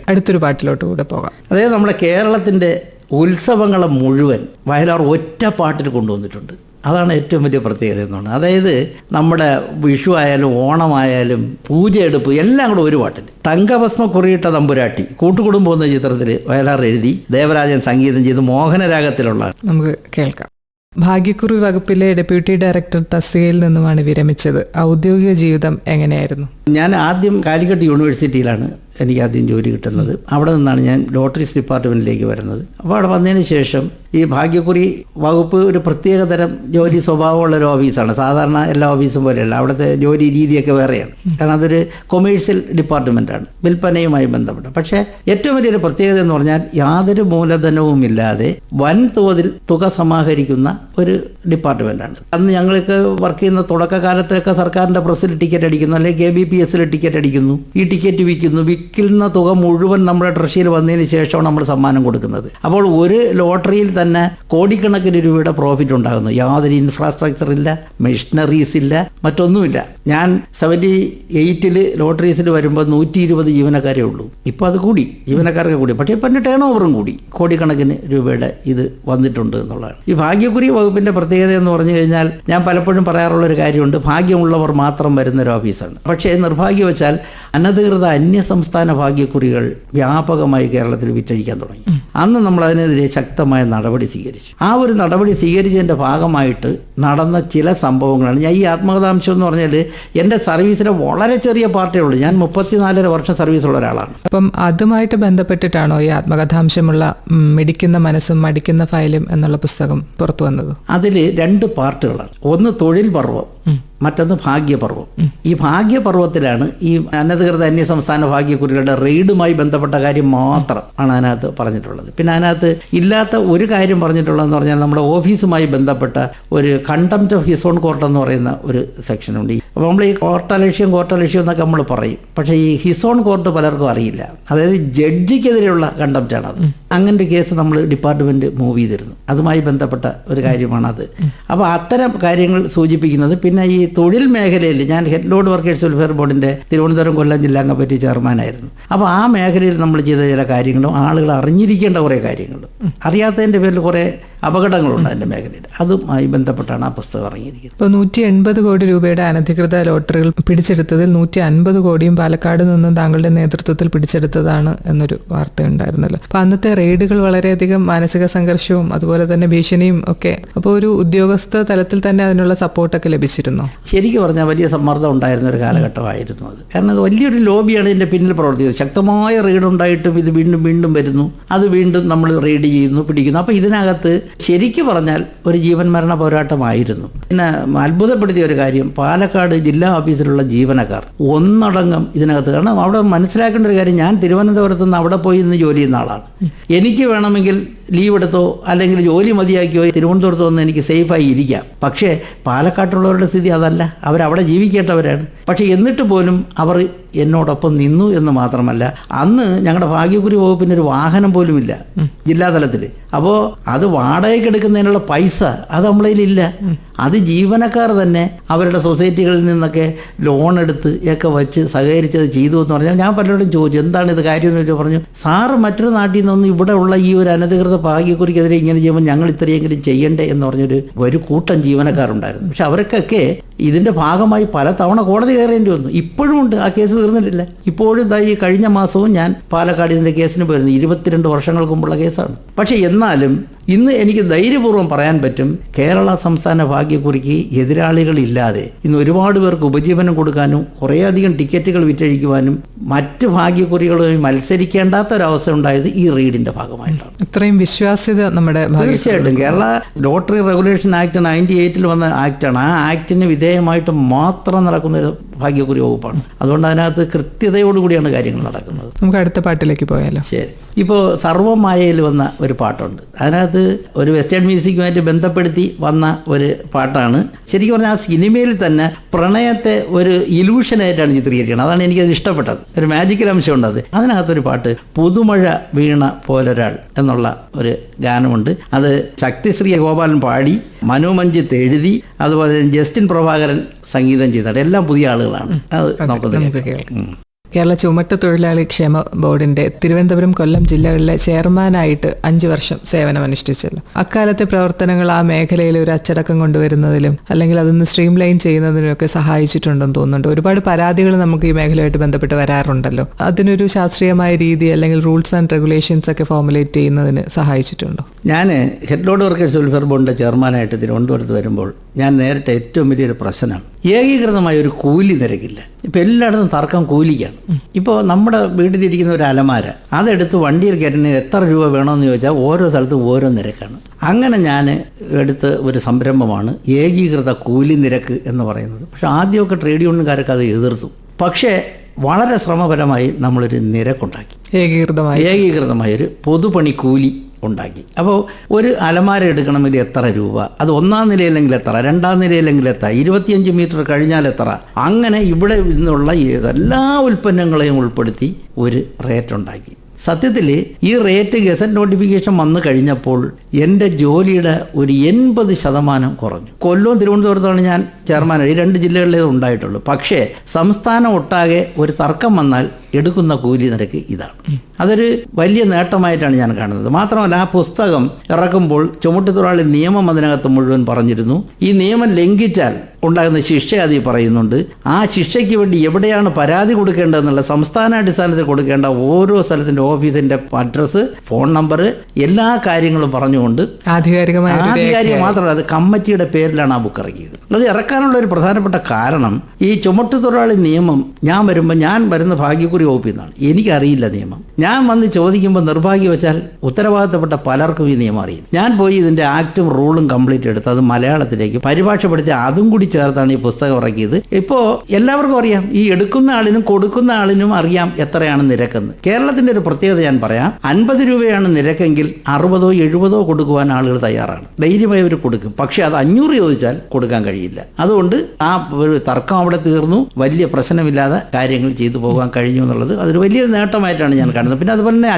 അടുത്തൊരു പാട്ടിലോട്ട് കൂടെ പോകാം. അതായത് നമ്മുടെ കേരളത്തിൻ്റെ ഉത്സവങ്ങളെ മുഴുവൻ വയലാർ ഒറ്റ പാട്ടിൽ കൊണ്ടുവന്നിട്ടുണ്ട്. അതാണ് ഏറ്റവും വലിയ പ്രത്യേകത എന്നാണ്. അതായത് നമ്മുടെ വിഷു ആയാലും ഓണമായാലും പൂജയെടുപ്പ് എല്ലാം കൂടെ ഒരു പാട്ടിൽ. തങ്കഭസ്മ കുറിയിട്ട തമ്പുരാട്ടി കൂട്ടുകുടുംബം എന്ന ചിത്രത്തിൽ വയലാർ എഴുതി, ദേവരാജൻ സംഗീതം ചെയ്ത് മോഹനരാഗത്തിലുള്ള. നമുക്ക് കേൾക്കാം. ഭാഗ്യക്കുറി വകുപ്പിലെ ഡെപ്യൂട്ടി ഡയറക്ടർ തസ്തികയിൽ നിന്നുമാണ് വിരമിച്ചത്. ഔദ്യോഗിക ജീവിതം എങ്ങനെയായിരുന്നു? ഞാൻ ആദ്യം കാലിക്കറ്റ് യൂണിവേഴ്സിറ്റിയിലാണ് എനിക്ക് ആദ്യം ജോലി കിട്ടുന്നത്. അവിടെ നിന്നാണ് ഞാൻ ലോട്ടറീസ് ഡിപ്പാർട്ട്മെൻറ്റിലേക്ക് വരുന്നത്. അപ്പോൾ അവിടെ വന്നതിന് ശേഷം ഈ ഭാഗ്യക്കുറി വകുപ്പ് ഒരു പ്രത്യേകതരം ജോലി സ്വഭാവമുള്ളൊരു ഓഫീസാണ്. സാധാരണ എല്ലാ ഓഫീസും പോലെയല്ല, അവിടുത്തെ ജോലി രീതിയൊക്കെ വേറെയാണ്. കാരണം അതൊരു കൊമേഴ്സ്യൽ ഡിപ്പാർട്ട്മെൻറ്റാണ്, വിൽപ്പനയുമായി ബന്ധപ്പെട്ട്. പക്ഷേ ഏറ്റവും വലിയൊരു പ്രത്യേകത എന്ന് പറഞ്ഞാൽ യാതൊരു മൂലധനവും ഇല്ലാതെ വൻതോതിൽ തുക സമാഹരിക്കുന്ന ഒരു ഡിപ്പാർട്ട്മെൻറ്റാണ്. അന്ന് ഞങ്ങൾക്ക് വർക്ക് ചെയ്യുന്ന തുടക്കകാലത്തൊക്കെ സർക്കാരിൻ്റെ പ്രസ്സിൽ ടിക്കറ്റ് അടിക്കുന്നു, അല്ലെങ്കിൽ KBPSൽ ടിക്കറ്റ് അടിക്കുന്നു, ഈ ടിക്കറ്റ് വിൽക്കുന്ന തുക മുഴുവൻ നമ്മുടെ ട്രഷറിയിൽ വന്നതിന് ശേഷമാണ് നമ്മൾ സമ്മാനം കൊടുക്കുന്നത്. അപ്പോൾ ഒരു ലോട്ടറിയിൽ തന്നെ കോടിക്കണക്കിന് രൂപയുടെ പ്രോഫിറ്റ് ഉണ്ടാകുന്നു. യാതൊരു ഇൻഫ്രാസ്ട്രക്ചർ ഇല്ല, മെഷീനറീസ് ഇല്ല, മറ്റൊന്നുമില്ല. ഞാൻ 78 ലോട്ടറീസിൽ വരുമ്പോൾ 120 ജീവനക്കാരേ ഉള്ളൂ. ഇപ്പോൾ അത് കൂടി, ജീവനക്കാർക്ക് കൂടി. പക്ഷേ ഇപ്പം എൻ്റെ ടേൺ ഓവറും കൂടി, കോടിക്കണക്കിന് രൂപയുടെ ഇത് വന്നിട്ടുണ്ട് എന്നുള്ളതാണ്. ഈ ഭാഗ്യക്കുറി വകുപ്പിൻ്റെ പ്രത്യേകത എന്ന് പറഞ്ഞു കഴിഞ്ഞാൽ, ഞാൻ പലപ്പോഴും പറയാറുള്ളൊരു കാര്യമുണ്ട്, ഭാഗ്യമുള്ളവർ മാത്രം വരുന്നൊരു ഓഫീസാണ്. പക്ഷേ നിർഭാഗ്യവശാൽ അനധികൃത അന്യസംസ്ഥാന ഭാഗ്യക്കുറികൾ വ്യാപകമായി കേരളത്തിൽ വിറ്റഴിക്കാൻ തുടങ്ങി. അന്ന് നമ്മൾ അതിനെതിരെ ശക്തമായ നടപടി സ്വീകരിച്ചു. ആ ഒരു നടപടി സ്വീകരിച്ചതിൻ്റെ ഭാഗമായിട്ട് നടന്ന ചില സംഭവങ്ങളാണ്. ഞാൻ ഈ ആത്മകഥാംശം എന്ന് പറഞ്ഞാൽ എൻ്റെ സർവീസിലെ വളരെ ചെറിയ പാർട്ടിയേ ഉള്ളൂ. ഞാൻ 34 വർഷം സർവീസുള്ള ഒരാളാണ്. അപ്പം അതുമായിട്ട് ബന്ധപ്പെട്ടിട്ടാണോ ഈ ആത്മകഥാംശമുള്ള മിടിക്കുന്ന മനസ്സും മടിക്കുന്ന ഫയലും എന്നുള്ള പുസ്തകം പുറത്തു വന്നത്? അതിൽ 2 പാർട്ടുകളാണ്. ഒന്ന് തൊഴിൽ പർവ്വം, മറ്റൊന്ന് ഭാഗ്യപർവ്വം. ഈ ഭാഗ്യപർവ്വത്തിലാണ് ഈ അനധികൃത അന്യസംസ്ഥാന ഭാഗ്യക്കുറികളുടെ റെയ്ഡുമായി ബന്ധപ്പെട്ട കാര്യം മാത്രം ആണ് അതിനകത്ത് പറഞ്ഞിട്ടുള്ളത്. പിന്നെ അതിനകത്ത് ഇല്ലാത്ത ഒരു കാര്യം പറഞ്ഞിട്ടുള്ളതെന്ന് പറഞ്ഞാൽ നമ്മുടെ ഓഫീസുമായി ബന്ധപ്പെട്ട ഒരു contempt of his own court എന്ന് പറയുന്ന ഒരു സെക്ഷനുണ്ട്. അപ്പോൾ നമ്മൾ ഈ കോർട്ടലക്ഷ്യം എന്നൊക്കെ നമ്മൾ പറയും, പക്ഷേ ഈ ഹിസ് ഓൺ കോർട്ട് പലർക്കും അറിയില്ല. അതായത് ജഡ്ജിക്കെതിരെയുള്ള കണ്ടംപ്റ്റാണ് അത്. അങ്ങനെ ഒരു കേസ് നമ്മൾ ഡിപ്പാർട്ട്മെൻറ്റ് മൂവ് ചെയ്തിരുന്നു. അതുമായി ബന്ധപ്പെട്ട ഒരു കാര്യമാണത്. അപ്പോൾ അത്തരം കാര്യങ്ങൾ സൂചിപ്പിക്കുന്നത്. പിന്നെ ഈ തൊഴിൽ മേഖലയിൽ ഞാൻ ഹെഡ് ലോഡ് വർക്കേഴ്സ് വെൽഫെയർ ബോർഡിൻ്റെ തിരുവനന്തപുരം കൊല്ലം ജില്ലാ കമ്മിറ്റി ചെയർമാനായിരുന്നു. അപ്പോൾ ആ മേഖലയിൽ നമ്മൾ ചെയ്ത ചില കാര്യങ്ങളും ആളുകൾ അറിഞ്ഞിരിക്കേണ്ട കുറേ കാര്യങ്ങളും അറിയാത്തതിൻ്റെ പേരിൽ കുറേ അപകടങ്ങളുണ്ട് അതിൻ്റെ മേഖലയിൽ. അതുമായി ബന്ധപ്പെട്ടാണ് ആ പുസ്തകം ഇറങ്ങിയിരിക്കുന്നത്. ഇപ്പോൾ 180 കോടി രൂപയുടെ അനധികൃത ലോട്ടറികൾ പിടിച്ചെടുത്തതിൽ 150 കോടിയും പാലക്കാട് നിന്നും താങ്കളുടെ നേതൃത്വത്തിൽ പിടിച്ചെടുത്തതാണ് എന്നൊരു വാർത്തയുണ്ടായിരുന്നല്ലോ. അപ്പോൾ അന്നത്തെ റെയ്ഡുകൾ വളരെയധികം മാനസിക സംഘർഷവും അതുപോലെ തന്നെ ഭീഷണിയും ഒക്കെ. അപ്പോൾ ഒരു ഉദ്യോഗസ്ഥ തലത്തിൽ തന്നെ അതിനുള്ള സപ്പോർട്ടൊക്കെ ലഭിച്ചിരുന്നോ? ശരിക്കും പറഞ്ഞാൽ വലിയ സമ്മർദ്ദം ഉണ്ടായിരുന്ന ഒരു കാലഘട്ടമായിരുന്നു അത്. കാരണം അത് വലിയൊരു ലോബിയാണ് ഇതിൻ്റെ പിന്നിൽ പ്രവർത്തിക്കുന്നത്. ശക്തമായ റെയ്ഡ് ഉണ്ടായിട്ടും ഇത് വീണ്ടും വരുന്നു, അത് വീണ്ടും നമ്മൾ റെയ്ഡ് ചെയ്യുന്നു, പിടിക്കുന്നു. അപ്പോൾ ഇതിനകത്ത് ശരിക്കും പറഞ്ഞാൽ ഒരു ജീവൻ മരണ പോരാട്ടമായിരുന്നു. പിന്നെ അത്ഭുതപ്പെടുത്തിയ ഒരു കാര്യം, പാലക്കാട് ജില്ലാ ഓഫീസിലുള്ള ജീവനക്കാർ ഒന്നടങ്കം ഇതിനകത്ത്. കാരണം അവിടെ മനസ്സിലാക്കേണ്ട ഒരു കാര്യം, ഞാൻ തിരുവനന്തപുരത്ത് നിന്ന് അവിടെ പോയി ഇന്ന് ജോലി ചെയ്യുന്ന ആളാണ്. എനിക്ക് വേണമെങ്കിൽ ലീവ് എടുത്തോ അല്ലെങ്കിൽ ജോലി മതിയാക്കിയോ തിരുവനന്തപുരത്ത് വന്ന് എനിക്ക് സേഫായി ഇരിക്കാം. പക്ഷേ പാലക്കാട്ടുള്ളവരുടെ സ്ഥിതി അതല്ല. അവരവിടെ ജീവിക്കേണ്ടവരാണ്. പക്ഷേ എന്നിട്ട് പോലും അവർ എന്നോടൊപ്പം നിന്നു എന്ന് മാത്രമല്ല, അന്ന് ഞങ്ങളുടെ ഭാഗ്യക്കുറി വകുപ്പിന് ഒരു വാഹനം പോലുമില്ല ജില്ലാതലത്തിൽ. അപ്പോൾ അത് വാടകയ്ക്ക് എടുക്കുന്നതിനുള്ള പൈസ അത് നമ്മളതിലില്ല. അത് ജീവനക്കാർ തന്നെ അവരുടെ സൊസൈറ്റികളിൽ നിന്നൊക്കെ ലോൺ എടുത്ത് ഒക്കെ വച്ച് സഹകരിച്ചത് ചെയ്തു എന്ന് പറഞ്ഞാൽ, ഞാൻ പലരോടും ചോദിച്ചു എന്താണ് ഇത് കാര്യം എന്ന് പറഞ്ഞു, സാറ് മറ്റൊരു നാട്ടിൽ നിന്നൊന്നും ഇവിടെ ഉള്ള ഈ ഒരു അനധികൃത ഭാഗ്യക്കുറിക്കെതിരെ ഇങ്ങനെ ചെയ്യുമ്പോൾ ഞങ്ങൾ ഇത്രയെങ്കിലും ചെയ്യണ്ടേ എന്ന് പറഞ്ഞൊരു കൂട്ടം ജീവനക്കാരുണ്ടായിരുന്നു. പക്ഷെ അവർക്കൊക്കെ ഇതിൻ്റെ ഭാഗമായി പല തവണ കോടതി കയറേണ്ടി വന്നു. ഇപ്പോഴും ഉണ്ട്, ആ കേസ് തീർന്നിട്ടില്ല. ഇപ്പോഴും ഈ കഴിഞ്ഞ മാസവും ഞാൻ പാലക്കാട് ഇതിൻ്റെ കേസിന് പോയിരുന്നു. 22 വർഷങ്ങൾക്ക് മുമ്പുള്ള കേസാണ്. പക്ഷേ എന്നാലും ഇന്ന് എനിക്ക് ധൈര്യപൂർവ്വം പറയാൻ പറ്റും, കേരള സംസ്ഥാന ഭാഗ്യക്കുറിക്ക് എതിരാളികളില്ലാതെ ഇന്ന് ഒരുപാട് പേർക്ക് ഉപജീവനം കൊടുക്കാനും കുറേയധികം ടിക്കറ്റുകൾ വിറ്റഴിക്കുവാനും മറ്റ് ഭാഗ്യക്കുറികളുമായി മത്സരിക്കേണ്ടാത്ത ഒരവസ്ഥ ഉണ്ടായത് ഈ റെയ്ഡിൻ്റെ ഭാഗമായിട്ടാണ്. ഇത്രയും വിശ്വാസ്യത നമ്മുടെ തീർച്ചയായിട്ടും കേരള ലോട്ടറി റെഗുലേഷൻ ആക്ട് 98 വന്ന ആക്റ്റാണ്. ആ ആക്ടിന് വിധേയമായിട്ട് മാത്രം നടക്കുന്ന ഒരു ഭാഗ്യക്കുറി വകുപ്പാണ്. അതുകൊണ്ട് അതിനകത്ത് കൃത്യതയോടുകൂടിയാണ് കാര്യങ്ങൾ നടക്കുന്നത്. നമുക്ക് അടുത്ത പാട്ടിലേക്ക് പോയാലോ? ശരി. ഇപ്പോൾ സർവ്വമായയിൽ വന്ന ഒരു പാട്ടുണ്ട്. അതിനകത്ത് ഒരു വെസ്റ്റേൺ മ്യൂസിക്കുമായിട്ട് ബന്ധപ്പെടുത്തി വന്ന ഒരു പാട്ടാണ്. ശരിക്കും പറഞ്ഞാൽ ആ സിനിമയിൽ തന്നെ പ്രണയത്തെ ഒരു ഇലൂഷനായിട്ടാണ് ചിത്രീകരിക്കുന്നത്. അതാണ് എനിക്കത് ഇഷ്ടപ്പെട്ടത്. ഒരു മാജിക്കൽ അംശമുണ്ട് അത്. അതിനകത്തൊരു പാട്ട് പുതുമഴ വീണ പോലൊരാൾ എന്നുള്ള ഒരു ഗാനമുണ്ട്. അത് ശക്തിശ്രീ ഗോപാലൻ പാടി, മനു മഞ്ജിത്ത് എഴുതി, അതുപോലെ ജസ്റ്റിൻ പ്രഭാകരൻ സംഗീതം ചെയ്തിട്ട് എല്ലാം പുതിയ ആളുകളാണ്. അത് നമുക്ക് കേൾക്കാം. കേരള ചുമട്ട് തൊഴിലാളി ക്ഷേമ ബോർഡിന്റെ തിരുവനന്തപുരം, കൊല്ലം ജില്ലകളിലെ ചെയർമാനായിട്ട് 5 വർഷം സേവനമനുഷ്ഠിച്ചല്ലോ. അക്കാലത്തെ പ്രവർത്തനങ്ങൾ ആ മേഖലയിൽ ഒരു അച്ചടക്കം കൊണ്ടുവരുന്നതിലും അല്ലെങ്കിൽ അതൊന്ന് സ്ട്രീം ലൈൻ ചെയ്യുന്നതിനും ഒക്കെ സഹായിച്ചിട്ടുണ്ടെന്ന് തോന്നുന്നുണ്ട്. ഒരുപാട് പരാതികൾ നമുക്ക് ഈ മേഖലയായിട്ട് ബന്ധപ്പെട്ട് വരാറുണ്ടല്ലോ. അതിനൊരു ശാസ്ത്രീയമായ രീതി അല്ലെങ്കിൽ റൂൾസ് ആൻഡ് റെഗുലേഷൻസ് ഒക്കെ ഫോർമുലേറ്റ് ചെയ്യുന്നതിന് സഹായിച്ചിട്ടുണ്ടോ? ഞാൻ ഹെഡ് ലോഡ് വർക്കേഴ്സ് വെൽഫെയർ ബോർഡിന്റെ ചെയർമാനായിട്ട് തിരുവനന്തപുരത്ത് വരുമ്പോൾ ഞാൻ നേരിട്ട ഏറ്റവും വലിയൊരു പ്രശ്നമാണ് ഏകീകൃതമായ ഒരു കൂലി നിരക്കില്ല. ഇപ്പം എല്ലായിടത്തും തർക്കം കൂലിക്കാണ്. ഇപ്പോൾ നമ്മുടെ വീട്ടിലിരിക്കുന്ന ഒരു അലമാര അതെടുത്ത് വണ്ടിയിൽ കയറ്റുന്നതിന് എത്ര രൂപ വേണമെന്ന് ചോദിച്ചാൽ ഓരോ സ്ഥലത്തും ഓരോ നിരക്കാണ്. അങ്ങനെ ഞാൻ എടുത്ത ഒരു സംരംഭമാണ് ഏകീകൃത കൂലി നിരക്ക് എന്ന് പറയുന്നത്. പക്ഷെ ആദ്യമൊക്കെ ട്രേഡ് യൂണിയൻകാരൊക്കെ അത് എതിർത്തു. പക്ഷേ വളരെ ശ്രമപരമായി നമ്മളൊരു നിരക്കുണ്ടാക്കി, ഏകീകൃതമായൊരു പൊതുപണി കൂലി ഉണ്ടാക്കി. അപ്പോൾ ഒരു അലമാര എടുക്കണമെങ്കിൽ എത്ര രൂപ, അത് 1ാം നിലയിലെങ്കിൽ എത്ര, 2ാം നിലയിലെങ്കിൽ എത്ര, 25 മീറ്റർ കഴിഞ്ഞാൽ എത്ര, അങ്ങനെ ഇവിടെ നിന്നുള്ള എല്ലാ ഉൽപ്പന്നങ്ങളെയും ഉൾപ്പെടുത്തി ഒരു റേറ്റ് ഉണ്ടാക്കി. സത്യത്തിൽ ഈ റേറ്റ് ഗസറ്റ് നോട്ടിഫിക്കേഷൻ വന്നു കഴിഞ്ഞപ്പോൾ എൻ്റെ ജോലിയുടെ ഒരു 80% കുറഞ്ഞു. കൊല്ലവും തിരുവനന്തപുരത്താണ് ഞാൻ ചെയർമാനായി. 2 ജില്ലകളിലേ ഉണ്ടായിട്ടുള്ളൂ. പക്ഷേ സംസ്ഥാനം ഒട്ടാകെ ഒരു തർക്കം വന്നാൽ എടുക്കുന്ന കൂലി നിരക്ക് ഇതാണ്. അതൊരു വലിയ നേട്ടമായിട്ടാണ് ഞാൻ കാണുന്നത്. മാത്രമല്ല ആ പുസ്തകം ഇറക്കുമ്പോൾ ചുമട്ടുതൊഴിലാളി നിയമം അതിനകത്ത് മുഴുവൻ പറഞ്ഞിരുന്നു. ഈ നിയമം ലംഘിച്ചാൽ ഉണ്ടാകുന്ന ശിക്ഷ അതിൽ പറയുന്നുണ്ട്. ആ ശിക്ഷയ്ക്ക് വേണ്ടി എവിടെയാണ് പരാതി കൊടുക്കേണ്ടതെന്നുള്ള സംസ്ഥാനാടിസ്ഥാനത്തിൽ കൊടുക്കേണ്ട ഓരോ സ്ഥലത്തിൻ്റെ ഓഫീസിൻ്റെ അഡ്രസ്സ്, ഫോൺ നമ്പർ, എല്ലാ കാര്യങ്ങളും പറഞ്ഞുകൊണ്ട് ആധികാരിക മാത്രമല്ല അത് കമ്മിറ്റിയുടെ പേരിലാണ് ആ ബുക്ക് ഇറക്കിയത്. അത് ഇറക്കാനുള്ള ഒരു പ്രധാനപ്പെട്ട കാരണം ഈ ചുമട്ടുതൊഴിലാളി നിയമം ഞാൻ വരുന്ന ഭാഗ്യക്കുറി വകുപ്പിൽ നിന്നാണ്. എനിക്കറിയില്ല നിയമം. ഞാൻ വന്ന് ചോദിക്കുമ്പോൾ നിർഭാഗ്യവശാൽ ഉത്തരവാദിത്തപ്പെട്ട പലർക്കും ഈ നിയമം അറിയില്ല. ഞാൻ പോയി ഇതിൻ്റെ ആക്റ്റും റൂളും കംപ്ലീറ്റ് എടുത്ത് അത് മലയാളത്തിലേക്ക് പരിഭാഷപ്പെടുത്തി അതും കൂടി ചേർത്താണ് ഈ പുസ്തകം ഇറക്കിയത്. ഇപ്പോൾ എല്ലാവർക്കും അറിയാം, ഈ എടുക്കുന്ന ആളിനും കൊടുക്കുന്ന ആളിനും അറിയാം എത്രയാണ് നിരക്കെന്ന്. കേരളത്തിൻ്റെ ഒരു പ്രത്യേകത ഞാൻ പറയാം. 50 രൂപയാണ് നിരക്കെങ്കിൽ 60 70 കൊടുക്കുവാൻ ആളുകൾ തയ്യാറാണ്. ധൈര്യമായി അവർ കൊടുക്കും. പക്ഷേ അത് 500 ചോദിച്ചാൽ കൊടുക്കാൻ കഴിയില്ല. അതുകൊണ്ട് ആ ഒരു തർക്കം അവിടെ തീർന്നു. വലിയ പ്രശ്നമില്ലാതെ കാര്യങ്ങൾ ചെയ്തു പോകാൻ കഴിഞ്ഞു എന്നുള്ളത് അതൊരു വലിയ നേട്ടമായിട്ടാണ് ഞാൻ കാണുന്നത്. പിന്നെ അതുപോലെ തന്നെ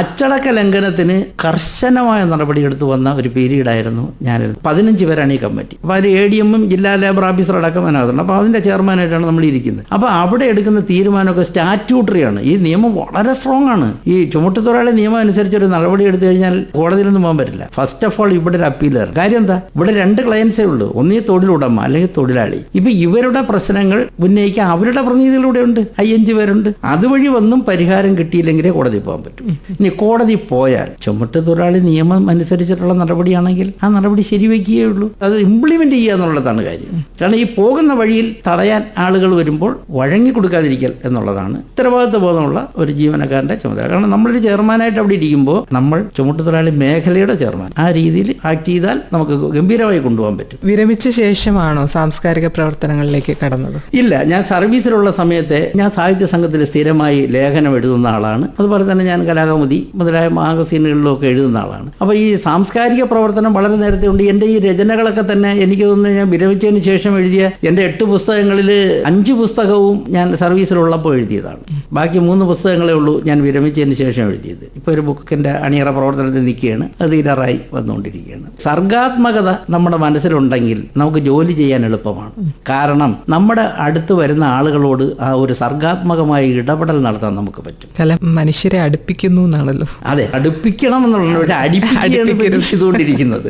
അച്ചടക്ക ലംഘനത്തിന് കർശനമായ നടപടിയെടുത്തു വന്ന ഒരു പീരീഡായിരുന്നു ഞാൻ. 15 പേരാണ് ഈ കമ്മിറ്റി. അപ്പോൾ അതിൽ ADM-ഉം ജില്ലാ ലേബർ ഓഫീസർ അടക്കം അതിനകത്തുണ്ട്. അപ്പോൾ അതിൻ്റെ ചെയർമാനായിട്ടാണ് നമ്മൾ ഇരിക്കുന്നത്. അപ്പോൾ അവിടെ എടുക്കുന്ന തീരുമാനമൊക്കെ സ്റ്റാറ്റ്യൂട്ടറിയാണ്. ഈ നിയമം വളരെ സ്ട്രോങ് ആണ്. ഈ ചുമട്ടുതൊഴിലാളി നിയമം അനുസരിച്ച് ഒരു നടപടി എടുത്തു കഴിഞ്ഞാൽ കോടതിയിലൊന്നും പോകാൻ പറ്റില്ല. ഫസ്റ്റ് ഓഫ് ഓൾ ഇവിടെ ഒരു അപ്പീലർ. കാര്യം എന്താ, ഇവിടെ 2 ക്ലയൻസേ ഉള്ളൂ. ഒന്നീ തൊഴിലുടമ അല്ലെങ്കിൽ തൊഴിലാളി. ഇപ്പൊ ഇവരുടെ പ്രശ്നങ്ങൾ ഉന്നയിക്കാൻ അവരുടെ പ്രതിനിധികളിലൂടെ ഉണ്ട്, 5 പേരുണ്ട്. അതുവഴി ഒന്നും പരിഹാരം കിട്ടിയില്ലെങ്കിലേ കോടതി പോകാൻ പറ്റും. ഇനി കോടതി പോയാൽ ചുമട്ടുതൊഴിലാളി നിയമം അനുസരിച്ചിട്ടുള്ള നടപടിയാണെങ്കിൽ ആ നടപടി ശരിവെക്കുകയേ ഉള്ളൂ. അത് ഇംപ്ലിമെന്റ് ചെയ്യുക എന്നുള്ളതാണ് കാര്യം. കാരണം ഈ പോകുന്ന വഴിയിൽ തടയാൻ ആളുകൾ വരുമ്പോൾ വഴങ്ങി കൊടുക്കാതിരിക്കൽ എന്നുള്ളതാണ് ഉത്തരവാദിത്വ ബോധമുള്ള ഒരു ജീവനക്കാരന്റെ ചുമതല. കാരണം നമ്മളൊരു ചെയർമാനായിട്ട് അവിടെ ഇരിക്കുമ്പോൾ നമ്മൾ ചുമട്ടുതൊഴിലാളി മേഖലയുടെ ചെയർമാൻ ആ രീതിയിൽ ആക്ട് ചെയ്താൽ നമുക്ക് ഗംഭീരമായി കൊണ്ടുപോകാൻ പറ്റും. വിരമിച്ച ശേഷമാണോ സാംസ്കാരിക പ്രവർത്തനങ്ങളിലേക്ക് കടന്നത്? ഇല്ല, ഞാൻ സർവീസിലുള്ള സമയത്തെ ഞാൻ സാഹിത്യ സംഘത്തിൽ സ്ഥിരമായി ലേഖനം എഴുതുന്ന ആളാണ്. അതുപോലെ തന്നെ ഞാൻ കലാകൗമുദി മുതലായ മാഗസീനുകളിലൊക്കെ എഴുതുന്ന ആളാണ്. അപ്പോൾ ഈ സാംസ്കാരിക പ്രവർത്തനം വളരെ നേരത്തെ ഉണ്ട്. എൻ്റെ ഈ രചനകളൊക്കെ തന്നെ എനിക്ക് തോന്നുന്നു ഞാൻ വിരമിച്ചതിന് ശേഷം എഴുതിയ എൻ്റെ 8 പുസ്തകങ്ങളിൽ 5 പുസ്തകവും ഞാൻ സർവീസിലുള്ളപ്പോൾ എഴുതിയതാണ്. ബാക്കി 3 പുസ്തകങ്ങളേ ഉള്ളൂ ഞാൻ വിരമിച്ചതിന് ശേഷം എഴുതിയത്. ഇപ്പോൾ ഒരു ബുക്കിൻ്റെ അണിയറ പ്രവർത്തനത്തിൽ നിൽക്കുകയാണ്. അത് തീരാറായി വന്നുകൊണ്ടിരിക്കുകയാണ്. സർഗാത്മകത നമ്മുടെ മനസ്സിലുണ്ടെങ്കിൽ നമുക്ക് ജോലി ചെയ്യാൻ എളുപ്പമാണ്. കാരണം നമ്മുടെ അടുത്ത് വരുന്ന ആളുകളോട് ആ ഒരു സർഗാത്മകമായ ഇടപെടൽ നടത്താൻ നമുക്ക് പറ്റും. കല മനുഷ്യരെ അടുപ്പിക്കുന്നു എന്നാണല്ലോ. അതെ, അടുപ്പിക്കണം എന്നുള്ള അടുപ്പിച്ചുകൊണ്ടിരിക്കുന്നത്.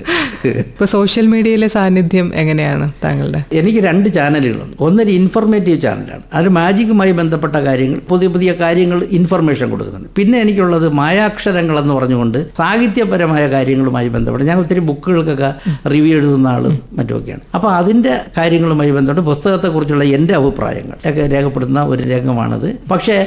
ഇപ്പൊ സോഷ്യൽ മീഡിയയിലെ സാന്നിധ്യം എങ്ങനെയാണ് താങ്കളുടെ? എനിക്ക് 2 ചാനലുകളുണ്ട്. ഒന്നൊരു ഇൻഫർമേറ്റീവ് ചാനലാണ്. അത് മാജിക്കുമായി ബന്ധപ്പെട്ട കാര്യങ്ങൾ, പുതിയ പുതിയ കാര്യങ്ങൾ, ഇൻഫർമേഷൻ കൊടുക്കുന്നുണ്ട്. പിന്നെ എനിക്കുള്ളത് മായാക്ഷരങ്ങൾ എന്ന് പറഞ്ഞുകൊണ്ട് സാഹിത്യപരമായ കാര്യങ്ങളുമായി ബന്ധപ്പെട്ട് ഞാൻ ഒത്തിരി ബുക്കുകൾക്കൊക്കെ റിവ്യൂ എഴുതുന്ന ആളും മറ്റുമൊക്കെയാണ്. അപ്പോൾ അതിൻ്റെ കാര്യങ്ങളുമായി ബന്ധപ്പെട്ട് പുസ്തകത്തെക്കുറിച്ചുള്ള എൻ്റെ അഭിപ്രായങ്ങൾ ഒക്കെ രേഖപ്പെടുത്തുന്ന ഒരു രംഗമാണത്. പക്ഷേ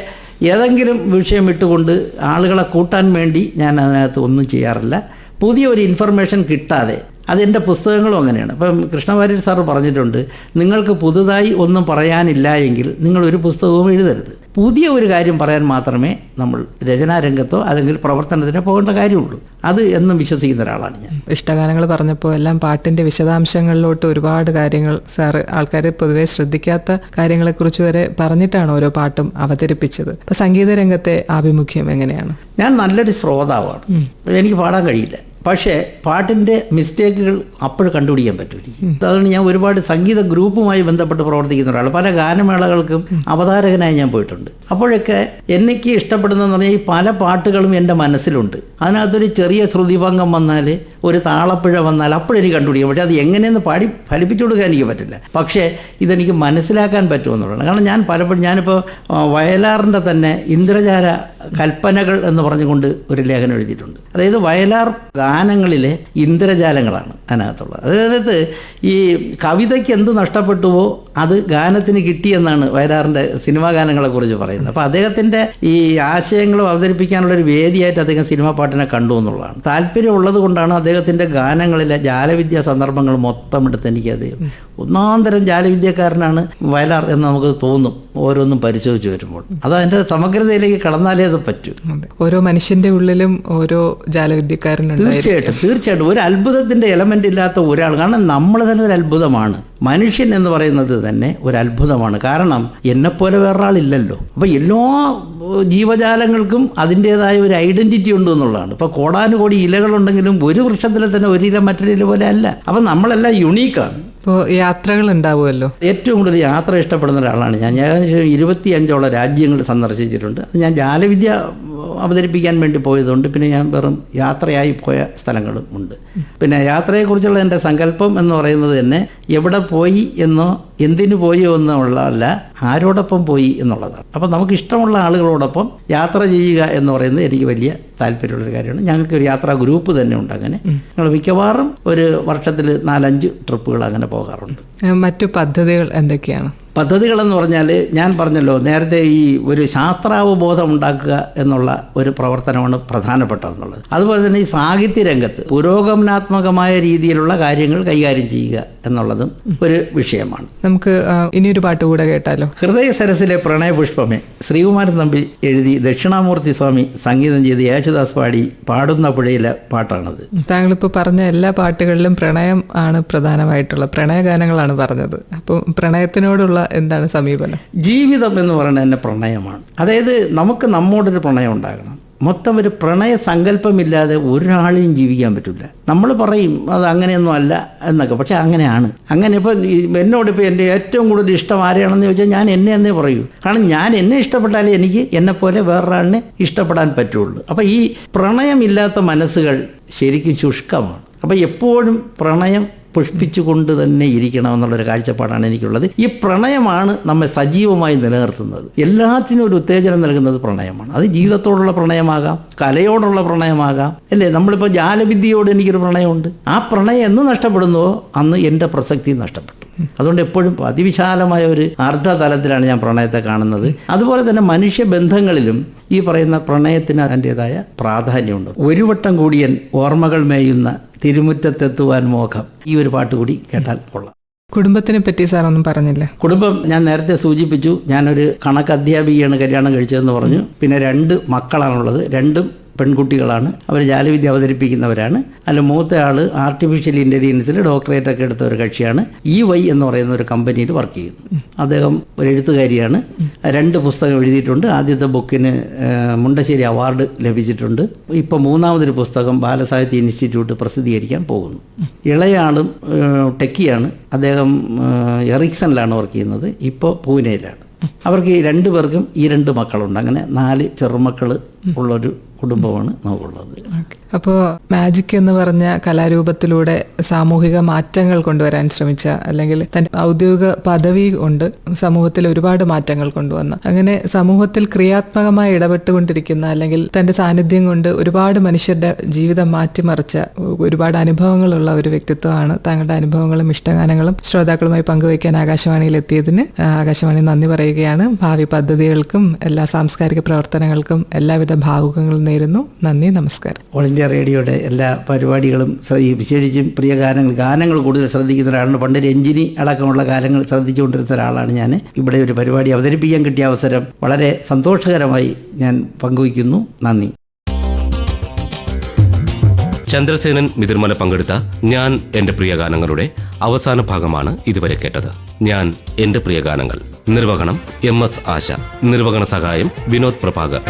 ഏതെങ്കിലും വിഷയം ഇട്ടുകൊണ്ട് ആളുകളെ കൂട്ടാൻ വേണ്ടി ഞാൻ അതിനകത്ത് ഒന്നും ചെയ്യാറില്ല. പുതിയ ഒരു ഇൻഫർമേഷൻ കിട്ടാതെ അതെൻ്റെ പുസ്തകങ്ങളും അങ്ങനെയാണ്. ഇപ്പം കൃഷ്ണവാര്യർ സാറ് പറഞ്ഞിട്ടുണ്ട്, നിങ്ങൾക്ക് പുതുതായി ഒന്നും പറയാനില്ല എങ്കിൽ നിങ്ങൾ ഒരു പുസ്തകവും എഴുതരുത്. പുതിയ ഒരു കാര്യം പറയാൻ മാത്രമേ നമ്മൾ രചനാരംഗത്തോ അല്ലെങ്കിൽ പ്രവർത്തനത്തിനോ പോകേണ്ട കാര്യമുള്ളൂ. അത് എന്നും വിശ്വസിക്കുന്ന ഒരാളാണ് ഞാൻ. ഇഷ്ടഗാനങ്ങൾ പറഞ്ഞപ്പോൾ എല്ലാം പാട്ടിന്റെ വിശദാംശങ്ങളിലോട്ട് ഒരുപാട് കാര്യങ്ങൾ സാറ് ആൾക്കാർ പൊതുവെ ശ്രദ്ധിക്കാത്ത കാര്യങ്ങളെക്കുറിച്ച് വരെ പറഞ്ഞിട്ടാണ് ഓരോ പാട്ടും അവതരിപ്പിച്ചത്. അപ്പൊ സംഗീത രംഗത്തെ ആഭിമുഖ്യം എങ്ങനെയാണ്? ഞാൻ നല്ലൊരു ശ്രോതാവാണ്. എനിക്ക് പാടാൻ കഴിയില്ല, പക്ഷേ പാട്ടിൻ്റെ മിസ്റ്റേക്കുകൾ അപ്പോഴും കണ്ടുപിടിക്കാൻ പറ്റും. അതുകൊണ്ട് ഞാൻ ഒരുപാട് സംഗീത ഗ്രൂപ്പുമായി ബന്ധപ്പെട്ട് പ്രവർത്തിക്കുന്ന ഒരാൾ. പല ഗാനമേളകൾക്കും അവതാരകനായി ഞാൻ പോയിട്ടുണ്ട്. അപ്പോഴൊക്കെ എനിക്ക് ഇഷ്ടപ്പെടുന്നതെന്ന് പറഞ്ഞാൽ ഈ പല പാട്ടുകളും എൻ്റെ മനസ്സിലുണ്ട്. അതിനകത്തൊരു ചെറിയ ശ്രുതിഭംഗം വന്നാൽ, ഒരു താളപ്പിഴ വന്നാൽ അപ്പോഴെനിക്ക് കണ്ടുപിടിക്കാം. പക്ഷേ അത് എങ്ങനെയെന്ന് പാടി ഫലിപ്പിച്ചു കൊടുക്കാൻ എനിക്ക് പറ്റില്ല. പക്ഷേ ഇതെനിക്ക് മനസ്സിലാക്കാൻ പറ്റുമെന്നുള്ളതാണ്. കാരണം ഞാൻ പലപ്പോഴും ഞാനിപ്പോൾ വയലാറിൻ്റെ തന്നെ ഇന്ദ്രജാല കൽപ്പനകൾ എന്ന് പറഞ്ഞുകൊണ്ട് ഒരു ലേഖനം എഴുതിയിട്ടുണ്ട്. അതായത് വയലാർ ഗാനങ്ങളിലെ ഇന്ദ്രജാലങ്ങളാണ് അതിനകത്തുള്ളത്. അതായത് ഈ കവിതയ്ക്ക് എന്ത് നഷ്ടപ്പെട്ടുവോ അത് ഗാനത്തിന് കിട്ടിയെന്നാണ് വയലാറിൻ്റെ സിനിമാ ഗാനങ്ങളെക്കുറിച്ച് പറയുന്നത്. അപ്പോൾ അദ്ദേഹത്തിൻ്റെ ഈ ആശയങ്ങളും അവതരിപ്പിക്കാനുള്ള ഒരു വേദിയായിട്ട് അദ്ദേഹം സിനിമാ പാട്ടിനെ കണ്ടു എന്നുള്ളതാണ്. താല്പര്യമുള്ളത് കൊണ്ടാണ് അദ്ദേഹത്തിൻ്റെ ഗാനങ്ങളിലെ ജാലവിദ്യാ സന്ദർഭങ്ങൾ മൊത്തം എടുത്ത് എനിക്കത് ഒന്നാന്തരം ജാലവിദ്യക്കാരനാണ് വയലാർ എന്ന് നമുക്ക് തോന്നും ഓരോന്നും പരിശോധിച്ച് വരുമ്പോൾ. അത് അതിൻ്റെ സമഗ്രതയിലേക്ക് കടന്നാലേ അത് പറ്റൂ. ഓരോ മനുഷ്യന്റെ ഉള്ളിലും ഓരോ ജാലവിദ്യക്കാരനുണ്ട്. തീർച്ചയായിട്ടും ഒരു അത്ഭുതത്തിൻ്റെ എലമെൻ്റ് ഇല്ലാത്ത ഒരാൾ. കാരണം നമ്മൾ തന്നെ ഒരു അത്ഭുതമാണ്. മനുഷ്യൻ എന്ന് പറയുന്നത് തന്നെ ഒരു അത്ഭുതമാണ്. കാരണം എന്നെപ്പോലെ വേറൊരാളില്ലല്ലോ. അപ്പോൾ എല്ലാ ജീവജാലങ്ങൾക്കും അതിൻ്റേതായ ഒരു ഐഡൻറ്റിറ്റി ഉണ്ട് എന്നുള്ളതാണ്. ഇപ്പോൾ കോടാനുകോടി ഇലകളുണ്ടെങ്കിലും ഒരു വൃക്ഷത്തിൽ തന്നെ ഒരു ഇല മറ്റൊരു ഇല പോലെ അല്ല. അപ്പം നമ്മളെല്ലാം യുണീക്കാണ്. ഇപ്പോൾ യാത്രകൾ ഉണ്ടാവുമല്ലോ. ഏറ്റവും കൂടുതൽ യാത്ര ഇഷ്ടപ്പെടുന്ന ഒരാളാണ് ഞാൻ. ഏകദേശം 25ഓളം രാജ്യങ്ങൾ സന്ദർശിച്ചിട്ടുണ്ട്. അത് ഞാൻ ജാലവിദ്യ അവതരിപ്പിക്കാൻ വേണ്ടി പോയതുകൊണ്ട് പിന്നെ ഞാൻ വെറും യാത്രയായി പോയ സ്ഥലങ്ങളും ഉണ്ട്. പിന്നെ യാത്രയെക്കുറിച്ചുള്ള എൻ്റെ സങ്കല്പം എന്ന് പറയുന്നത് തന്നെ എവിടെ പോയി എന്നോ എന്തിനു പോയോ എന്നുള്ളതല്ല, ആരോടൊപ്പം പോയി എന്നുള്ളതാണ്. അപ്പം നമുക്ക് ഇഷ്ടമുള്ള ആളുകളോടൊപ്പം യാത്ര ചെയ്യുക എന്ന് പറയുന്നത് എനിക്ക് വലിയ താല്പര്യമുള്ളൊരു കാര്യമാണ്. ഞങ്ങൾക്കൊരു യാത്രാ ഗ്രൂപ്പ് തന്നെ ഉണ്ട്. അങ്ങനെ ഞങ്ങൾ മിക്കവാറും ഒരു വർഷത്തിൽ 4-5 ട്രിപ്പുകൾ അങ്ങനെ പോകാറുണ്ട്. മറ്റു പദ്ധതികൾ എന്തൊക്കെയാണ്? പദ്ധതികളെന്ന് പറഞ്ഞാൽ ഞാൻ പറഞ്ഞല്ലോ നേരത്തെ, ഈ ഒരു ശാസ്ത്രാവബോധം ഉണ്ടാക്കുക എന്നുള്ള ഒരു പ്രവർത്തനമാണ് പ്രധാനപ്പെട്ടതെന്നുള്ളത്. അതുപോലെ തന്നെ ഈ സാഹിത്യ രംഗത്ത് പുരോഗമനാത്മകമായ രീതിയിലുള്ള കാര്യങ്ങൾ കൈകാര്യം ചെയ്യുക എന്നുള്ളതും ഒരു വിഷയമാണ്. നമുക്ക് ഇനിയൊരു പാട്ട് കൂടെ കേട്ടാലോ? ഹൃദയ സരസിലെ പ്രണയപുഷ്പമേ ശ്രീകുമാരൻ തമ്പി എഴുതി ദക്ഷിണാമൂർത്തി സ്വാമി സംഗീതം ചെയ്ത് യേശുദാസ് പാടി പാടുന്ന പുഴയിലെ പാട്ടാണത്. താങ്കളിപ്പോൾ പറഞ്ഞ എല്ലാ പാട്ടുകളിലും പ്രണയം ആണ് പ്രധാനമായിട്ടുള്ള പ്രണയഗാനങ്ങളാണ് പറഞ്ഞത്. അപ്പം പ്രണയത്തിനോടുള്ള എന്താണ് സമീപനം? ജീവിതം എന്ന് പറയുന്നത് തന്നെ പ്രണയമാണ്. അതായത് നമുക്ക് നമ്മോടൊരു പ്രണയം ഉണ്ടാകണം. മൊത്തം ഒരു പ്രണയ സങ്കല്പമില്ലാതെ ഒരാളെയും ജീവിക്കാൻ പറ്റില്ല. നമ്മൾ പറയും അത് അങ്ങനെയൊന്നും അല്ല എന്നൊക്കെ, പക്ഷെ അങ്ങനെയാണ്. അങ്ങനെ ഇപ്പം എന്നോടിപ്പോൾ എൻ്റെ ഏറ്റവും കൂടുതൽ ഇഷ്ടം ആരെയാണെന്ന് ചോദിച്ചാൽ ഞാൻ എന്നേ പറയൂ. കാരണം ഞാൻ എന്നെ ഇഷ്ടപ്പെട്ടാലേ എനിക്ക് എന്നെപ്പോലെ വേറൊരാളിനെ ഇഷ്ടപ്പെടാൻ പറ്റുള്ളൂ. അപ്പോൾ ഈ പ്രണയമില്ലാത്ത മനസ്സുകൾ ശരിക്കും ശുഷ്കമാണ്. അപ്പോൾ എപ്പോഴും പ്രണയം പുഷ്പിച്ചുകൊണ്ട് തന്നെ ഇരിക്കണമെന്നുള്ളൊരു കാഴ്ചപ്പാടാണ് എനിക്കുള്ളത്. ഈ പ്രണയമാണ് നമ്മെ സജീവമായി നിലനിർത്തുന്നത്. എല്ലാത്തിനും ഒരു ഉത്തേജനം നൽകുന്നത് പ്രണയമാണ്. അത് ജീവിതത്തോടുള്ള പ്രണയമാകാം, കലയോടുള്ള പ്രണയമാകാം, അല്ലേ? നമ്മളിപ്പോൾ ജാലവിദ്യയോട് എനിക്കൊരു പ്രണയമുണ്ട്. ആ പ്രണയം എന്ന് നഷ്ടപ്പെടുന്നുവോ അന്ന് എൻ്റെ പ്രസക്തി നഷ്ടപ്പെട്ടു. അതുകൊണ്ട് എപ്പോഴും അതിവിശാലമായ ഒരു അർദ്ധതലത്തിലാണ് ഞാൻ പ്രണയത്തെ കാണുന്നത്. അതുപോലെ തന്നെ മനുഷ്യബന്ധങ്ങളിലും ഈ പറയുന്ന പ്രണയത്തിന് അതിൻ്റെതായ പ്രാധാന്യമുണ്ട്. ഒരു വട്ടം കൂടിയൻ ഓർമ്മകൾ മേയുന്ന തിരുമുറ്റത്തെത്തുവാൻ മോഹം. ഈ ഒരു പാട്ട് കൂടി കേട്ടാൽ കൊള്ളാം. കുടുംബത്തിനെ പറ്റി സാറൊന്നും പറഞ്ഞില്ല. കുടുംബം ഞാൻ നേരത്തെ സൂചിപ്പിച്ചു. ഞാനൊരു കണക്ക് അധ്യാപികയാണ് കല്യാണം കഴിച്ചതെന്ന് പറഞ്ഞു. പിന്നെ 2 മക്കളാണുള്ളത്. 2 പെൺകുട്ടികളാണ്. അവർ ജാലവിദ്യ അവതരിപ്പിക്കുന്നവരാണ്. അതിൽ മൂത്ത ആൾ ആർട്ടിഫിഷ്യൽ ഇൻ്റലിജൻസിൽ ഡോക്ടറേറ്റൊക്കെ എടുത്ത ഒരു കക്ഷിയാണ്. EY എന്ന് പറയുന്ന ഒരു കമ്പനിയിൽ വർക്ക് ചെയ്യുന്നു. അദ്ദേഹം ഒരു എഴുത്തുകാരിയാണ്. 2 പുസ്തകം എഴുതിയിട്ടുണ്ട്. ആദ്യത്തെ ബുക്കിന് മുണ്ടശ്ശേരി അവാർഡ് ലഭിച്ചിട്ടുണ്ട്. ഇപ്പോൾ 3ാമതൊരു പുസ്തകം ബാലസാഹിത്യ ഇൻസ്റ്റിറ്റ്യൂട്ട് പ്രസിദ്ധീകരിക്കാൻ പോകുന്നു. ഇളയാളും ടെക്കിയാണ്. അദ്ദേഹം എറിക്സണിലാണ് വർക്ക് ചെയ്യുന്നത്. ഇപ്പോൾ പൂനെയിലാണ്. അവർക്ക് ഈ 2 പേർക്കും ഈ 2 മക്കളുണ്ട്. അങ്ങനെ 4 ചെറുമക്കൾ ഉള്ളൊരു കുടുംബമാണ് നമുക്കുള്ളത്. അപ്പോൾ മാജിക് എന്ന് പറഞ്ഞ കലാരൂപത്തിലൂടെ സാമൂഹിക മാറ്റങ്ങൾ കൊണ്ടുവരാൻ ശ്രമിച്ച, അല്ലെങ്കിൽ തൻ്റെ ഔദ്യോഗിക പദവി കൊണ്ട് സമൂഹത്തിൽ ഒരുപാട് മാറ്റങ്ങൾ കൊണ്ടുവന്ന, അങ്ങനെ സമൂഹത്തിൽ ക്രിയാത്മകമായി ഇടപെട്ടുകൊണ്ടിരിക്കുന്ന, അല്ലെങ്കിൽ തൻ്റെ സാന്നിധ്യം കൊണ്ട് ഒരുപാട് മനുഷ്യരുടെ ജീവിതം മാറ്റിമറിച്ച ഒരുപാട് അനുഭവങ്ങളുള്ള ഒരു വ്യക്തിത്വമാണ്. താങ്കളുടെ അനുഭവങ്ങളും ഇഷ്ടഗാനങ്ങളും ശ്രോതാക്കളുമായി പങ്കുവയ്ക്കാൻ ആകാശവാണിയിൽ എത്തിയതിന് ആകാശവാണി നന്ദി പറയുകയാണ്. ഭാവി പദ്ധതികൾക്കും എല്ലാ സാംസ്കാരിക പ്രവർത്തനങ്ങൾക്കും എല്ലാവിധ എല്ലാവിധ ഭാവുകങ്ങളും നേരുന്നു. നന്ദി, നമസ്കാരം. ഓൾ ഇന്ത്യ റേഡിയോയുടെ എല്ലാ പരിപാടികളും വിശേഷിച്ചും പ്രിയ ഗാനങ്ങൾ കൂടുതൽ ശ്രദ്ധിക്കുന്ന ഒരാളാണ്. പണ്ട് രഞ്ജിനി അടക്കമുള്ള ഗാനങ്ങൾ ശ്രദ്ധിച്ചുകൊണ്ടിരുന്ന ഒരാളാണ് ഞാൻ. ഇവിടെ ഒരു പരിപാടി അവതരിപ്പിക്കാൻ കിട്ടിയ അവസരം വളരെ സന്തോഷകരമായി ഞാൻ പങ്കുവയ്ക്കുന്നു. നന്ദി. ചന്ദ്രസേനൻ മിതിർമല പങ്കെടുത്ത ഞാൻ എന്റെ പ്രിയ ഗാനങ്ങളുടെ അവസാന ഭാഗമാണ് ഇതുവരെ കേട്ടത്. ഞാൻ എന്റെ പ്രിയ ഗാനങ്ങൾ. നിർവഹണം MS ആശ. നിർവഹണ സഹായം വിനോദ് പ്രഭാകർ.